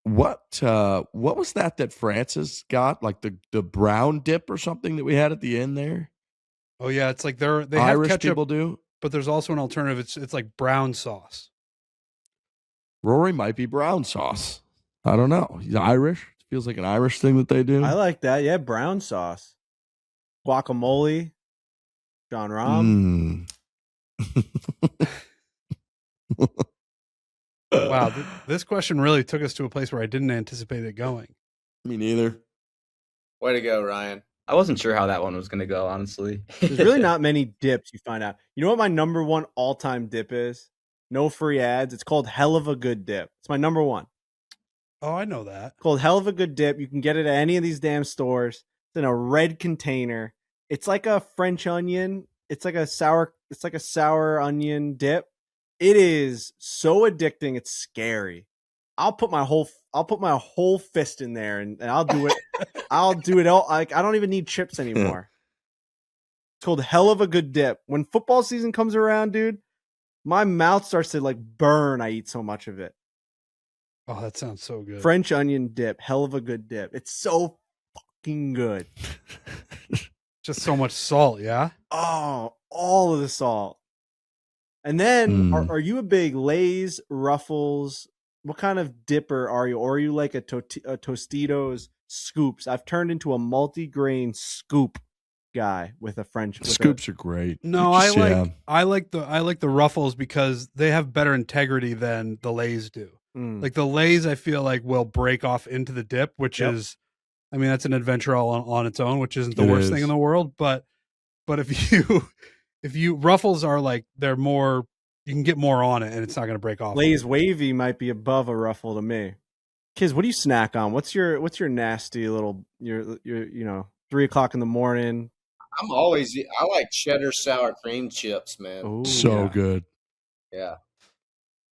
[SPEAKER 2] What was that Francis got? Like the brown dip or something that we had at the end there?
[SPEAKER 3] Oh yeah, it's like they have
[SPEAKER 2] Irish
[SPEAKER 3] ketchup,
[SPEAKER 2] people do,
[SPEAKER 3] but there's also an alternative. It's like brown sauce.
[SPEAKER 2] Rory might be brown sauce. I don't know. He's Irish. It feels like an Irish thing that they do.
[SPEAKER 4] I like that. Yeah, brown sauce, guacamole, John Rahm.
[SPEAKER 3] Wow, this question really took us to a place where I didn't anticipate it going.
[SPEAKER 2] Me neither.
[SPEAKER 1] Way to go, Ryan.
[SPEAKER 7] I wasn't sure how that one was going to go, honestly.
[SPEAKER 4] There's really not many dips you find out. You know what my number one all-time dip is? No free ads. It's called Hell of a Good Dip. It's my number one.
[SPEAKER 3] Oh, I know that.
[SPEAKER 4] It's called Hell of a Good Dip. You can get it at any of these damn stores. It's in a red container. It's like a French onion. It's like a sour onion dip. It is so addicting. It's scary. I'll put my whole fist in there and I'll do it. I'll do it all. Like I don't even need chips anymore. It's called Hell of a Good Dip. When football season comes around, dude, my mouth starts to like burn. I eat so much of it.
[SPEAKER 3] Oh, that sounds so good.
[SPEAKER 4] French onion dip. Hell of a good dip. It's so fucking good.
[SPEAKER 3] Just so much salt, yeah?
[SPEAKER 4] Oh, all of the salt. And then, are you a big Lay's, Ruffles? What kind of dipper are you? Or are you like a Tostitos scoops? I've turned into a multi-grain scoop guy with a French.
[SPEAKER 2] Scoops are great.
[SPEAKER 3] No, I like the Ruffles because they have better integrity than the Lay's do. Like the Lay's, I feel like will break off into the dip, which is, I mean, that's an adventure all on its own, which isn't the worst thing in the world. But if you Ruffles are like they're more, you can get more on it, and it's not going to break off.
[SPEAKER 4] Lay's wavy might be above a Ruffle to me. Kids, what do you snack on? What's your nasty little your 3:00 in the morning?
[SPEAKER 1] I like cheddar sour cream chips, man.
[SPEAKER 4] Ooh,
[SPEAKER 2] so good.
[SPEAKER 1] Yeah.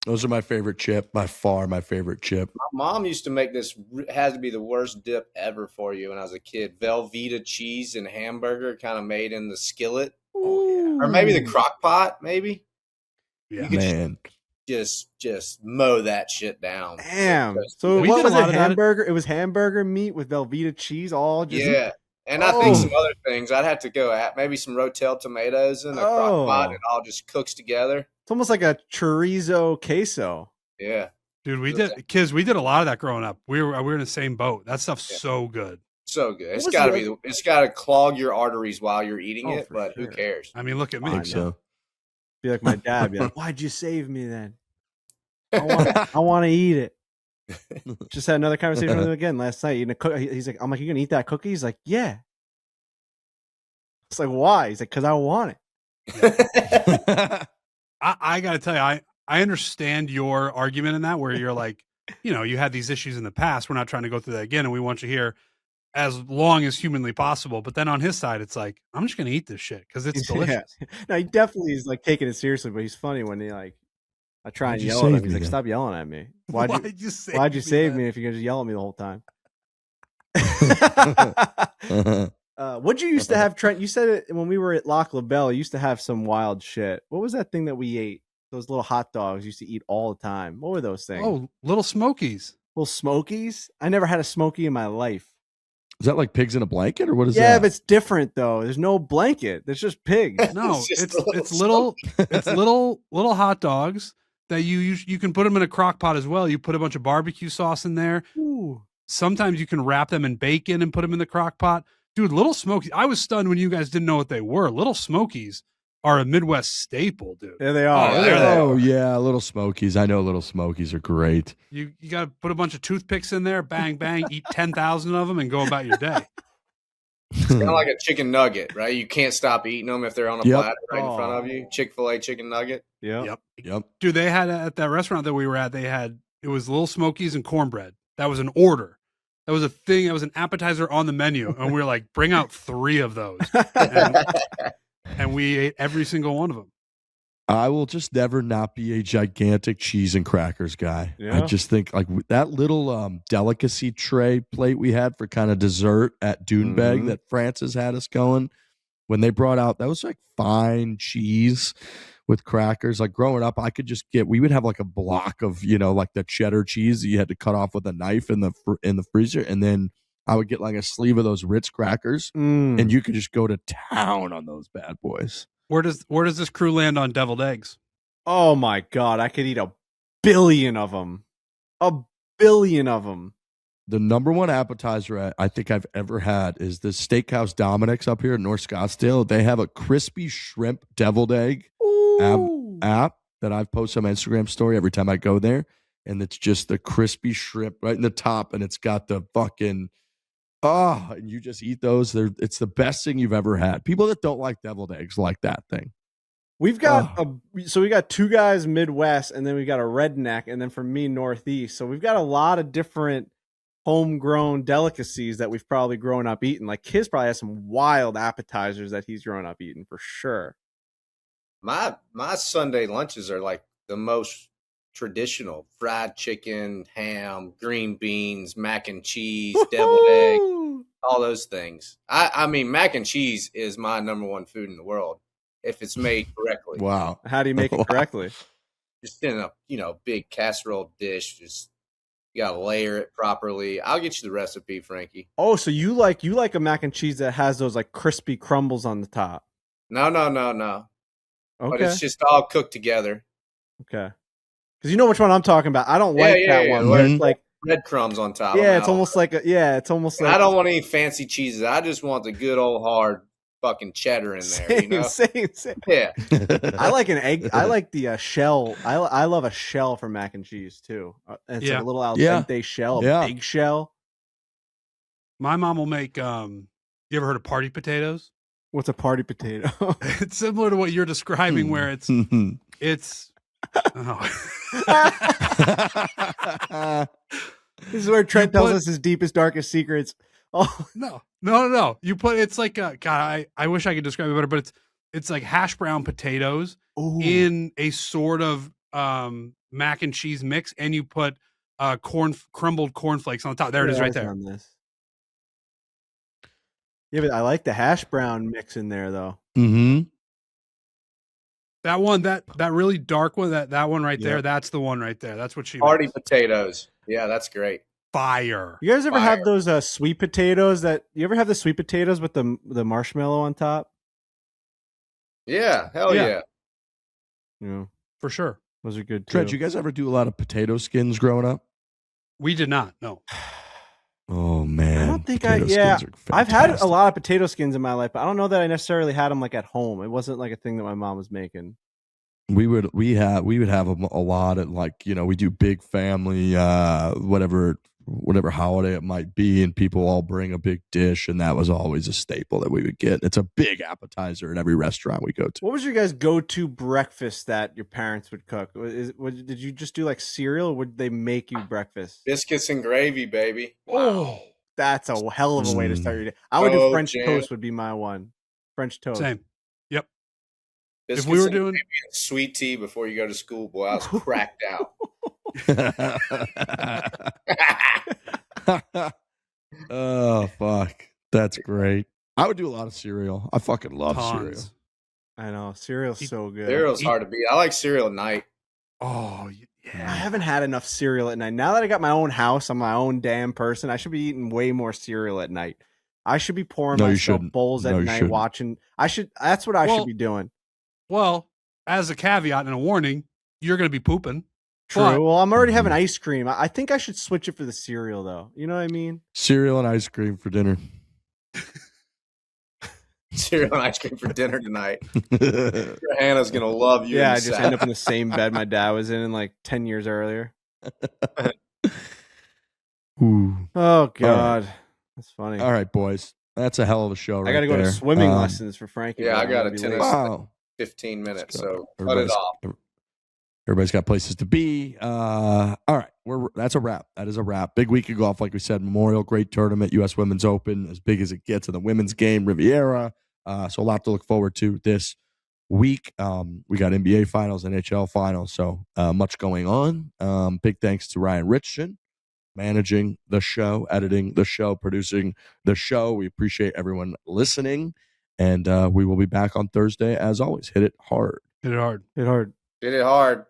[SPEAKER 2] Those are my favorite chip, by far my favorite chip.
[SPEAKER 1] My mom used to make this, has to be the worst dip ever for you when I was a kid. Velveeta cheese and hamburger kind of made in the skillet.
[SPEAKER 4] Ooh.
[SPEAKER 1] Or maybe the crock pot, maybe.
[SPEAKER 3] Yeah,
[SPEAKER 2] man.
[SPEAKER 1] Just mow that shit down.
[SPEAKER 4] Damn. So what was it? Hamburger? It was hamburger meat with Velveeta cheese, all just
[SPEAKER 1] And I think some other things. I'd have to go at maybe some Rotel tomatoes in a crock pot. It all just cooks together.
[SPEAKER 4] It's almost like a chorizo queso.
[SPEAKER 1] Yeah.
[SPEAKER 3] Dude, we did a lot of that growing up. We were in the same boat. That stuff's so good.
[SPEAKER 1] So good. It's gotta clog your arteries while you're eating it, but who cares?
[SPEAKER 3] I mean, look at me.
[SPEAKER 2] I think so.
[SPEAKER 4] Be like my dad. Be like, why'd you save me then? I want to eat it. Just had another conversation with him again last night. Eating a cookie. He's like, I'm like, you gonna eat that cookie? He's like, yeah. It's like, why? He's like, because I want it.
[SPEAKER 3] I gotta tell you, I understand your argument in that, where you're like, you had these issues in the past. We're not trying to go through that again, and we want you here as long as humanly possible. But then on his side, it's like, I'm just gonna eat this shit because it's delicious.
[SPEAKER 4] Yeah. No, he definitely is like taking it seriously, but he's funny when he like, I try and yell at him. He's like, stop yelling at me. Why'd you save me if you're gonna just yell at me the whole time? What'd you used to have, Trent? You said it when we were at Loch LaBelle. You used to have some wild shit. What was that thing that we ate? Those little hot dogs you used to eat all the time. What were those things?
[SPEAKER 3] Oh, little Smokies.
[SPEAKER 4] Little Smokies? I never had a Smoky in my life.
[SPEAKER 2] Is that like pigs in a blanket, or what is that?
[SPEAKER 4] Yeah, but it's different though. There's no blanket. There's just pigs.
[SPEAKER 3] No, it's little hot dogs that you can put them in a crock pot as well. You put a bunch of barbecue sauce in there.
[SPEAKER 4] Ooh.
[SPEAKER 3] Sometimes you can wrap them in bacon and put them in the crock pot. Dude, Little Smokies. I was stunned when you guys didn't know what they were. Little Smokies are a Midwest staple, dude.
[SPEAKER 4] There they are.
[SPEAKER 2] Oh yeah, Little Smokies. I know Little Smokies are great.
[SPEAKER 3] You got to put a bunch of toothpicks in there, bang, bang, eat 10,000 of them and go about your day.
[SPEAKER 1] It's kind of like a chicken nugget, right? You can't stop eating them if they're on a platter right in front of you. Chick-fil-A chicken nugget.
[SPEAKER 4] Yep.
[SPEAKER 3] Dude, they had at that restaurant that we were at, it was Little Smokies and cornbread. That was an order. That was a thing. That was an appetizer on the menu. And we were like, bring out 3 of those. And we ate every single one of them.
[SPEAKER 2] I will just never not be a gigantic cheese and crackers guy.
[SPEAKER 4] Yeah.
[SPEAKER 2] I just think like that little delicacy tray plate we had for kind of dessert at Doonbeg that Francis had us going. when they brought out, that was like fine cheese with crackers. Like growing up, I could just we would have like a block of, like the cheddar cheese that you had to cut off with a knife in the freezer. And then I would get like a sleeve of those Ritz crackers and you could just go to town on those bad boys.
[SPEAKER 3] Where does this crew land on deviled eggs?
[SPEAKER 4] Oh my God. I could eat 1 billion of them. 1 billion of them.
[SPEAKER 2] The number one appetizer I think I've ever had is the Steakhouse Dominic's up here in North Scottsdale. They have a crispy shrimp deviled egg app that I've posted on my Instagram story every time I go there. And it's just the crispy shrimp right in the top. And it's got the fucking, and you just eat those. It's the best thing you've ever had. People that don't like deviled eggs like that thing.
[SPEAKER 4] We've got we got 2 guys Midwest, and then we got a redneck, and then for me Northeast. So we've got a lot of different homegrown delicacies that we've probably grown up eating. Like Kiz probably has some wild appetizers that he's grown up eating for sure.
[SPEAKER 1] My Sunday lunches are like the most traditional: fried chicken, ham, green beans, mac and cheese, deviled egg, all those things. I mean, mac and cheese is my number one food in the world if it's made correctly.
[SPEAKER 2] Wow.
[SPEAKER 4] How do you make it correctly?
[SPEAKER 1] Just in a big casserole dish. Just you gotta layer it properly. I'll get you the recipe, Frankie.
[SPEAKER 4] Oh, so you like a mac and cheese that has those like crispy crumbles on the top?
[SPEAKER 1] No.
[SPEAKER 4] Okay.
[SPEAKER 1] But it's just all cooked together.
[SPEAKER 4] Okay. Because you know which one I'm talking about. I don't like that one. Where it's like
[SPEAKER 1] breadcrumbs on top.
[SPEAKER 4] Yeah, it's almost like it's almost like
[SPEAKER 1] I don't want any fancy cheeses. I just want the good old hard fucking cheddar in there.
[SPEAKER 4] Same.
[SPEAKER 1] Yeah.
[SPEAKER 4] I like an egg. I like the shell. I love a shell for mac and cheese too. It's like a little al dente shell, a big shell.
[SPEAKER 3] My mom will make. You ever heard of party potatoes?
[SPEAKER 4] What's a party potato?
[SPEAKER 3] It's similar to what you're describing, where it's. Oh.
[SPEAKER 4] This is where Trent tells us his deepest, darkest secrets. Oh
[SPEAKER 3] no! You put it's like God. I wish I could describe it better, but it's like hash brown potatoes in a sort of mac and cheese mix, and you put crumbled cornflakes on the top. There it is, right there.
[SPEAKER 4] On this. Yeah, but I like the hash brown mix in there, though.
[SPEAKER 2] Mm-hmm.
[SPEAKER 3] That one, that really dark one, that one right there, that's the one right there. That's what she
[SPEAKER 1] party
[SPEAKER 3] makes.
[SPEAKER 1] Potatoes. Yeah, that's great.
[SPEAKER 3] Fire.
[SPEAKER 4] You guys ever have those sweet potatoes you ever have the sweet potatoes with the marshmallow on top?
[SPEAKER 1] Yeah, hell yeah.
[SPEAKER 4] Yeah,
[SPEAKER 3] for sure.
[SPEAKER 4] Those are good too.
[SPEAKER 2] Trent, you guys ever do a lot of potato skins growing up?
[SPEAKER 3] We did not. No.
[SPEAKER 2] Oh man,
[SPEAKER 4] I don't think I've had a lot of potato skins in my life, but I don't know that I necessarily had them like at home. It wasn't like a thing that my mom was making.
[SPEAKER 2] We would have them a lot at like, we do big family, whatever holiday it might be, and people all bring a big dish, and that was always a staple that we would get. It's a big appetizer at every restaurant we go to.
[SPEAKER 4] What was your guys' go-to breakfast that your parents would cook? Did you just do like cereal, or would they make you breakfast?
[SPEAKER 1] Biscuits and gravy, baby.
[SPEAKER 4] Oh, that's a hell of a way to start your day. I would do French toast would be my one. French toast.
[SPEAKER 3] Same. Yep.
[SPEAKER 1] Biscuits
[SPEAKER 3] if we were doing
[SPEAKER 1] sweet tea before you go to school, boy, I was cracked out.
[SPEAKER 2] Oh fuck, that's great. I would do a lot of cereal. I fucking love cereal.
[SPEAKER 4] I know cereal's so good.
[SPEAKER 1] Cereal's hard to beat. I like cereal at night.
[SPEAKER 3] Oh yeah,
[SPEAKER 4] I haven't had enough cereal at night. Now that I got my own house, I'm my own damn person. I should be eating way more cereal at night. I should be pouring myself bowls at night, watching. That's what I should be doing.
[SPEAKER 3] Well, as a caveat and a warning, you're going to be pooping.
[SPEAKER 4] True. Well, I'm already having ice cream. I think I should switch it for the cereal, though. You know what I mean?
[SPEAKER 2] Cereal and ice cream for dinner.
[SPEAKER 1] Cereal and ice cream for dinner tonight. Hannah's going to love you.
[SPEAKER 4] Yeah, I just end up in the same bed my dad was in like 10 years earlier.
[SPEAKER 2] Ooh.
[SPEAKER 4] Oh, God. That's funny.
[SPEAKER 2] All right, boys. That's a hell of a show right
[SPEAKER 4] I got to go
[SPEAKER 2] there.
[SPEAKER 4] to swimming lessons for Frankie.
[SPEAKER 1] Yeah, I got a tennis.
[SPEAKER 2] Wow.
[SPEAKER 1] 15 minutes, so cut it off.
[SPEAKER 2] Everybody's got places to be. All right, that's a wrap. That is a wrap. Big week of golf, like we said. Memorial, great tournament, U.S. Women's Open, as big as it gets in the women's game, Riviera. So a lot to look forward to this week. We got NBA finals, NHL finals, so much going on. Big thanks to Ryan Richardson, managing the show, editing the show, producing the show. We appreciate everyone listening. And we will be back on Thursday as always. Hit it hard.
[SPEAKER 3] Hit it hard.
[SPEAKER 4] Hit hard.
[SPEAKER 1] Did it hard.